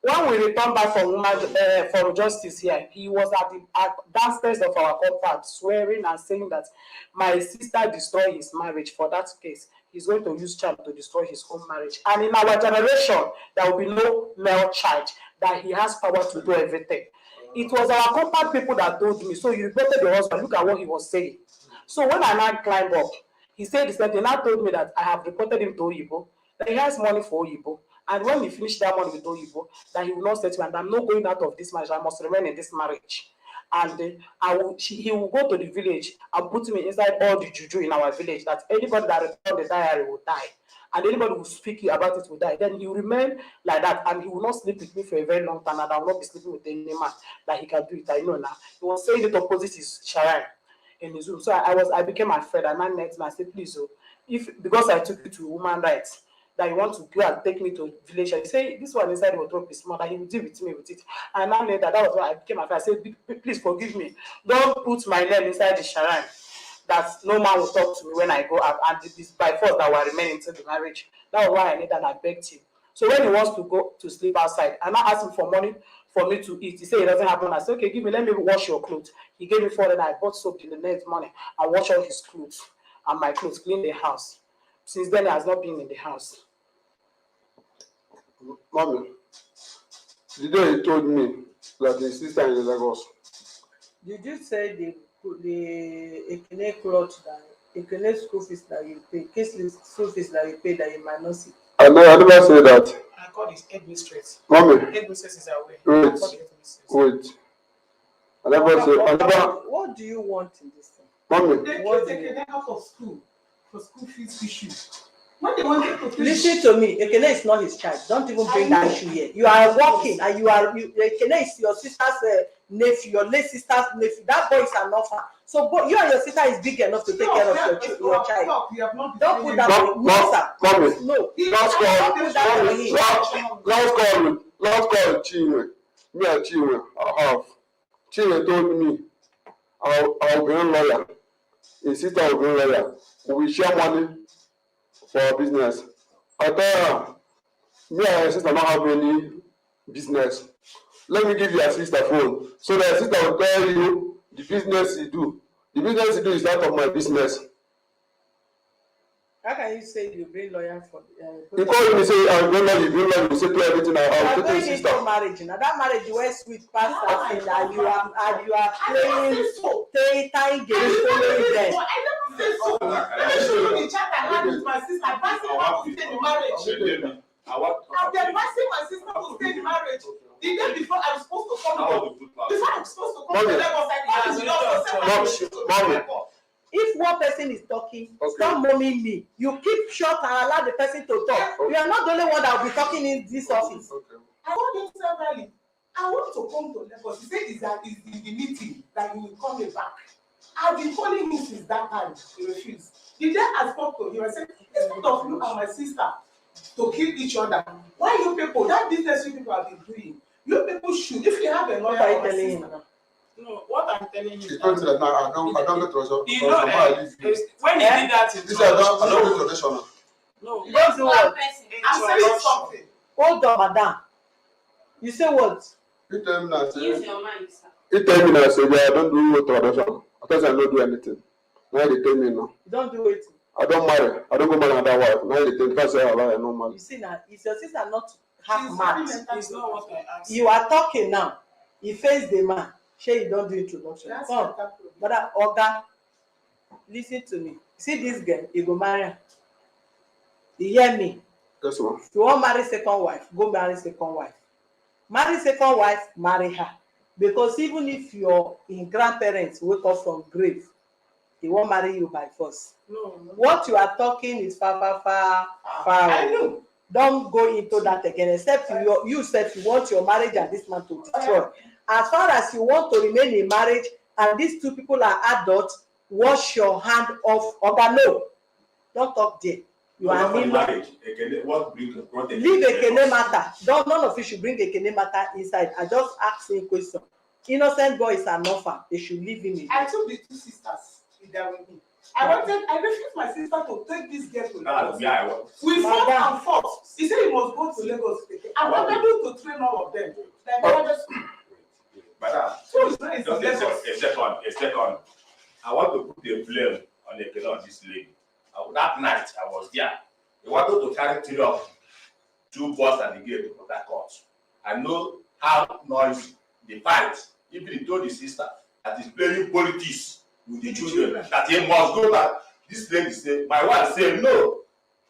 when we returned back from from justice here, he was at downstairs of our compound swearing and saying that my sister destroyed his marriage. For that case, he's going to use charm to destroy his own marriage. And in our generation, there will be no male child, that he has power to do everything. It was our compound people that told me. So you reported the husband. Look at what he was saying. So when I now climbed up, he said the same thing. Now told me that I have reported him to Oyibo, that he has money for Oyibo. And when he finished that money with Oyibo, that he will not settle, and I'm not going out of this marriage, I must remain in this marriage. And he will go to the village and put me inside all the juju in our village, that anybody that returns the diary will die. And anybody who speak about it will die. Then he will remain like that, and he will not sleep with me for a very long time, and I will not be sleeping with any man that he can do it. I know now. He was saying it opposite his shrine in his room. So I became afraid, and I met him. I said, please, because I took you to woman rights, that you want to go and take me to village. I say this one inside the wardrobe is small, that he will deal with me with it. And now later, that was why I became afraid. I said, please forgive me. Don't put my name inside the shrine, that no man will talk to me when I go out, and it is by force that will remain until the marriage. That was why I need that. I begged him. So when he wants to go to sleep outside, and I asked him for money for me to eat, he said it doesn't happen. I said, okay, give me, let me wash your clothes. He gave me 400. I bought soap in the next morning. I washed all his clothes and my clothes, clean the house. Since then, he has not been in the house. Mommy, the day he told me that his sister in Lagos. Did you say the Ekene cloth that Ekene school fees that you pay, case school fees that you pay that you might not see? I never say that. I called his headmistress. Mommy, Headmistress is aware. wait. I never say. What do you want in this thing? Mommy, They took Ekene out of school for school fees issue. When they wanted to listen to me, Ekene is not his child. Don't even bring that issue here. You are working, and Ekene is your sister's nephew, your late sister's nephew. That boy is an orphan. So you and your sister is big enough to take care of your child. Don't put that on him. Mommy, No. Let's call Chinwe. Me and Chinwe, I have. Chinwe told me I'll be a lawyer. His sister will be a lawyer. We share money for our business. I tell her, me and her sister don't have any business. Let me give you a sister phone. So that sister will tell you the business you do. The business you do is that of my business. How can you say you bring lawyer for? You call me say I'm going to bring lawyer. You say to everything I'll take your sister. Into marriage now. That marriage where sweet past and you are playing tying games following them. I never said so. Let me show you the chat I had with my sister. Advising her to stay in marriage. I'm advising my sister to stay in marriage. The day before I was supposed to come to Lagos. If one person is talking, stop momming me. You keep short and allow the person to talk. You are not the only one that will be talking in this office. I told him severally, I want to come to Lagos. He said it's the meeting that he will come back. I've been calling him since that time. He refused. The day I spoke to him, I said, instead of you and my sister to kill each other, why you people, that business you people have been doing, you people should, if you have a lawyer or a sister. No, what I'm telling you. He told me that now I don't get result. You know, when he did that, he said I don't get result. No, let's do what? I'm saying something. Hold on, madam. You say what? He tell me that. Use your mind, sir. He tell me that say I don't do tradition. I thought I don't do anything. Now they tell me no. You don't do it. I don't marry. I don't go marry another wife. Now they tell me that say I lie. No marry. You see now, is your sister not half mad? It's not what I asked. You are talking now. You face the man. Sure, you don't do introduction. Come, brother Oga, listen to me. See this girl, you go marry her. You hear me? Yes, ma'am. If you want to marry second wife, go marry second wife. Marry second wife, marry her. Because even if your grandparents wake up from grave, they won't marry you by force. No. What you are talking is far I away. know. Don't go into that again, except you said you want your marriage and this man to destroy. As far as you want to remain in marriage and these two people are adults, wash your hand off. Oga, no. Don't talk there. You are marriage. Leave Ekene matter. None of you should bring Ekene matter inside. I just ask a question. Innocent boy is an orphan. They should leave him in. I told the two sisters they are with me. I refused my sister to take this girl to Now, Lagos. yeah, I want. We fought and fought. He said he must go to Lagos. I'm not able to train all of them. Like, Madam, so it's not just a second. I want to put the blame on this lady. That night I was there. They wanted to carry 3 of 2 boys at the gate of that court. I know how noisy the fight. Even he told his sister that he's playing politics with the children, that he must go back. This lady said, my wife said, no,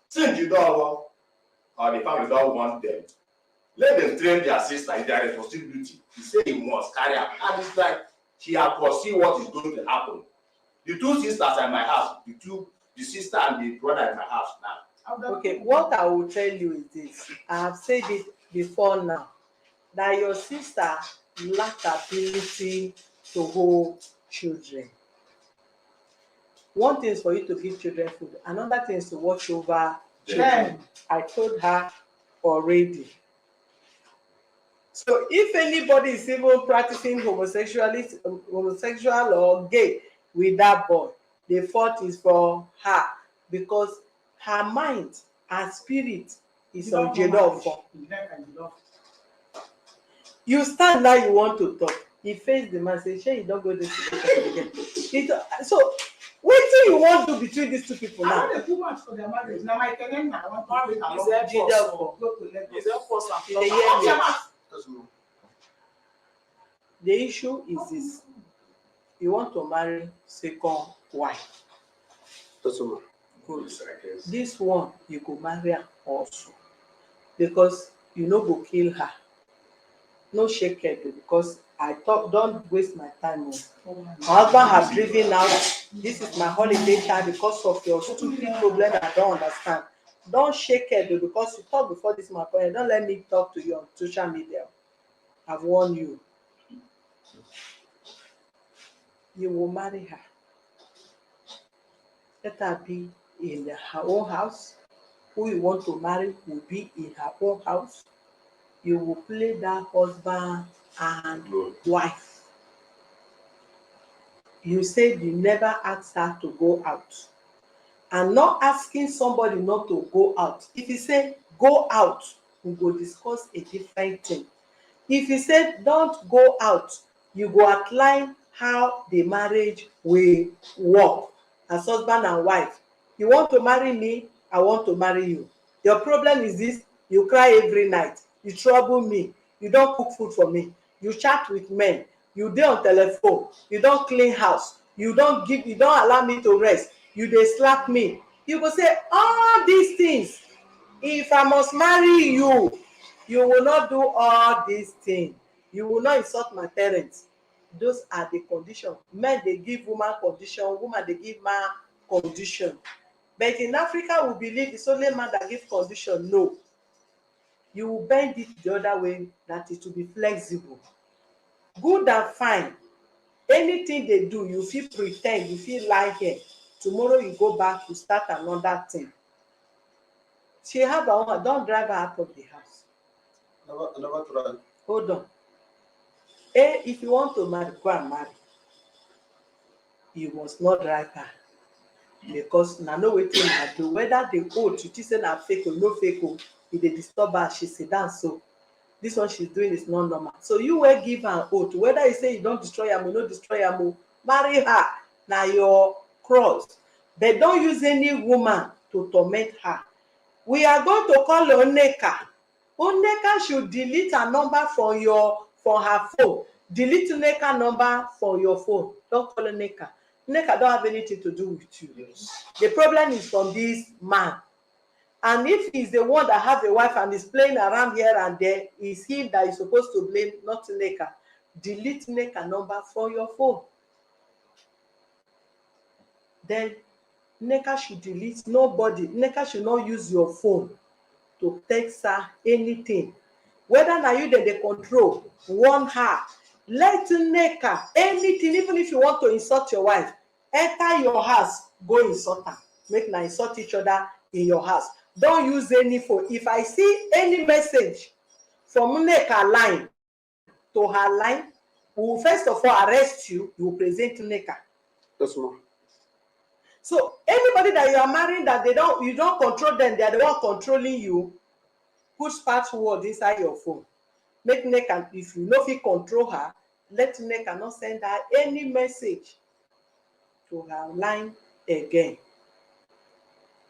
since you don't want, or the family don't want them, let them train their sister in their responsibility. He said he must carry out. And it's like she has foreseen what is going to happen. The 2 sisters are in my house, the sister and the brother in my house now. Okay, what I will tell you is this. I have said it before now, that your sister lack ability to hold children. One thing is for you to give children food, another thing is to watch over children. I told her already. So if anybody is even practicing homosexual or gay with that boy, the fault is for her, because her mind and spirit is on Jedofo. You stand now, you want to talk. He faced the man, say, "Shey, you don't go this again." So, what do you want to do between these 2 people now? I want a 2 months for their marriage. Now my tenant, I want to marry Is there Jedofo. go to Lagos. Is there force and They flow? hear me. The issue is this: you want to marry second wife. Good. This one you go marry her also, because you no go kill her. No shake head, because I talk, don't waste my time. My husband has driven out. This is my holiday time because of your stupid problem I don't understand. Don't shake head, because you talk before this my point. Don't let me talk to you on social media. I've warned you. You will marry her. Let her be in her own house. Who you want to marry will be in her own house. You will play that husband and wife. You said you never asked her to go out. And not asking somebody not to go out. If you say go out, we go discuss a different thing. If you say don't go out, you go outline how the marriage will work as husband and wife. You want to marry me, I want to marry you. Your problem is this: you cry every night, you trouble me, you don't cook food for me, you chat with men, you dey on telephone, you don't clean house, you don't allow me to rest, you dey slap me. You go say all these things. If I must marry you, you will not do all these things. You will not insult my parents. Those are the conditions. Men, they give woman condition, woman, they give man condition. But in Africa, we believe it's only man that gives condition. No. You will bend it the other way, that it will be flexible. Good and fine. Anything they do, you feel pretend, you feel lie here. Tomorrow you go back, you start another thing. She have her own, don't drive her out of the house. Never try. Hold on. If you want to marry, go and marry. You must not drive her. Because na no wetin I do. Whether the oath you think say na fake or no fake, if they disturb her, she sit down. So this one she's doing is not normal. So you will give her an oath. Whether you say you don't destroy her, you no destroy her, marry her. Now your cross. But don't use any woman to torment her. We are going to call Oneka. Oneka should delete her number from her phone. Delete Oneka number from your phone. Don't call Oneka. Oneka don't have anything to do with you. Yes. The problem is from this man. And if he's the one that has a wife and is playing around here and there, it's him that is supposed to blame, not Oneka. Delete Oneka number from your phone. Then Nneka should delete nobody. Nneka should not use your phone to text her anything. Whether na you dey control, warn her. Let Nneka anything, even if you want to insult your wife, enter your house, go insult her. Make na insult each other in your house. Don't use any phone. If I see any message from Nneka line to her line, we will first of all arrest you. You will present Nneka. Yes, ma'am. So anybody that you are marrying that you don't control them, they are the one controlling you, push password inside your phone. Make Nneka, if you no fit control her, let Nneka not send her any message to her line again.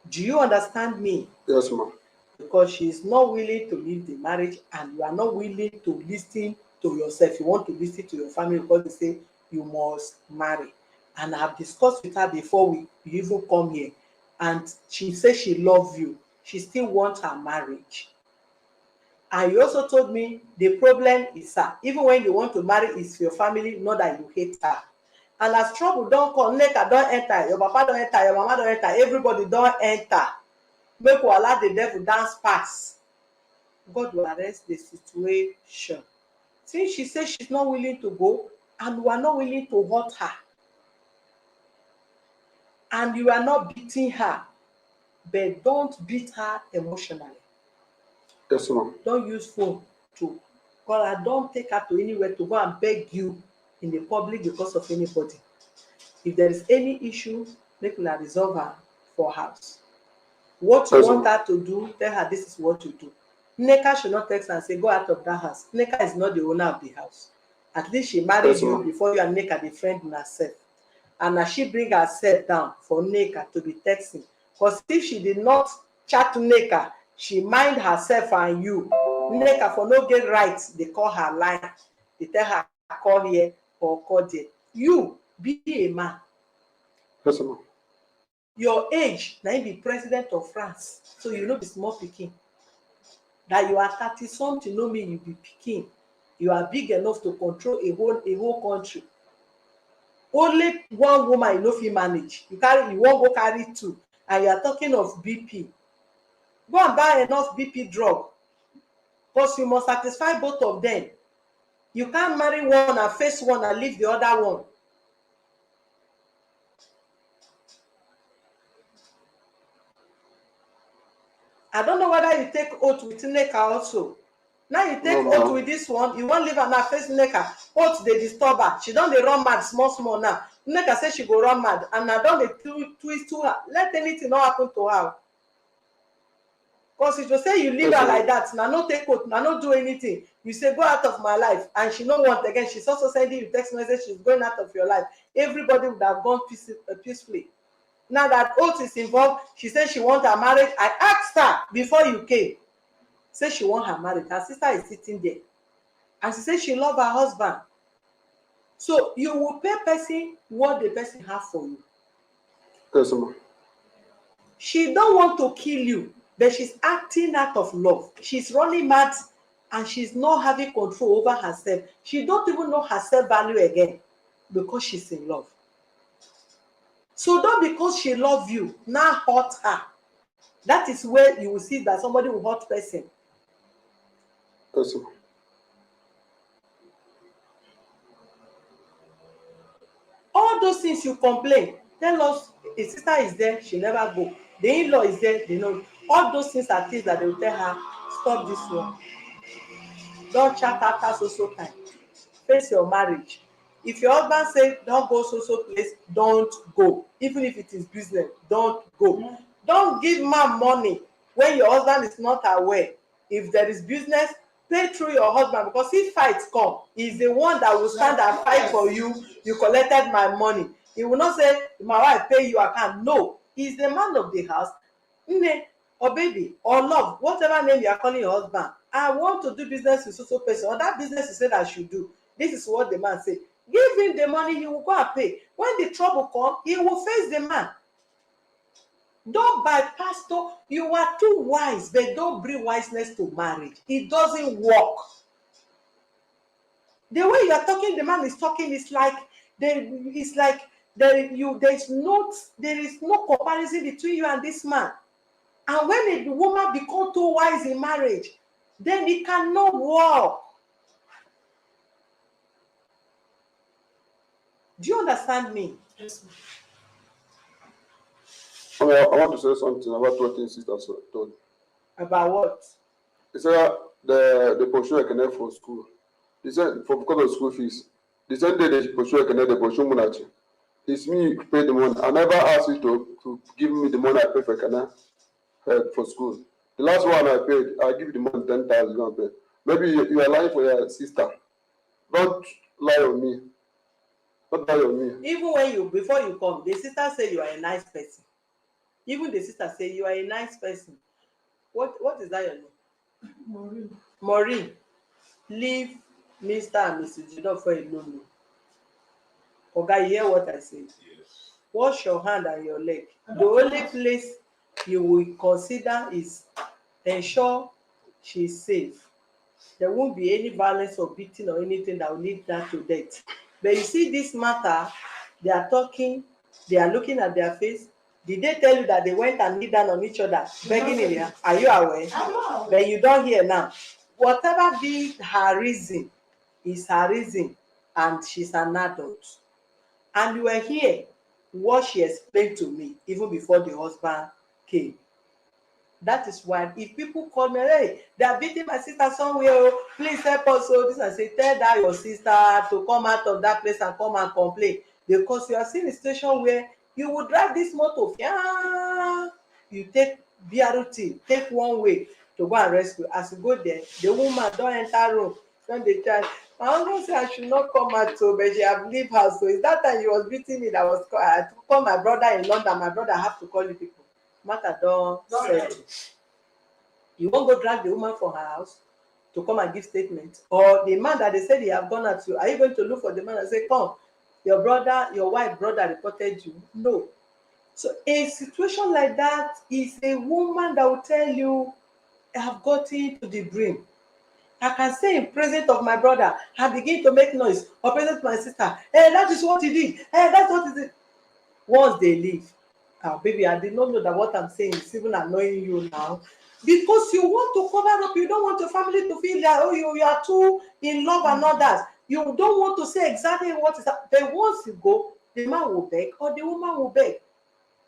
Do you understand me? Yes, ma'am. Because she is not willing to leave the marriage and you are not willing to listen to yourself. You want to listen to your family because they say you must marry. And I've discussed with her before we even come here. And she says she loves you. She still wants her marriage. And you also told me the problem is her. Even when you want to marry, it's your family, not that you hate her. And as trouble don't come, Nneka don't enter, your papa don't enter, your mama don't enter, everybody don't enter. Make we allow the devil dance pass. God will arrest the situation. Since she says she's not willing to go, and we are not willing to hurt her, and you are not beating her, but don't beat her emotionally. Yes, ma'am. Don't use phone to call her. Don't take her to anywhere to go and beg you in the public because of anybody. If there is any issue, make una resolve her for house. What you Yes, want ma'am. her to do, tell her this is what you do. Nneka should not text and say go out of that house. Nneka is not the owner of the house. At least she married Yes, you ma'am. before you and Nneka be friend in herself. And now she bring herself down for Nneka to be texting. Because if she did not chat to Nneka, she mind herself and you. Nneka for no get right, they call her line. They tell her call here or call there. You be a man. Yes, ma'am. Your age na be president of France, so you no be small pikin. That you are 30 something no mean you be pikin. You are big enough to control a whole country. Only one woman you no fit manage. You wan go carry two, and you are talking of BP. Go and buy enough BP drug, because you must satisfy both of them. You can't marry one and face one and leave the other one. I don't know whether you take oath with Nneka also. Now you take No, oath ma'am. with this one, you wan leave am now face Nneka. Oath dey disturb her. She don dey run mad small small now. Nneka say she go run mad and na don dey twist to her. Let anything no happen to her. Because if you say you leave Yes, her ma'am. like that, na no take oath, na no do anything. You say go out of my life and she no want again. She's also sending you text message, she's going out of your life. Everybody would have gone peacefully. Now that oath is involved, she said she want her marriage. I asked her before you came. Say she want her marriage. Her sister is sitting there. And she said she love her husband. So you will pay person what the person have for you. Yes, ma'am. She don't want to kill you, but she's acting out of love. She's running mad and she's not having control over herself. She don't even know her self-value again because she's in love. So don't because she love you, now hurt her. That is where you will see that somebody will hurt person. Yes, ma'am. All those things you complain, tell us his sister is there, she never go. The in-law is there, they know. All those things are things that they will tell her, stop this one. Don't chat after so time. Face your marriage. If your husband say don't go so place, don't go. Even if it is business, don't go. Don't give man money when your husband is not aware. If there is business, pay through your husband, because if fights come, he's the one that will stand and fight for you. You collected my money. He will not say my wife pay you account. No, he's the man of the house. Nne or baby or love, whatever name you are calling your husband. I want to do business with so person, or that business you said I should do. This is what the man say. Give him the money, he will go and pay. When the trouble come, he will face the man. Don't bypass. You are too wise, but don't bring wiseness to marriage. It doesn't work. The way you are talking, the man is talking, it's like there is no comparison between you and this man. And when a woman becomes too wise in marriage, then it cannot work. Do you understand me? Yes, ma'am. I want to say something about what your sister told. About what? He said the pursue Ekene for school. He said because of school fees. The same day they pursue Ekene, they pursue Munachi. It's me who pay the money. I never asked you to give me the money I pay for Kana for school. The last one I paid, I give the money 10,000 you pay. Maybe you are lying for your sister. Don't lie on me. Don't lie on me. Even when you before you come, the sister say you are a nice person. Even the sister say you are a nice person. What is that your name? Maureen. Leave Mr. and Mrs. Jidofor alone. Oga, you hear what I said? Yes. Wash your hand and your leg. The only place you will consider is ensure she is safe. There won't be any violence or beating or anything that will lead her to death. But you see this matter, they are talking, they are looking at their face. Did they tell you that they went and kneel down on each other, begging in here? Are you aware? But you don't hear now. Whatever be her reason is her reason, and she's an adult. And you were here what she explained to me even before the husband came. That is why if people call me, hey, they are beating my sister somewhere, oh, please help us. So this I say, tell that your sister to come out of that place and come and complain, because you are seeing a situation where you will drive this motor, yeah, you take BRT, take one way to go and rescue. As you go there, the woman don enter room, don dey try. My husband say I should not come out, so but she have leave house. So it's that time he was beating me that was I had to call my brother in London. My brother have to call you people. Matter don settle. You won't go drag the woman from her house to come and give statement, or the man that they said he have gone out to, are you going to look for the man and say, come, your brother, your wife brother reported you? No. So a situation like that is a woman that will tell you, I have gotten to the brim. I can say in presence of my brother, I begin to make noise, or presence of my sister, hey, that is what he did, hey, that's what he did. Once they leave, baby, I did not know that what I'm saying is even annoying you now, because you want to cover up, you don't want your family to feel that, oh, you are too in love and all that. You don't want to say exactly what is that. But once you go, the man will beg or the woman will beg.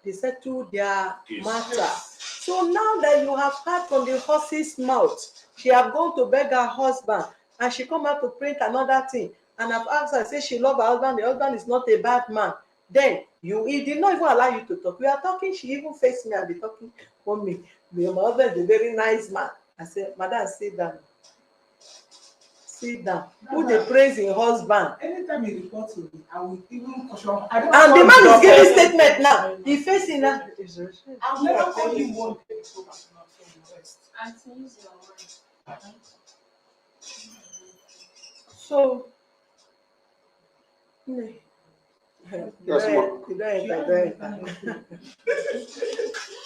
They settle their matter. So now that you have heard from the horse's mouth, she have gone to beg her husband, and she come out to print another thing, and I've asked her, say she love her husband, the husband is not a bad man. Then he did not even allow you to talk. We are talking, she even faced me and be talking for me. My husband is a very nice man. I said, madam, sit down. Sit down. Who dey praise im husband? Anytime he report to me, I will even caution. And the man is giving statement now. He facing now. I've never called him one day so much. Auntie, use your mind. So, Yes, ma'am. you don't enter.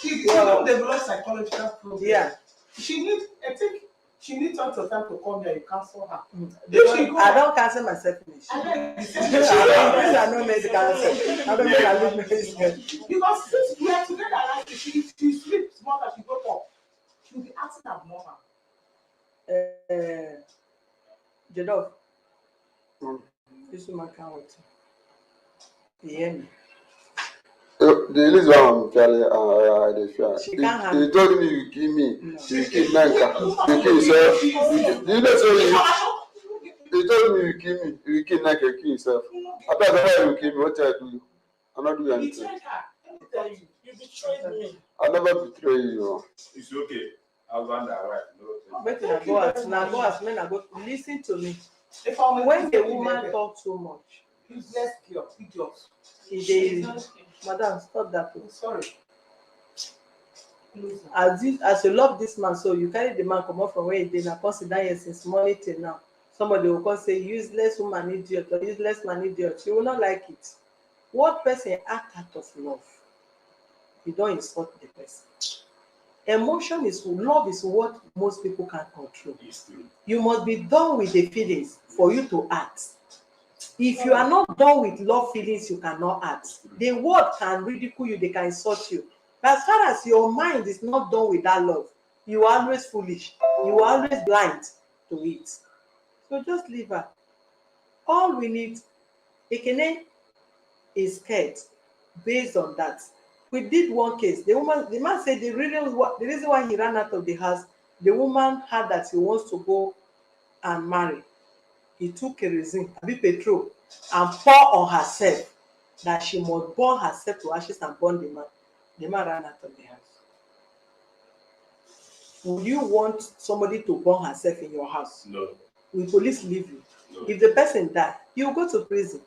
She don't develop psychological problems. Yeah. She need, I think, she needs time to come here. You counsel her. I don't cancel myself finish. I don't make the cancel. I don't make a little mistake. Because since we are together, like she sleeps more than she goes up. She will be acting abnormal. Jadov, this woman can't wait. You hear me? The reason I'm telling the fear. She can't handle. He told me you give me, you keep Nanka, you kill yourself. Do you know so he told me you kill me, you kill Nanka, you kill yourself. After that, you kill me, what I do? I'm not doing anything. You betrayed me. I never betray you. It's okay. I'll go under wife. Wait till I go out. Now go out. When I go, listen to me. If I'm When the woman talk too much, useless girl, idiot. Madam, stop that. I'm sorry. As you love this man, so you carry the man come up from where he did. Now consider here since morning till now. Somebody will come say useless woman idiot or useless man idiot. You will not like it. What person act out of love? You don't insult the person. Emotion is love is what most people can control. You must be done with the feelings for you to act. If you are not done with love feelings, you cannot act. The world can ridicule you, they can insult you. But as far as your mind is not done with that love, you are always foolish. You are always blind to it. So just leave her. All we need, Ekene is scared based on that. We did one case. The man said the reason why he ran out of the house, the woman had that he wants to go and marry. He took kerosene, a bit petrol, and pour on herself. that she must burn herself to ashes and burn the man ran out of the house. Would you want somebody to burn herself in your house? No. Will police leave you? No. If the person die, you go to prison.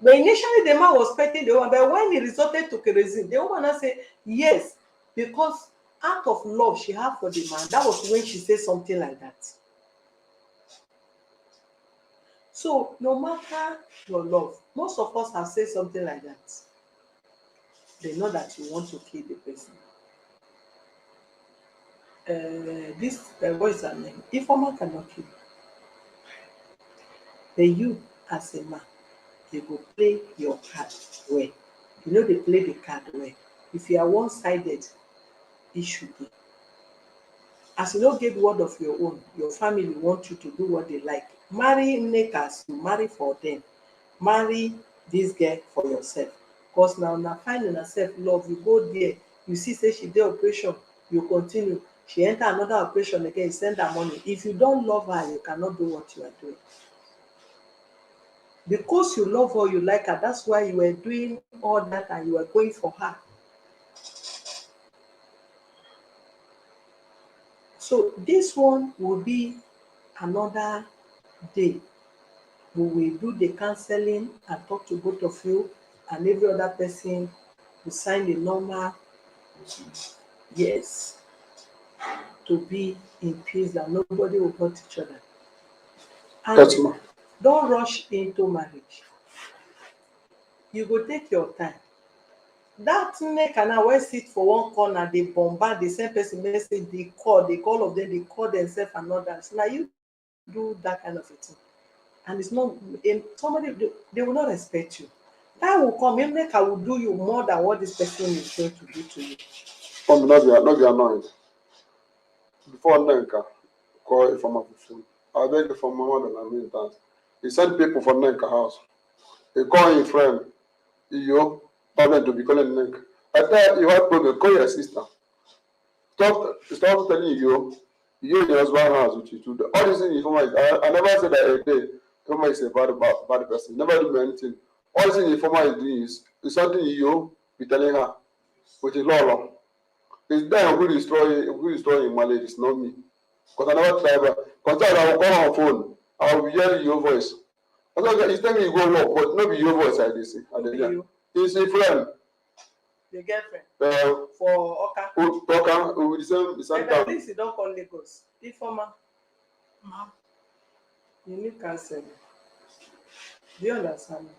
But initially the man was petting the woman, but when it resorted to kerosene, the woman now say yes, because out of love she had for the man, that was when she said something like that. So no matter your love, most of us have said something like that. They know that you want to kill the person. This what is her name? Ifeoma cannot kill. But you as a man, you go play your card well. You know they play the card well. If you are one-sided, it should be. As you don't get word of your own, your family want you to do what they like. Marry nakers, you marry for them. Marry this girl for yourself. Because now find yourself love, you go there, you see say she did operation, you continue. She enter another operation again, you send her money. If you don't love her, you cannot do what you are doing. Because you love her, you like her, that's why you were doing all that and you were going for her. So this one will be another day. We will do the counseling and talk to both of you, and every other person will sign the normal yes to be in peace and nobody will hurt each other. That's And ma. don't rush into marriage. You go take your time. That nigga now wey sit for one corner dey bombard the same person message, dey call of them, dey call themselves and others. Na you do that kind of a thing. And it's not somebody they will not respect you. Time will come, Emeka will do you more than what this person is going to do to you. Come not be annoyed. Before Nenka call Ifeoma for phone, I beg Ifeoma more than a million times. He sent people from Nenka house. He call his friend, Iyo, problem to be calling Nenka. I tell you had problem, call your sister. Stop telling Iyo in your husband house with you too. All these things Ifeoma is, I never said that a day Ifeoma is a bad person. Never do anything. All these things Ifeoma is doing is something Iyo be telling her with a law. It's them who destroy in marriage, it's not me. Because I never try, but consider I will call on phone, I will be hearing your voice. It's telling me you go work, but not be your voice I listen. It's a friend. The girlfriend For Oka. Oka, with the same At time. least you don't call Lagos. Ifeoma, you need counseling. Do you understand me?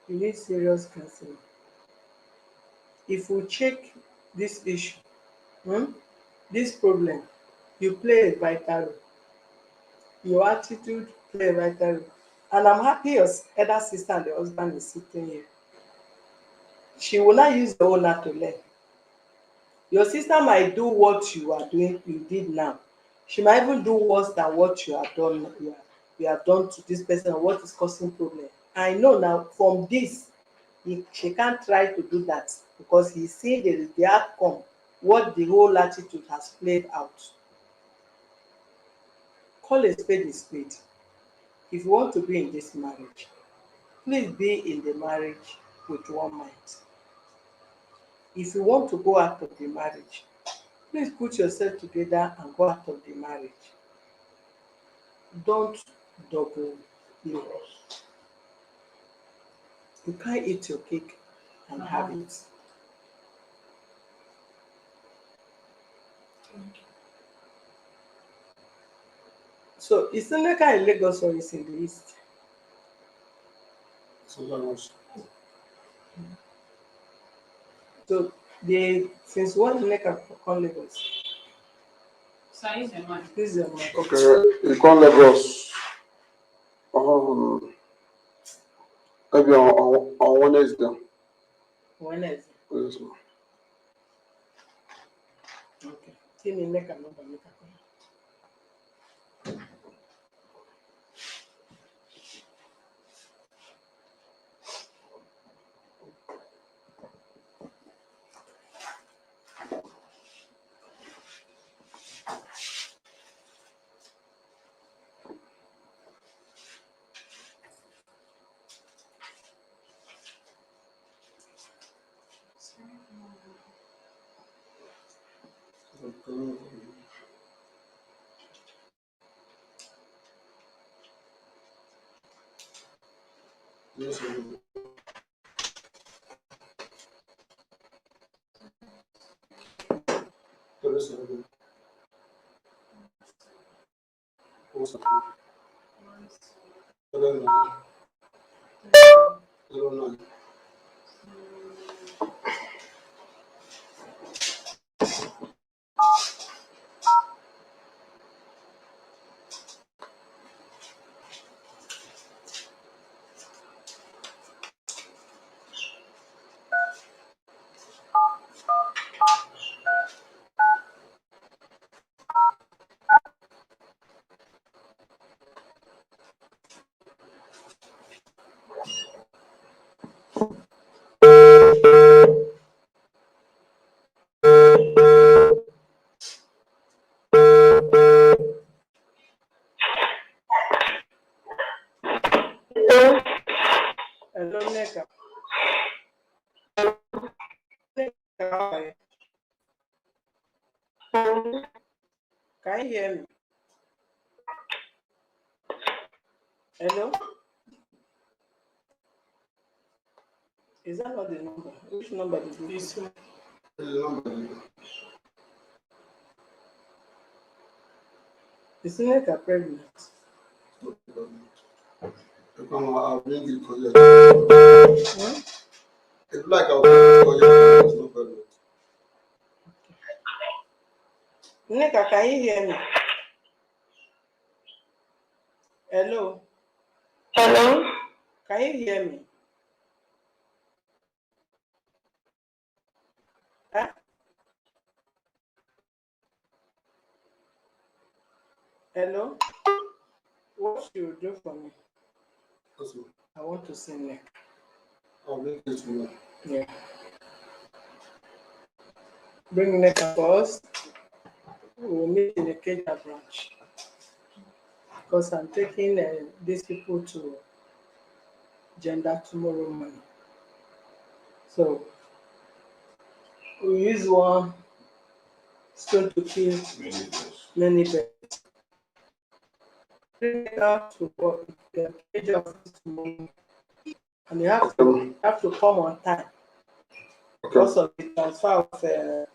You need serious counseling. If we check this issue, this problem, you play a vital role. Your attitude play a vital role. And I'm happy your elder sister and the husband is sitting here. She will not use the owner to learn. Your sister might do what you are doing, you did now. She might even do worse than what you have done. You have done to this person, or what is causing problem. I know now from this, she can't try to do that because he's seeing the outcome, what the whole attitude has played out. Call a spade a spade. If you want to be in this marriage, please be in the marriage with one mind. If you want to go out of the marriage, please put yourself together and go out of the marriage. Don't double live. You can't eat your cake and have it. So is Nneka in Lagos or is in the east? So since when Nneka come Lagos? Sorry, the man. This is your man. Okay, you call Lagos maybe on Wednesday. Wednesday. Yes, ma'am. Okay. Tell me Nneka number, make I come. Hello, Neka. Neka, how are you? Can you hear me? Hello? Is that not the number? Which number did you This use? one. Is Neka pregnant? I'll bring it for you. Hmm? It's like I'll bring it for you. No problem. Neka, can you hear me? Hello? Hello? Can you hear me? Huh? Hello? What should you do for me? I want to see Neka. I'll bring it for you. Yeah. Bring Neka first. We'll meet in the Kenya branch. Because I'm taking these people to gender tomorrow morning. So we use one stone to kill many birds. Bring Neka to the Kenya office tomorrow. And you have to come on time because of the transfer of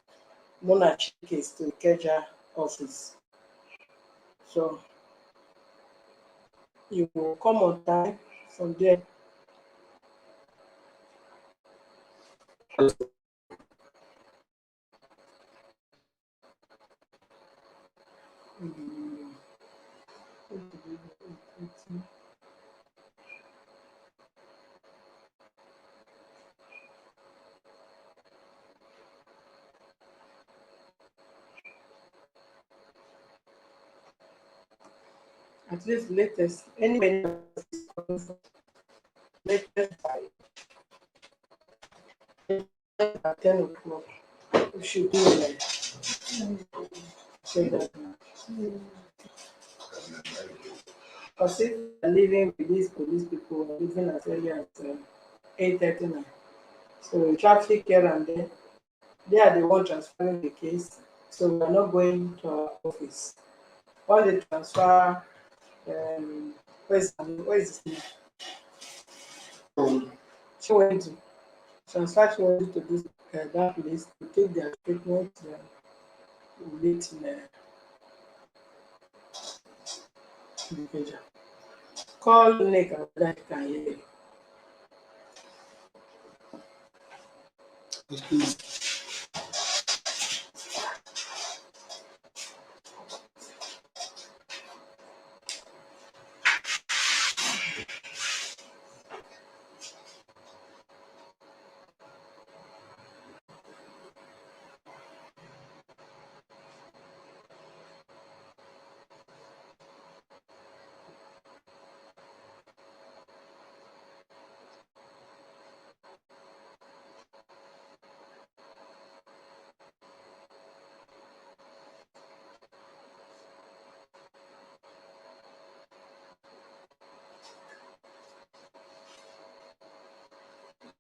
monarchy case to the Keja office. So you will come on time from there. Mm, At least latest, anyway, latest by 10 o'clock. We should do it. Say that now. Because if you're living with these police people, we're living as early as 8:39. So traffic here and there, they are the ones transferring the case. So we are not going to our office. All the transfer, where is his name? She went to transfer, she went to this that place to take their treatment. We'll meet in the Keja. Call Nick and that can hear you.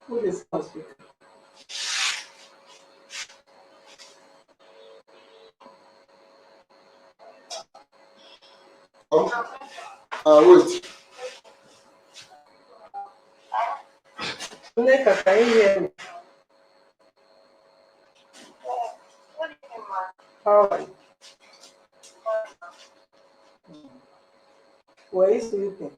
Who is hospital? Wait. Nneka, can you hear me? How are you? Were you sleeping?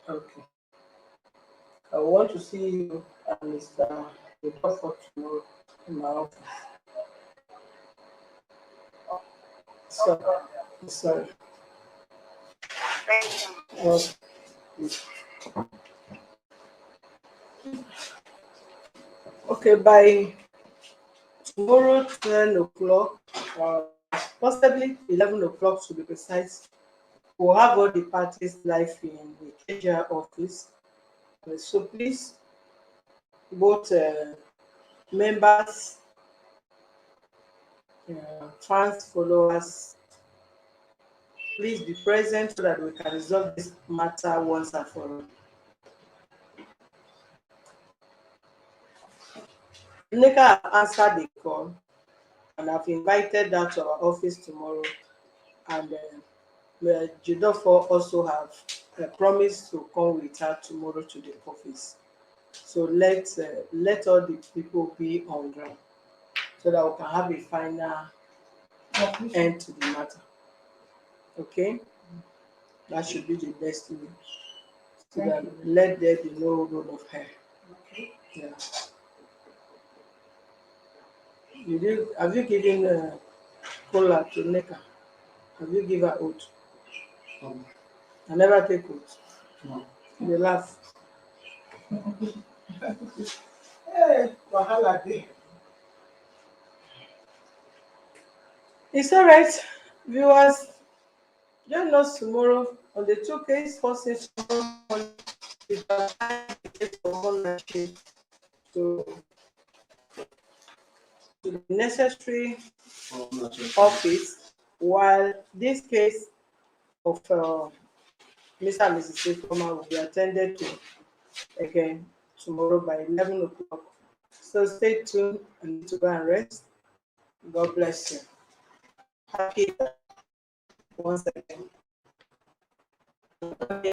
Okay. I want to see you and Mr. Before tomorrow in my office. So, sorry. Okay. Okay, by tomorrow 10 o'clock, possibly 11 o'clock to be precise, we'll have all the parties live in the KJR office. So please, both members, fans, followers, please be present so that we can resolve this matter once and for all. Nneka answered the call, and I've invited her to our office tomorrow. And Jidofo also have promised to come with her tomorrow to the office. So let all the people be on ground so that we can have a final end to the matter. Okay, that should be the best way. So that let there be no roll of hair. Okay. Yeah. Have you given cola to Nneka? Have you given her oat? I never take oat. No. They laugh. Hey, wahala dey. It's all right, viewers. Join us tomorrow on the 2Ks first thing tomorrow morning with our time for ownership to the necessary office, while this case of Mr. and Mrs. Ifeoma will be attended to again tomorrow by 11 o'clock. So stay tuned and need to go and rest. God bless you. Happy once again.